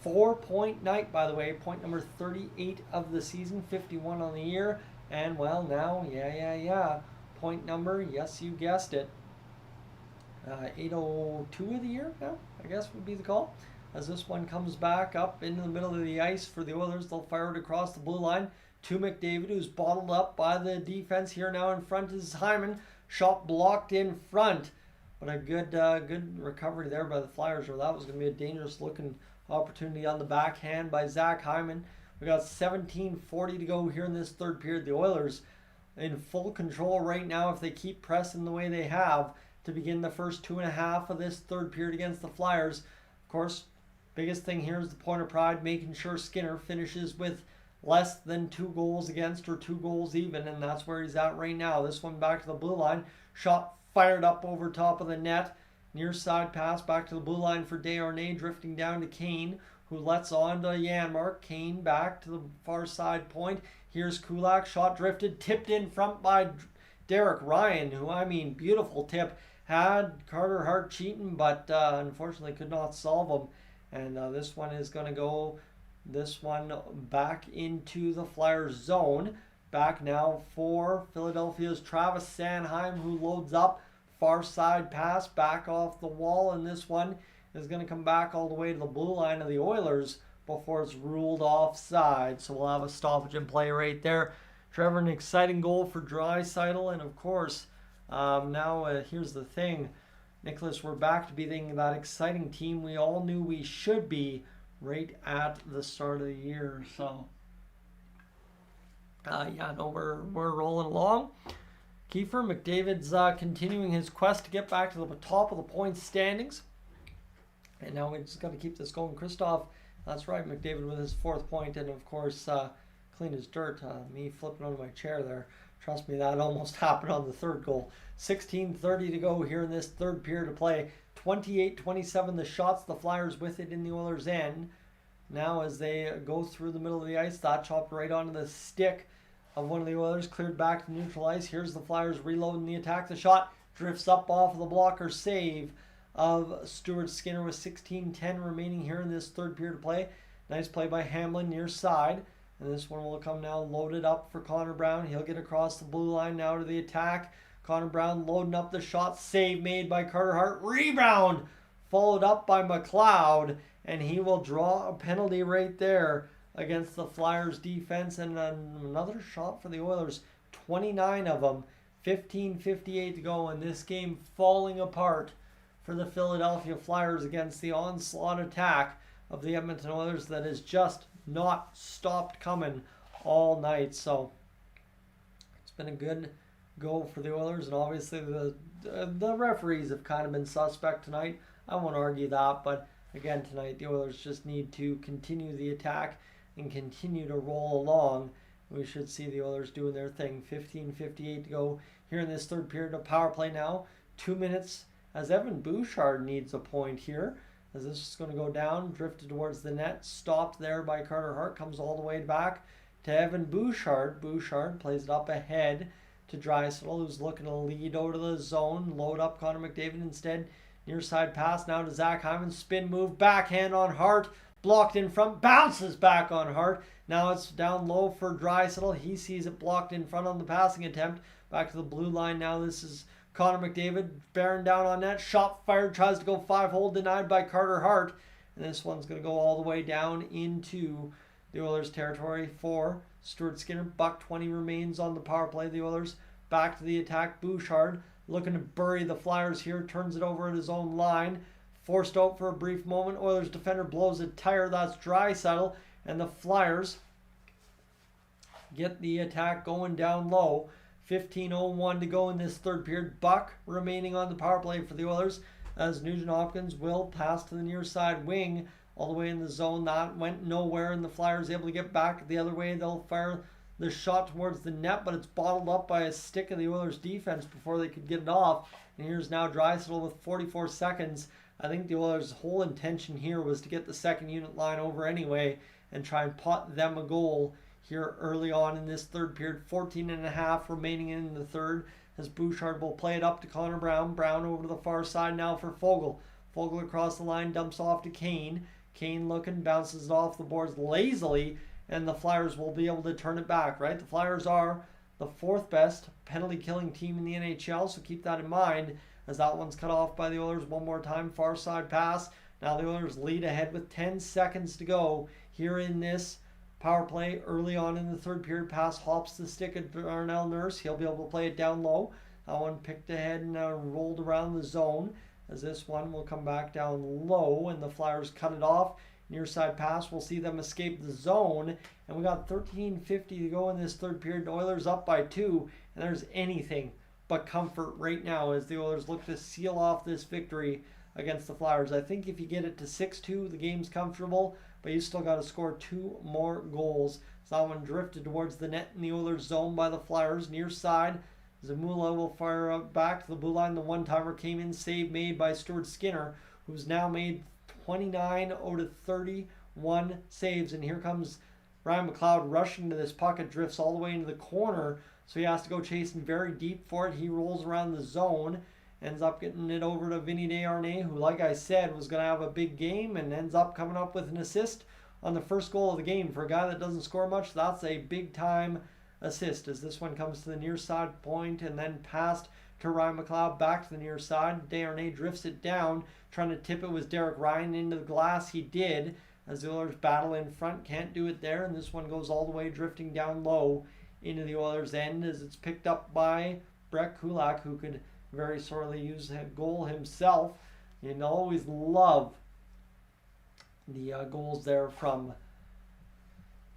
4-point night, by the way, point number 38 of the season, 51 on the year, and well now, point number, yes, you guessed it, 802 of the year now, I guess would be the call. As this one comes back up into the middle of the ice for the Oilers, they'll fire it across the blue line to McDavid, who's bottled up by the defense here now. In front is Hyman, shot blocked in front, but a good recovery there by the Flyers, or that was going to be a dangerous looking opportunity on the backhand by Zach Hyman. We got 17:40 to go here in this third period. The Oilers in full control right now if they keep pressing the way they have to begin the first 2.5 of this third period against the Flyers. Of course, biggest thing here is the point of pride, making sure Skinner finishes with less than 2 goals against or 2 goals even, and that's where he's at right now. This one back to the blue line. Shot fired up over top of the net. Near side pass back to the blue line for Desharnais, drifting down to Kane, who lets on to Janmark. Kane back to the far side point. Here's Kulak, shot drifted, tipped in front by Derek Ryan, who, I mean, beautiful tip. Had Carter Hart cheating, but unfortunately could not solve him. And this one is going to go, this one back into the Flyers zone. Back now for Philadelphia's Travis Sanheim, who loads up. Far side pass back off the wall, and this one is going to come back all the way to the blue line of the Oilers before it's ruled offside. So we'll have a stoppage in play right there. Trevor, an exciting goal for Draisaitl, and of course, now here's the thing. Nicholas, we're back to being that exciting team we all knew we should be right at the start of the year. So, we're rolling along. Kiefer McDavid's continuing his quest to get back to the top of the points standings. And now we just got to keep this going. Christoph, that's right, McDavid with his 4th point, and of course, clean as dirt. Me flipping out of my chair there. Trust me, that almost happened on the 3rd goal. 16:30 to go here in this third period of play. 28-27 the shots, the Flyers with it in the Oilers' end. Now as they go through the middle of the ice, that chopped right onto the stick of one of the Oilers, cleared back to neutral ice. Here's the Flyers reloading the attack. The shot drifts up off of the blocker save of Stuart Skinner with 16:10 remaining here in this third period of play. Nice play by Hamlin near side. And this one will come now loaded up for Connor Brown. He'll get across the blue line now to the attack. Connor Brown loading up the shot. Save made by Carter Hart. Rebound followed up by McLeod. And he will draw a penalty right there against the Flyers defense, and another shot for the Oilers, 29 of them, 15:58 to go, and this game falling apart for the Philadelphia Flyers against the onslaught attack of the Edmonton Oilers that has just not stopped coming all night. So it's been a good go for the Oilers, and obviously the referees have kind of been suspect tonight. I won't argue that, but again tonight the Oilers just need to continue the attack and continue to roll along. We should see the Oilers doing their thing. 15:58 to go here in this third period of power play now. 2 minutes as Evan Bouchard needs a point here. As this is going to go down, drifted towards the net, stopped there by Carter Hart, comes all the way back to Evan Bouchard. Bouchard plays it up ahead to Draisaitl, who's looking to lead over to the zone, load up Connor McDavid instead. Near side pass now to Zach Hyman, spin move, backhand on Hart, blocked in front, bounces back on Hart. Now it's down low for Draisaitl. He sees it blocked in front on the passing attempt. Back to the blue line now. This is Connor McDavid bearing down on net. Shot fired, tries to go 5-hole, denied by Carter Hart. And this one's going to go all the way down into the Oilers territory for Stuart Skinner. $1:20 remains on the power play. The Oilers back to the attack. Bouchard looking to bury the Flyers here. Turns it over at his own line. Forced out for a brief moment. Oilers defender blows a tire. That's Draisaitl. And the Flyers get the attack going down low. 15:01 to go in this third period. Buck remaining on the power play for the Oilers as Nugent Hopkins will pass to the near side wing all the way in the zone. That went nowhere, and the Flyers able to get back the other way. They'll fire the shot towards the net, but it's bottled up by a stick of the Oilers defense before they could get it off. And here's now Draisaitl with 44 seconds. I think the Oilers' whole intention here was to get the second unit line over anyway and try and pot them a goal here early on in this third period. 14.5 remaining in the third as Bouchard will play it up to Connor Brown. Brown over to the far side now for Foegele. Foegele across the line, dumps off to Kane. Kane looking, bounces it off the boards lazily, and the Flyers will be able to turn it back, right? The Flyers are the 4th best penalty killing team in the NHL, so keep that in mind as that one's cut off by the Oilers one more time. Far side pass. Now the Oilers lead ahead with 10 seconds to go here in this power play early on in the third period. Pass hops the stick at Darnell Nurse. He'll be able to play it down low. That one picked ahead and rolled around the zone as this one will come back down low and the Flyers cut it off. Near side pass. We'll see them escape the zone. And we got 13:50 to go in this third period. The Oilers up by 2. And there's anything but comfort right now as the Oilers look to seal off this victory against the Flyers. I think if you get it to 6-2, the game's comfortable, but you still got to score 2 more goals. So that one drifted towards the net in the Oilers zone by the Flyers. Near side, Zamula will fire up back to the blue line. The one-timer came in, save made by Stuart Skinner, who's now made 29 out of 31 saves. And here comes Ryan McLeod rushing to this puck. It drifts all the way into the corner, so he has to go chasing very deep for it. He rolls around the zone, ends up getting it over to Vinny Desharnais, who, like I said, was going to have a big game and ends up coming up with an assist on the first goal of the game. For a guy that doesn't score much, that's a big-time assist as this one comes to the near side point and then passed to Ryan McLeod back to the near side. Desharnais drifts it down, trying to tip it was Derek Ryan into the glass. He did as the Oilers battle in front. Can't do it there, and this one goes all the way drifting down low into the Oilers' end as it's picked up by Brett Kulak, who could very sorely use a goal himself. You always love the goals there from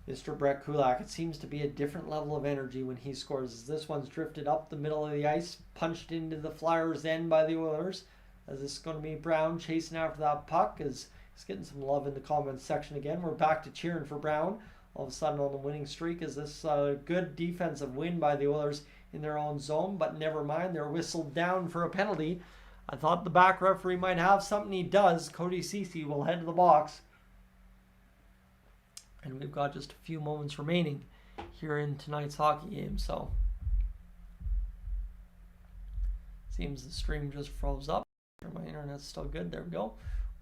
Mr. Brett Kulak. It seems to be a different level of energy when he scores. This one's drifted up the middle of the ice, punched into the Flyers' end by the Oilers. As this is going to be Brown chasing after that puck as he's getting some love in the comments section again. We're back to cheering for Brown. All of a sudden on the winning streak is this good defensive win by the Oilers in their own zone, but never mind, they're whistled down for a penalty. I thought the back referee might have something. He does. Cody Ceci will head to the box. And we've got just a few moments remaining here in tonight's hockey game, so seems the stream just froze up. My internet's still good. There we go.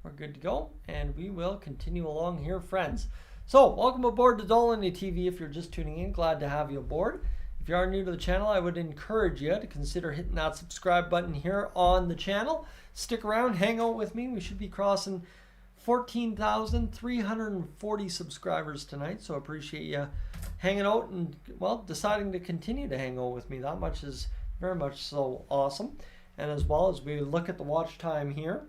We're good to go, and we will continue along here, friends. So, welcome aboard to Dolynny TV. If you're just tuning in, glad to have you aboard. If you are new to the channel, I would encourage you to consider hitting that subscribe button here on the channel. Stick around, hang out with me. We should be crossing 14,340 subscribers tonight, so I appreciate you hanging out and, well, deciding to continue to hang out with me. That much is very much so awesome. And as well as we look at the watch time here,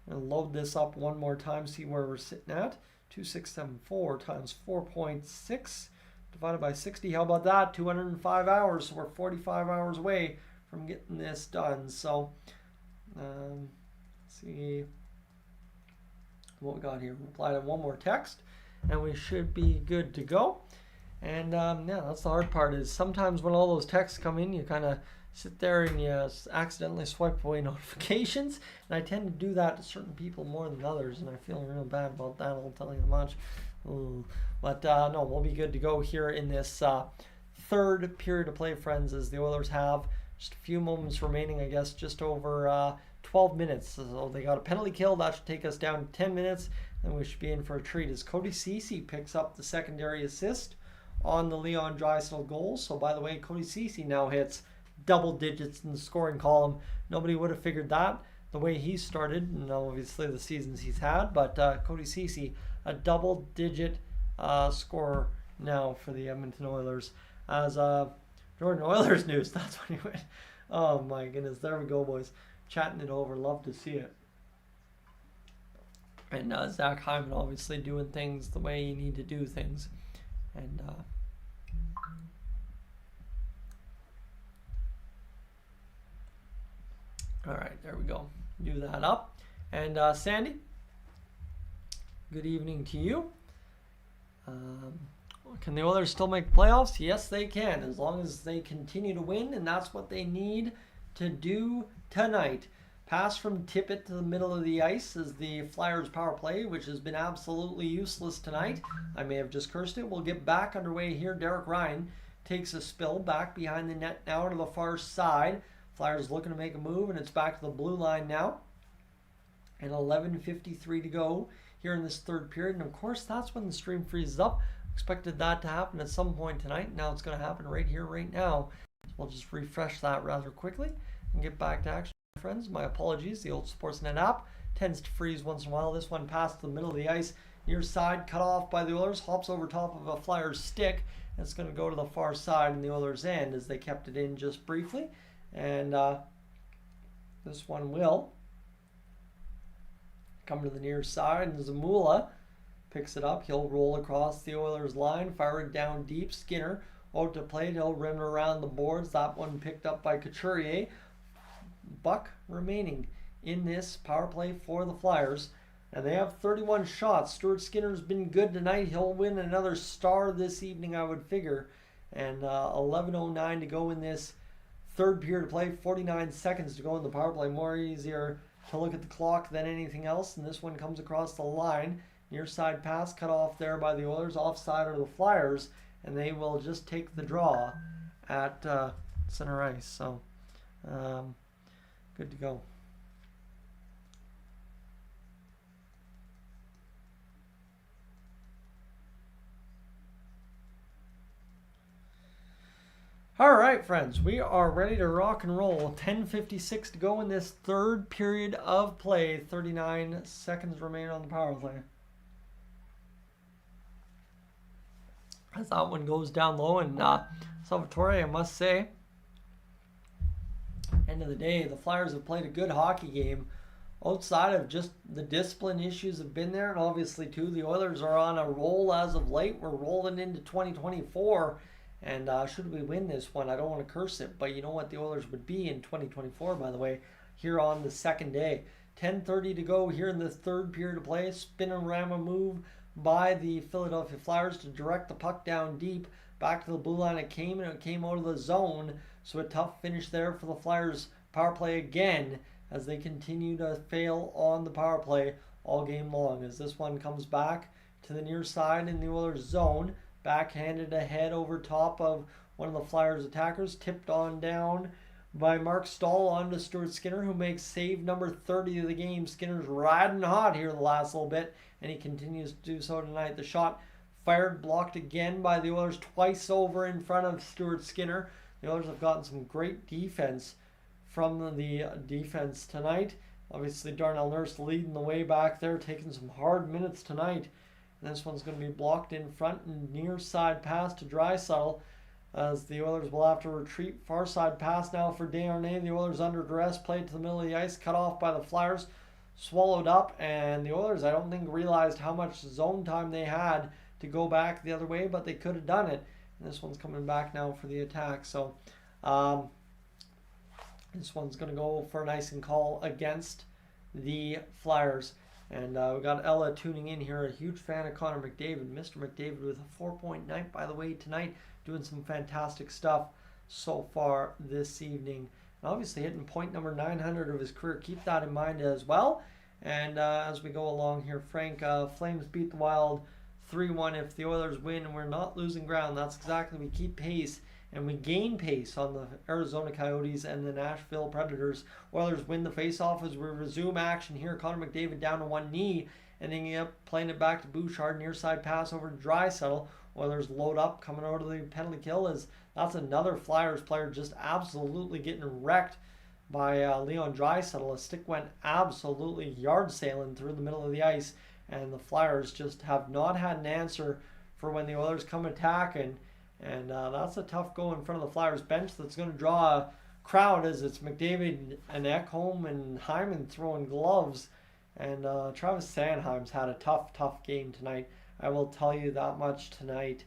I'm going to load this up one more time, see where we're sitting at. 2674 times 4.6 divided by 60. How about that? 205 hours. So we're 45 hours away from getting this done. So let's see what we got here. Reply to one more text and we should be good to go. And yeah, that's the hard part, is sometimes when all those texts come in, you kind of sit there and you accidentally swipe away notifications. And I tend to do that to certain people more than others, and I feel real bad about that, I'll tell you how much. Ooh. But no, we'll be good to go here in this third period of play, friends, as the Oilers have just a few moments remaining, I guess just over 12 minutes. So they got a penalty kill. That should take us down to 10 minutes. And we should be in for a treat as Cody Ceci picks up the secondary assist on the Leon Draisaitl goal. So by the way, Cody Ceci now hits double digits in the scoring column. Nobody would have figured that the way he started, and obviously the seasons he's had. But Cody Ceci, a double digit scorer now for the Edmonton Oilers. As Jordan Oilers news, that's when he went. Oh my goodness, there we go, boys. Chatting it over, love to see it. And Zach Hyman obviously doing things the way you need to do things. And all right, there we go. Do that up. And Sandy, good evening to you. Can the Oilers still make playoffs? Yes, they can, as long as they continue to win, and that's what they need to do tonight. Pass from Tippett to the middle of the ice is the Flyers power play, which has been absolutely useless tonight. I may have just cursed it. We'll get back underway here. Derek Ryan takes a spill back behind the net now to the far side. Flyers looking to make a move, and it's back to the blue line now. And 11:53 to go here in this third period. And of course, that's when the stream freezes up. Expected that to happen at some point tonight. Now it's going to happen right here, right now. So we'll just refresh that rather quickly and get back to action. Friends, my apologies. The old Sportsnet app tends to freeze once in a while. This one passed the middle of the ice, near side, cut off by the Oilers, hops over top of a Flyers stick. And it's going to go to the far side in the Oilers' end as they kept it in just briefly. And this one will come to the near side, and Zamula picks it up. He'll roll across the Oilers' line, fire it down deep. Skinner out to play. He'll rim around the boards. That one picked up by Couturier. Buck remaining in this power play for the Flyers, and they have 31 shots. Stuart Skinner's been good tonight. He'll win another star this evening, I would figure. And 11:09 to go in this third period to play. 49 seconds to go in the power play. More easier to look at the clock than anything else. And this one comes across the line. Near side pass cut off there by the Oilers. Offside are the Flyers, and they will just take the draw at center ice. So good to go. All right, friends, we are ready to rock and roll. 10:56 to go in this third period of play. 39 seconds remain on the power play. As that one goes down low, and Salvatore, I must say, end of the day, the Flyers have played a good hockey game. Outside of just the discipline issues have been there, and obviously too, the Oilers are on a roll as of late. We're rolling into 2024, and should we win this one, I don't want to curse it, but you know what the Oilers would be in 2024, by the way, here on the second day. 10:30 to go here in the third period of play. Spinorama move by the Philadelphia Flyers to direct the puck down deep back to the blue line. It came, and it came out of the zone, so a tough finish there for the Flyers power play again as they continue to fail on the power play all game long. As this one comes back to the near side in the Oilers zone, backhanded ahead over top of one of the Flyers attackers, tipped on down by Mark Stahl onto Stuart Skinner, who makes save number 30 of the game. Skinner's riding hot here the last little bit, and he continues to do so tonight. The shot fired, blocked again by the Oilers twice over in front of Stuart Skinner. The Oilers have gotten some great defense from the defense tonight. Obviously, Darnell Nurse leading the way back there, taking some hard minutes tonight. And this one's going to be blocked in front, and near side pass to Draisaitl as the Oilers will have to retreat. Far side pass now for Desharnais. The Oilers under duress, played to the middle of the ice, cut off by the Flyers, swallowed up, and the Oilers, I don't think, realized how much zone time they had to go back the other way, but they could have done it. And this one's coming back now for the attack. So this one's going to go for an icing call against the Flyers. And we got Ella tuning in here, a huge fan of Connor McDavid. Mr. McDavid with a 4-point night, by the way, tonight, doing some fantastic stuff so far this evening. And obviously hitting point number 900 of his career. Keep that in mind as well. And as we go along here, Frank, Flames beat the Wild 3-1 if the Oilers win, and we're not losing ground. That's exactly, we keep pace and we gain pace on the Arizona Coyotes and the Nashville Predators. Oilers win the faceoff as we resume action here. Connor McDavid down to one knee, ending up playing it back to Bouchard, near side pass over to Draisaitl. Oilers load up, coming out of the penalty kill. As that's another Flyers player just absolutely getting wrecked by Leon Draisaitl. A stick went absolutely yard sailing through the middle of the ice, and the Flyers just have not had an answer for when the Oilers come attacking. And that's a tough go in front of the Flyers bench that's going to draw a crowd, as it's McDavid and Ekholm and Hyman throwing gloves. And Travis Sanheim's had a tough game tonight. I will tell you that much tonight.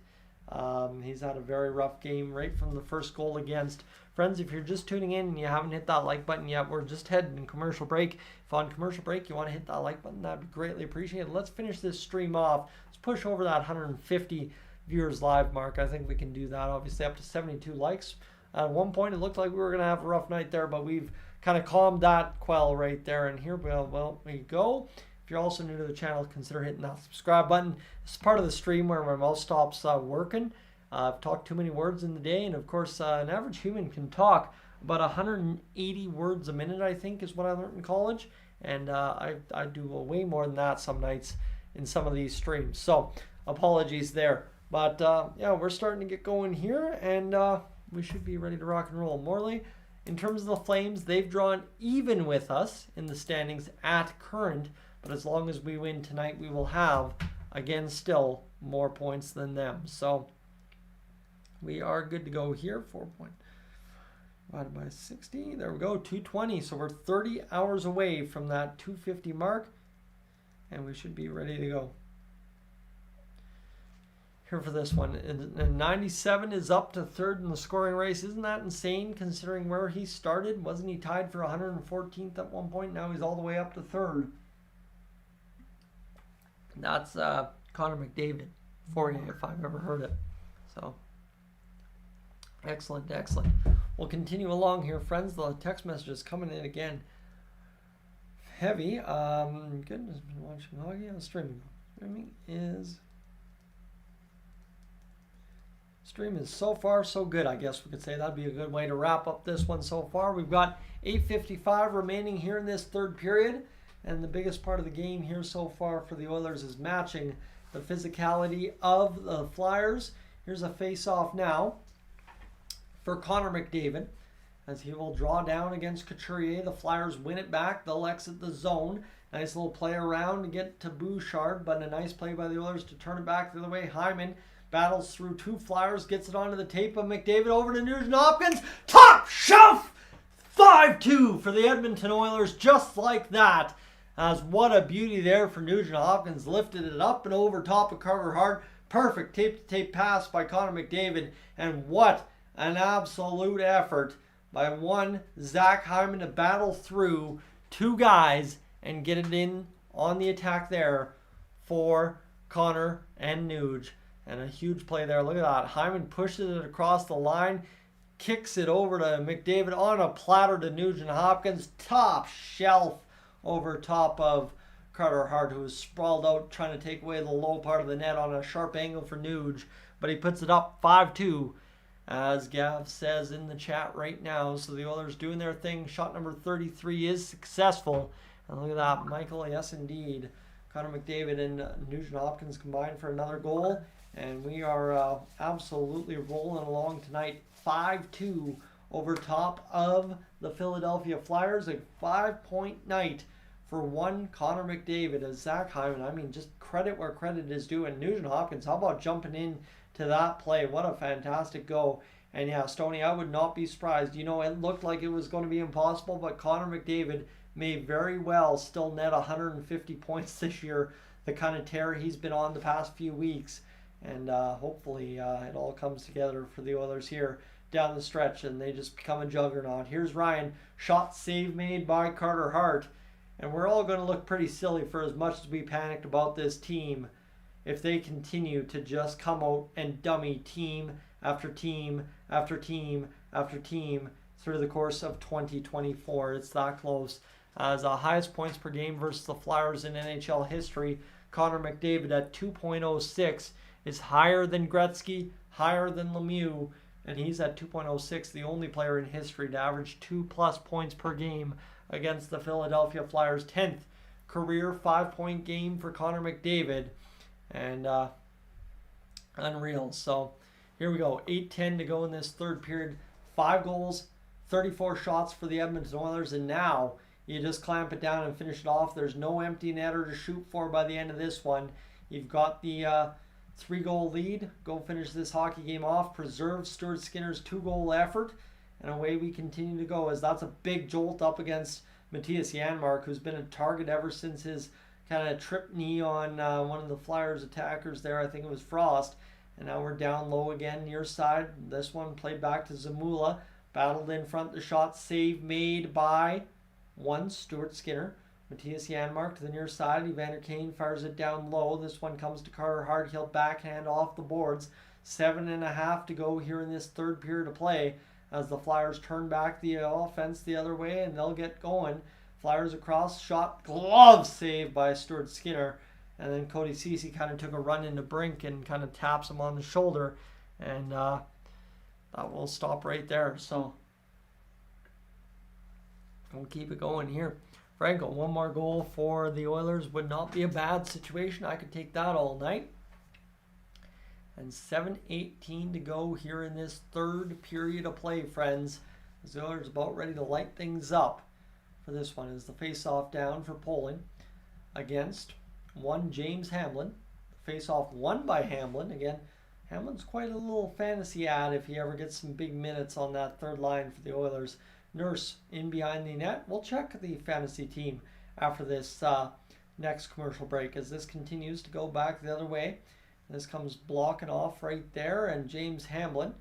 He's had a very rough game right from the first goal against. Friends, if you're just tuning in and you haven't hit that like button yet, we're just heading in commercial break. If on commercial break you want to hit that like button, that'd be greatly appreciated. Let's finish this stream off. Let's push over that 150 viewers live mark. I think we can do that. Obviously up to 72 likes. At one point it looked like we were going to have a rough night there, but we've kind of calmed that quell right there. And here we go. If you're also new to the channel, consider hitting that subscribe button. It's part of the stream where my mouth stops working. I've talked too many words in the day, and of course an average human can talk about 180 words a minute, I think is what I learned in college. And I do way more than that some nights in some of these streams. So apologies there. But yeah, we're starting to get going here, and we should be ready to rock and roll. Morley, in terms of the Flames, they've drawn even with us in the standings at current. But as long as we win tonight, we will have, again, still more points than them. So we are good to go here. 4 point divided by 60. There we go, 220. So we're 30 hours away from that 250 mark. And we should be ready to go. Here for this one. And 97 is up to third in the scoring race. Isn't that insane considering where he started? Wasn't he tied for 114th at one point? Now he's all the way up to third. That's Connor McDavid for you, if I've ever heard it. So, excellent. We'll continue along here, friends. The text messages coming in again. Heavy. Goodness, been watching hockey on streaming. Stream is so far so good, I guess we could say. That'd be a good way to wrap up this one so far. We've got 8:55 remaining here in this third period. And the biggest part of the game here so far for the Oilers is matching the physicality of the Flyers. Here's a face-off now for Connor McDavid, as he will draw down against Couturier. The Flyers win it back. They'll exit the zone. Nice little play around to get to Bouchard, but a nice play by the Oilers to turn it back the other way. Hyman battles through two Flyers, gets it onto the tape of McDavid over to Nugent-Hopkins. Top shelf! 5-2 for the Edmonton Oilers, just like that. As what a beauty there for Nugent-Hopkins. Lifted it up and over top of Carter Hart. Perfect tape-to-tape pass by Connor McDavid. And what an absolute effort by one Zach Hyman to battle through two guys and get it in on the attack there for Connor and Nuge. And a huge play there. Look at that. Hyman pushes it across the line. Kicks it over to McDavid on a platter to Nugent-Hopkins. Top shelf over top of Carter Hart, who was sprawled out trying to take away the low part of the net on a sharp angle for Nuge. But he puts it up 5-2, as Gav says in the chat right now. So the Oilers doing their thing. Shot number 33 is successful. And look at that, Michael, yes indeed. Connor McDavid and Nugent-Hopkins combined for another goal. And we are absolutely rolling along tonight. 5-2 over top of the Philadelphia Flyers. A 5-point night for one Connor McDavid as Zach Hyman. I mean, just credit where credit is due. And Nugent-Hopkins, how about jumping in to that play? What a fantastic go. And yeah, Stoney, I would not be surprised. You know, it looked like it was going to be impossible, but Connor McDavid may very well still net 150 points this year. The kind of tear he's been on the past few weeks. And hopefully it all comes together for the Oilers here down the stretch, and they just become a juggernaut. Here's Ryan. Shot save made by Carter Hart. And we're all going to look pretty silly for as much as we panicked about this team if they continue to just come out and dummy team after team after team after team through the course of 2024. It's that close. As the highest points per game versus the Flyers in NHL history, Connor McDavid at 2.06 is higher than Gretzky, higher than Lemieux, and he's at 2.06, the only player in history to average 2+ points per game against the Philadelphia Flyers. 10th career 5-point game for Connor McDavid, and unreal. So here we go, 8:10 to go in this third period. 5 goals, 34 shots for the Edmonton Oilers, and now you just clamp it down and finish it off. There's no empty netter to shoot for by the end of this one. You've got the 3-goal lead. Go finish this hockey game off. Preserve Stuart Skinner's 2-goal effort. And away we continue to go, as that's a big jolt up against Mattias Janmark, who's been a target ever since his kind of tripped knee on one of the Flyers attackers there. I think it was Frost. And now we're down low again near side. This one played back to Zamula. Battled in front. The shot save made by Stuart Skinner. Mattias Janmark to the near side. Evander Kane fires it down low. This one comes to Carter Hart. He'll backhand off the boards. 7.5 to go here in this third period of play, as the Flyers turn back the offense the other way, and they'll get going. Flyers across, shot, glove save by Stuart Skinner. And then Cody Ceci kind of took a run into Brink and kind of taps him on the shoulder. And that will stop right there. So we'll keep it going here. Franco, one more goal for the Oilers would not be a bad situation. I could take that all night. And 7:18 to go here in this third period of play, friends. The Oilers about ready to light things up for this one. Is the face-off down for Poland against one James Hamblin. Face-off won by Hamblin. Again, Hamlin's quite a little fantasy ad if he ever gets some big minutes on that third line for the Oilers. Nurse in behind the net. We'll check the fantasy team after this next commercial break, as this continues to go back the other way. This comes blocking off right there, and James Hamblin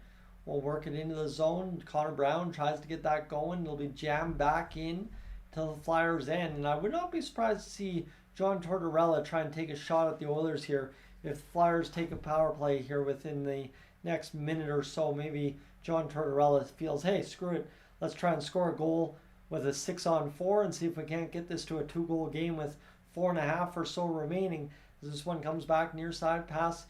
will work it into the zone. Connor Brown tries to get that going. It'll be jammed back in till the Flyers end. And I would not be surprised to see John Tortorella try and take a shot at the Oilers here. If the Flyers take a power play here within the next minute or so, maybe John Tortorella feels, hey, screw it. Let's try and score a goal with a 6-on-4 and see if we can't get this to a 2-goal game with 4.5 or so remaining. This one comes back near side pass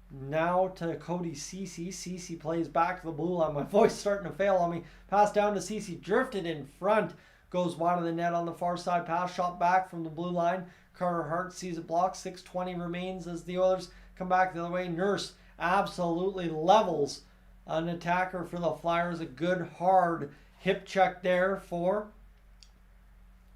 now to Cody Ceci. Ceci plays back to the blue line. My voice starting to fail on me. Pass down to Ceci. Drifted in front. Goes wide of the net on the far side. Pass shot back from the blue line. Carter Hart sees it blocked. 6:20 remains as the Oilers come back the other way. Nurse absolutely levels an attacker for the Flyers. A good hard hip check there for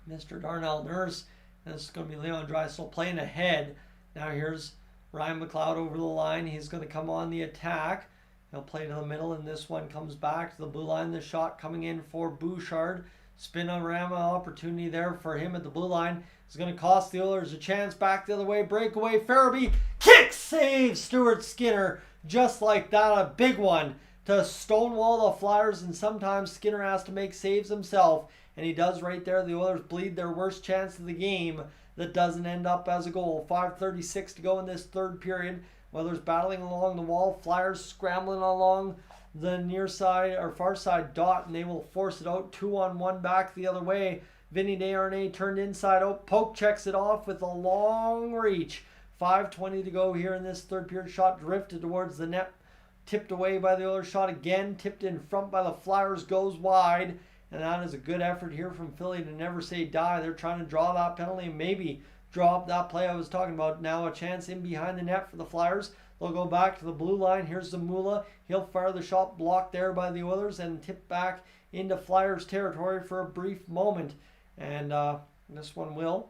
Mr. Darnell Nurse. And this is going to be Leon Draisaitl playing ahead. Now here's Ryan McLeod over the line. He's going to come on the attack. He'll play to the middle, and this one comes back to the blue line. The shot coming in for Bouchard. Spinorama opportunity there for him at the blue line. It's going to cost the Oilers a chance. Back the other way. Breakaway. Farabee. Kick save Stuart Skinner. Just like that. A big one to stonewall the Flyers. And sometimes Skinner has to make saves himself. And he does right there. The Oilers bleed their worst chance of the game. That doesn't end up as a goal. 5:36 to go in this third period. Oilers battling along the wall. Flyers scrambling along the near side or far side dot, and they will force it out. 2-on-1 back the other way. Vinny Desharnais turned inside out. Poke checks it off with a long reach. 5:20 to go here in this third period. Shot drifted towards the net. Tipped away by the Oilers. Shot again. Tipped in front by the Flyers. Goes wide. And that is a good effort here from Philly to never say die. They're trying to draw that penalty and maybe draw up that play I was talking about. Now a chance in behind the net for the Flyers. They'll go back to the blue line. Here's Zamula. He'll fire the shot blocked there by the Oilers and tip back into Flyers territory for a brief moment. And this one will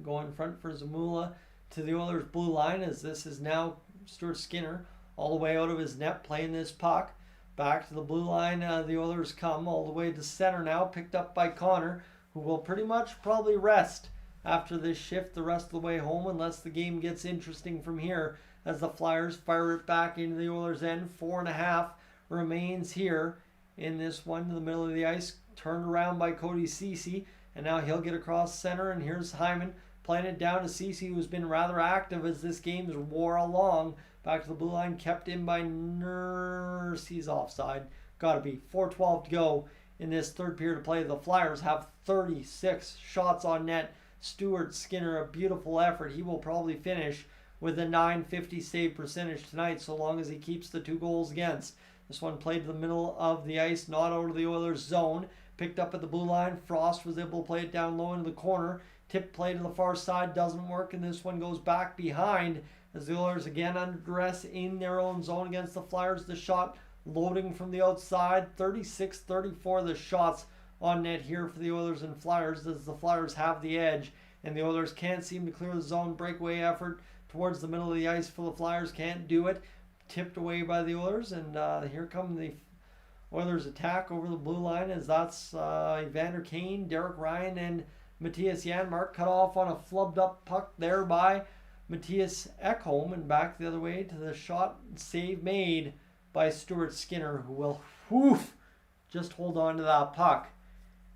go in front for Zamula to the Oilers blue line, as this is now Stuart Skinner all the way out of his net playing this puck. Back to the blue line, the Oilers come all the way to center now, picked up by Connor, who will pretty much probably rest after this shift the rest of the way home, unless the game gets interesting from here, as the Flyers fire it back into the Oilers' end. 4.5 remains here in this one to the middle of the ice, turned around by Cody Ceci, and now he'll get across center, and here's Hyman playing it down to Ceci, who's been rather active as this game's wore along. Back to the blue line, kept in by Nurse. He's offside. Gotta be. 4:12 to go in this third period of play. The Flyers have 36 shots on net. Stuart Skinner, a beautiful effort. He will probably finish with a .950 save percentage tonight, so long as he keeps the 2 goals against. This one played to the middle of the ice, not out of the Oilers' zone. Picked up at the blue line. Frost was able to play it down low into the corner. Tip play to the far side doesn't work, and this one goes back behind as the Oilers again under duress in their own zone against the Flyers. The shot loading from the outside. 36-34 the shots on net here for the Oilers and Flyers as the Flyers have the edge, and the Oilers can't seem to clear the zone. Breakaway effort towards the middle of the ice for the Flyers. Can't do it. Tipped away by the Oilers, and here come the Oilers attack over the blue line as that's Evander Kane, Derek Ryan, and Matthias Janmark cut off on a flubbed up puck there by Matthias Ekholm, and back the other way to the shot save made by Stuart Skinner, who will just hold on to that puck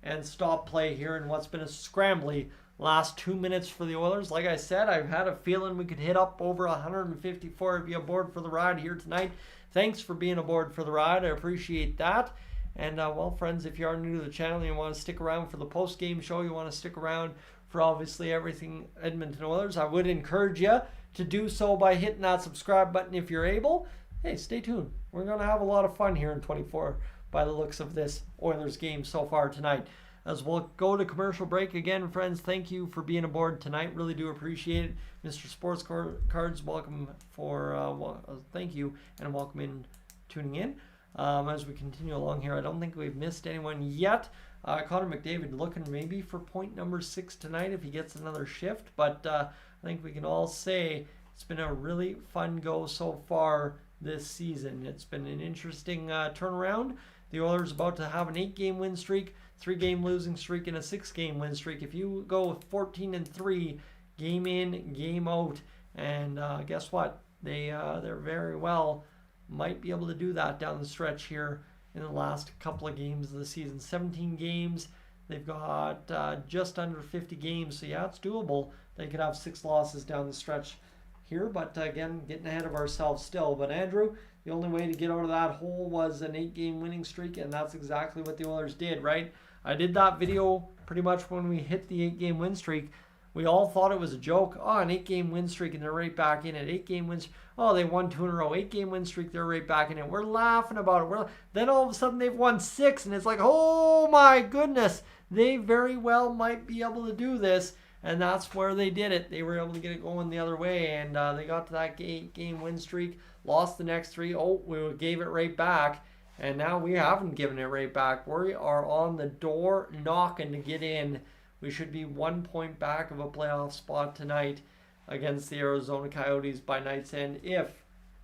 and stop play here in what's been a scrambly last 2 minutes for the Oilers. Like I said, I've had a feeling we could hit up over 154 of you aboard for the ride here tonight. Thanks for being aboard for the ride. I appreciate that. And, well, friends, if you are new to the channel and you want to stick around for the post-game show, you want to stick around for obviously everything Edmonton Oilers, I would encourage you to do so by hitting that subscribe button if you're able. Hey, stay tuned. We're going to have a lot of fun here in 24 by the looks of this Oilers game so far tonight. As we'll go to commercial break again, friends, thank you for being aboard tonight. Really do appreciate it. Mr. Sports Cards, welcome for, thank you, and welcome in tuning in. As we continue along here, I don't think we've missed anyone yet. Connor McDavid looking maybe for point number 6 tonight if he gets another shift, but I think we can all say it's been a really fun go so far this season. It's been an interesting turnaround. The Oilers about to have an 8-game win streak, 3-game losing streak, and a 6-game win streak. If you go with 14-3, game in, game out, and guess what? They're very well might be able to do that down the stretch here in the last couple of games of the season. 17 games. They've got just under 50 games. So, yeah, it's doable. They could have 6 losses down the stretch here. But, again, getting ahead of ourselves still. But, Andrew, the only way to get out of that hole was an 8-game winning streak. And that's exactly what the Oilers did, right? I did that video pretty much when we hit the 8-game win streak. We all thought it was a joke. Oh, an 8-game win streak, and they're right back in it. 8-game wins. Oh, they won 2 in a row. 8-game win streak, they're right back in it. We're laughing about it. Then all of a sudden they've won 6, and it's like, oh my goodness, they very well might be able to do this. And that's where they did it. They were able to get it going the other way, and they got to that 8-game win streak, lost the next 3. Oh, we gave it right back, and now we haven't given it right back. We are on the door knocking to get in. We should be 1 point back of a playoff spot tonight against the Arizona Coyotes by night's end if,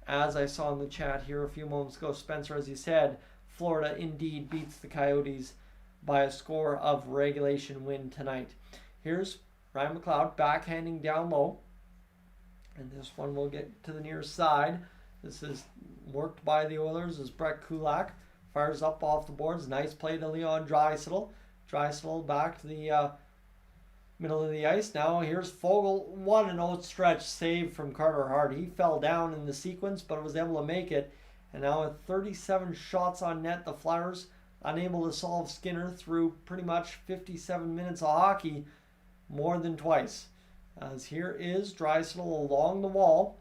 as I saw in the chat here a few moments ago, Spencer, as he said, Florida indeed beats the Coyotes by a score of regulation win tonight. Here's Ryan McLeod backhanding down low, and this one will get to the near side. This is worked by the Oilers as Brett Kulak fires up off the boards. Nice play to Leon Draisaitl. Draisaitl back to the middle of the ice. Now here's Fogle. What an out stretch save from Carter Hart. He fell down in the sequence but was able to make it. And now with 37 shots on net, the Flyers unable to solve Skinner through pretty much 57 minutes of hockey more than twice. As here is Draisaitl along the wall.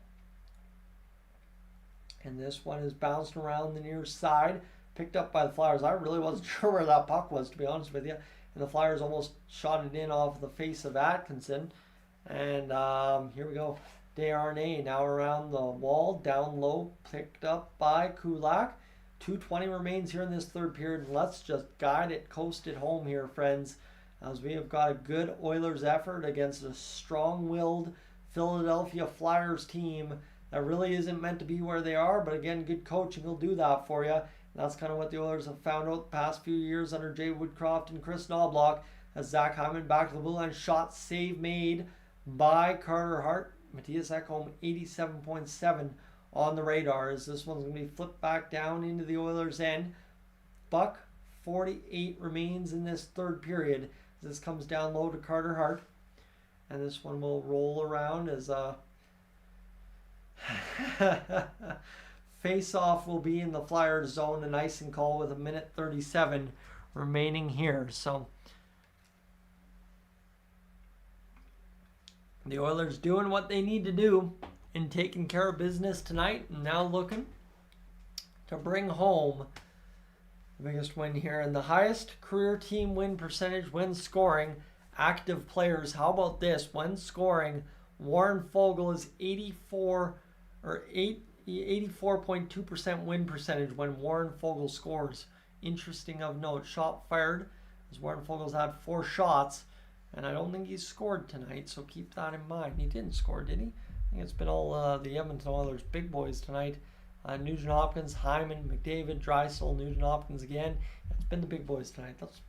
And this one is bounced around the near side. Picked up by the Flyers. I really wasn't sure where that puck was, to be honest with you. And the Flyers almost shot it in off the face of Atkinson. And here we go. Desharnais now around the wall, down low, picked up by Kulak. 2:20 remains here in this third period. Let's just guide it, coast it home here, friends, as we have got a good Oilers effort against a strong-willed Philadelphia Flyers team that really isn't meant to be where they are. But again, good coaching will do that for you. That's kind of what the Oilers have found out the past few years under Jay Woodcroft and Chris Knobloch. As Zach Hyman back to the blue line, shot save made by Carter Hart. Matthias Ekholm 87.7 on the radar as this one's going to be flipped back down into the Oilers' end. Buck 48 remains in this third period. This comes down low to Carter Hart. And this one will roll around as face-off will be in the Flyers zone, an icing call with 1:37 remaining here. So the Oilers doing what they need to do and taking care of business tonight, and now looking to bring home the biggest win here and the highest career team win percentage when scoring active players. How about this? When scoring, Warren Foegele is 84.2% win percentage when Warren Foegele scores. Interesting of note. Shot fired, as Warren Foegele's had 4 shots, and I don't think he's scored tonight, so keep that in mind. He didn't score, did he? I think it's been all the Edmonton Oilers big boys tonight. Nugent Hopkins, Hyman, McDavid, Draisaitl, Nugent Hopkins again. It's been the big boys tonight. That's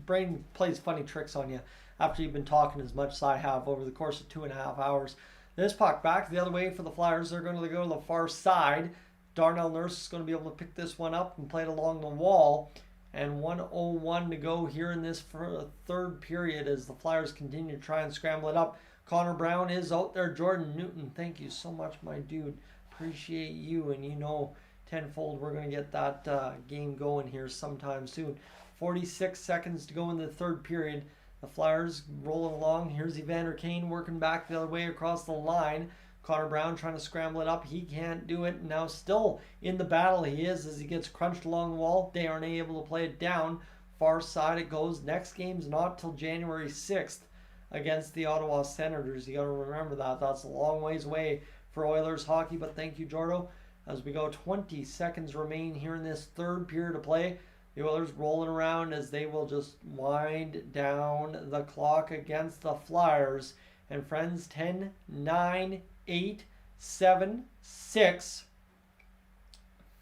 brain plays funny tricks on you after you've been talking as much as I have over the course of 2.5 hours. This puck back the other way for the Flyers. They're going to go to the far side. Darnell Nurse is going to be able to pick this one up and play it along the wall. And 1:01 to go here in this third period as the Flyers continue to try and scramble it up. Connor Brown is out there. Jordan Newton, thank you so much, my dude. Appreciate you, and you know tenfold we're going to get that game going here sometime soon. 46 seconds to go in the third period. The Flyers rolling along. Here's Evander Kane working back the other way across the line. Connor Brown trying to scramble it up. He can't do it. Now still in the battle he is as he gets crunched along the wall. They aren't able to play it down. Far side it goes. Next game's not till January 6th against the Ottawa Senators. You got to remember that. That's a long ways away for Oilers hockey, but thank you, Jordo. As we go, 20 seconds remain here in this third period of play. The Oilers rolling around as they will just wind down the clock against the Flyers. And friends, 10, 9, 8, 7, 6,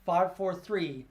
5, 4, 3,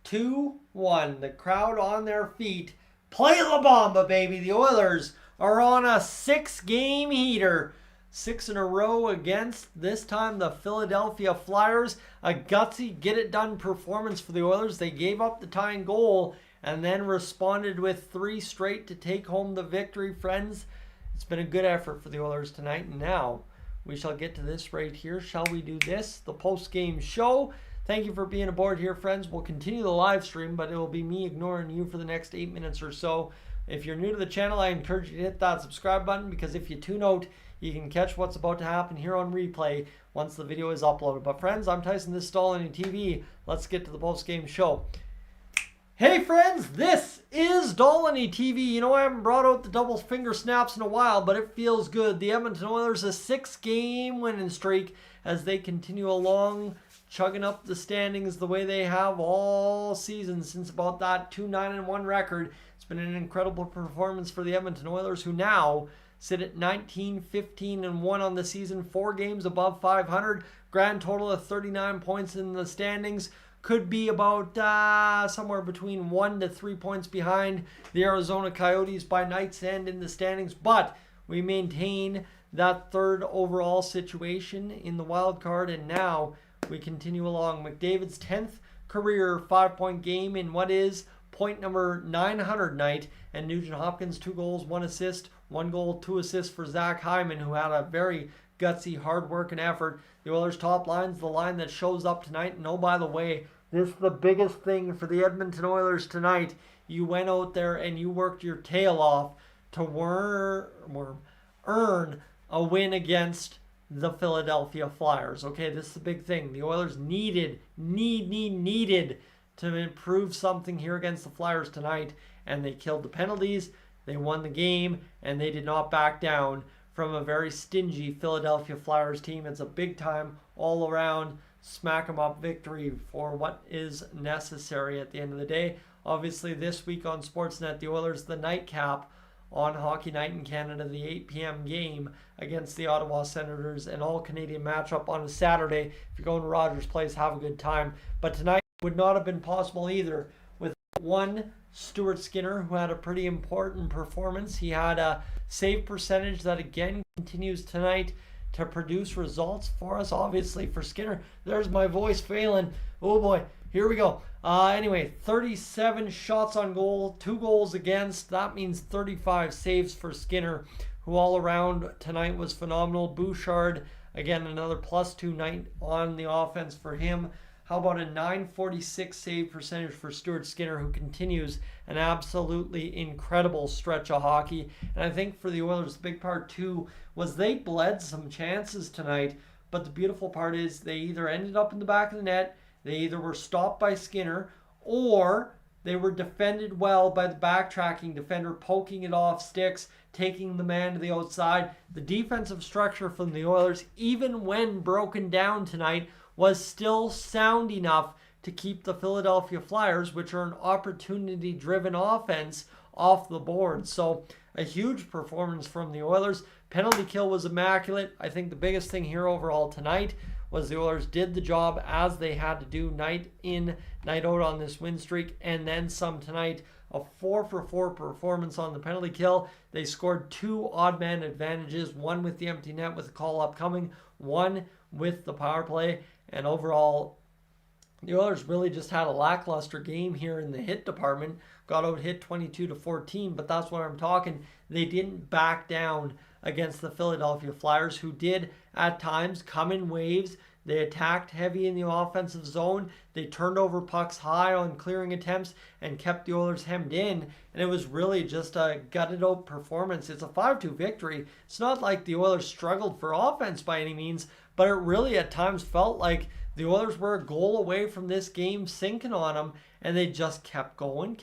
2, 1. The crowd on their feet. Play La Bamba, baby. The Oilers are on a 6-game heater. 6 in a row against, this time, the Philadelphia Flyers. A gutsy, get-it-done performance for the Oilers. They gave up the tying goal and then responded with 3 straight to take home the victory, friends. It's been a good effort for the Oilers tonight. And now we shall get to this right here. Shall we do this? The post-game show. Thank you for being aboard here, friends. We'll continue the live stream, but it will be me ignoring you for the next 8 minutes or so. If you're new to the channel, I encourage you to hit that subscribe button, because if you tune out, you can catch what's about to happen here on replay once the video is uploaded. But friends, I'm Tyson, this is Dolynny TV. Let's get to the post-game show. Hey friends, this is Dolynny TV. You know, I haven't brought out the double finger snaps in a while, but it feels good. The Edmonton Oilers, a 6-game winning streak as they continue along, chugging up the standings the way they have all season since about that 2-9-1 record. It's been an incredible performance for the Edmonton Oilers, who now sit at 19-15-1 on the season, 4 games above 500, grand total of 39 points in the standings. Could be about somewhere between 1 to 3 points behind the Arizona Coyotes by night's end in the standings, but we maintain that 3rd overall situation in the wild card, and now we continue along. McDavid's 10th career 5-point game in what is point number 900 night, and Nugent Hopkins 2 goals, 1 assist, 1 goal, 2 assists for Zach Hyman, who had a very gutsy, hard work and effort. The Oilers' top line's the line that shows up tonight. And oh, by the way, this is the biggest thing for the Edmonton Oilers tonight. You went out there and you worked your tail off to earn a win against the Philadelphia Flyers. Okay, this is the big thing. The Oilers needed to improve something here against the Flyers tonight, and they killed the penalties. They won the game, and they did not back down from a very stingy Philadelphia Flyers team. It's a big-time, all-around, smack-em-up victory for what is necessary at the end of the day. Obviously, this week on Sportsnet, the Oilers, the nightcap on Hockey Night in Canada, the 8 p.m. game against the Ottawa Senators, an all-Canadian matchup on a Saturday. If you're going to Rogers Place, have a good time. But tonight would not have been possible either with one Stuart Skinner, who had a pretty important performance. He had a save percentage that again continues tonight to produce results for us. Obviously for Skinner, there's my voice failing. Oh boy, here we go. Anyway, 37 shots on goal, 2 goals against. That means 35 saves for Skinner, who all around tonight was phenomenal. Bouchard, again, another +2 night on the offense for him. How about a .946 save percentage for Stuart Skinner, who continues an absolutely incredible stretch of hockey. And I think for the Oilers, the big part too was they bled some chances tonight But the beautiful part is they either ended up in the back of the net, they either were stopped by Skinner, or they were defended well by the backtracking defender, poking it off sticks, taking the man to the outside. The defensive structure from the Oilers, even when broken down tonight, was still sound enough to keep the Philadelphia Flyers, which are an opportunity-driven offense, off the board. So a huge performance from the Oilers. Penalty kill was immaculate. I think the biggest thing here overall tonight was the Oilers did the job as they had to do night in, night out on this win streak, and then some tonight. A 4-for-4 performance on the penalty kill. They scored 2 odd man advantages, one with the empty net with the call upcoming, one with the power play, and overall the Oilers really just had a lackluster game here in the hit department. Got out hit 22-14, but that's what I'm talking. They didn't back down against the Philadelphia Flyers, who did at times come in waves. They attacked heavy in the offensive zone. They turned over pucks high on clearing attempts and kept the Oilers hemmed in. And it was really just a gutted out performance. It's a 5-2 victory. It's not like the Oilers struggled for offense by any means, but it really at times felt like the Oilers were a goal away from this game sinking on them, and they just kept going,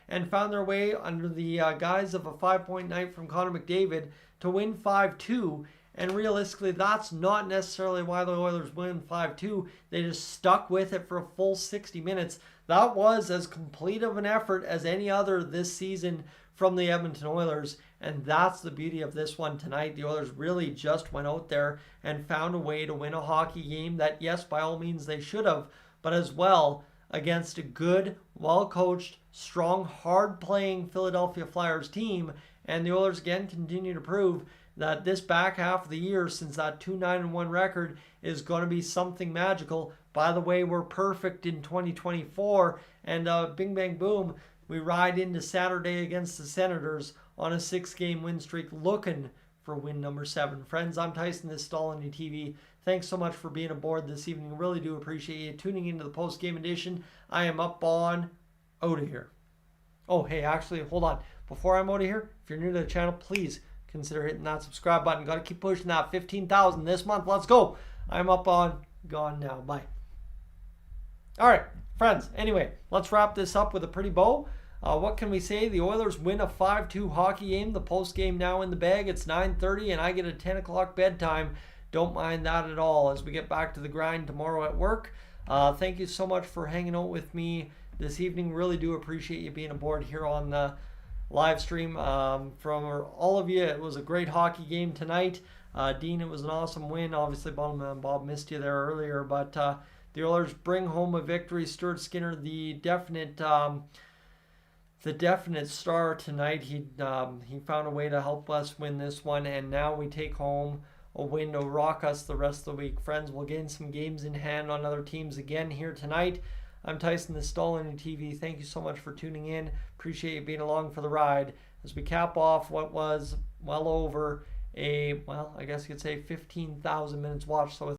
and found their way under the guise of a 5-point night from Connor McDavid to win 5-2. And realistically, that's not necessarily why the Oilers win 5-2. They just stuck with it for a full 60 minutes. That was as complete of an effort as any other this season from the Edmonton Oilers, and that's the beauty of this one tonight. The Oilers really just went out there and found a way to win a hockey game that, yes, by all means they should have, but as well against a good, well-coached, strong, hard-playing Philadelphia Flyers team. And the Oilers again continue to prove that this back half of the year, since that 2-9-1 record, is going to be something magical. By the way, we're perfect in 2024, and bing, bang, boom, we ride into Saturday against the Senators on a 6-game win streak, looking for win number 7. Friends, I'm Tyson. This is Dolynny TV. Thanks so much for being aboard this evening. Really do appreciate you tuning into the post-game edition. I am up on out of here. Oh, hey, actually, hold on. Before I'm out of here, if you're new to the channel, please consider hitting that subscribe button. Got to keep pushing that 15,000 this month. Let's go. I'm up on gone now. Bye. All right, friends. Anyway, let's wrap this up with a pretty bow. What can we say? The Oilers win a 5-2 hockey game. The post game now in the bag. It's 9:30 and I get a 10 o'clock bedtime. Don't mind that at all as we get back to the grind tomorrow at work. Thank you so much for hanging out with me this evening. Really do appreciate you being aboard here on the live stream. From all of you, it was a great hockey game tonight. Dean, it was an awesome win. Obviously, Bottom Bob missed you there earlier, but the Oilers bring home a victory. Stuart Skinner, the definite star tonight. He found a way to help us win this one, and now we take home a win to rock us the rest of the week. Friends, we'll gain some games in hand on other teams again here tonight. I'm Tyson, this is Dolynny TV. Thank you so much for tuning in. Appreciate you being along for the ride as we cap off what was well over I guess you could say 15,000 minutes watched. So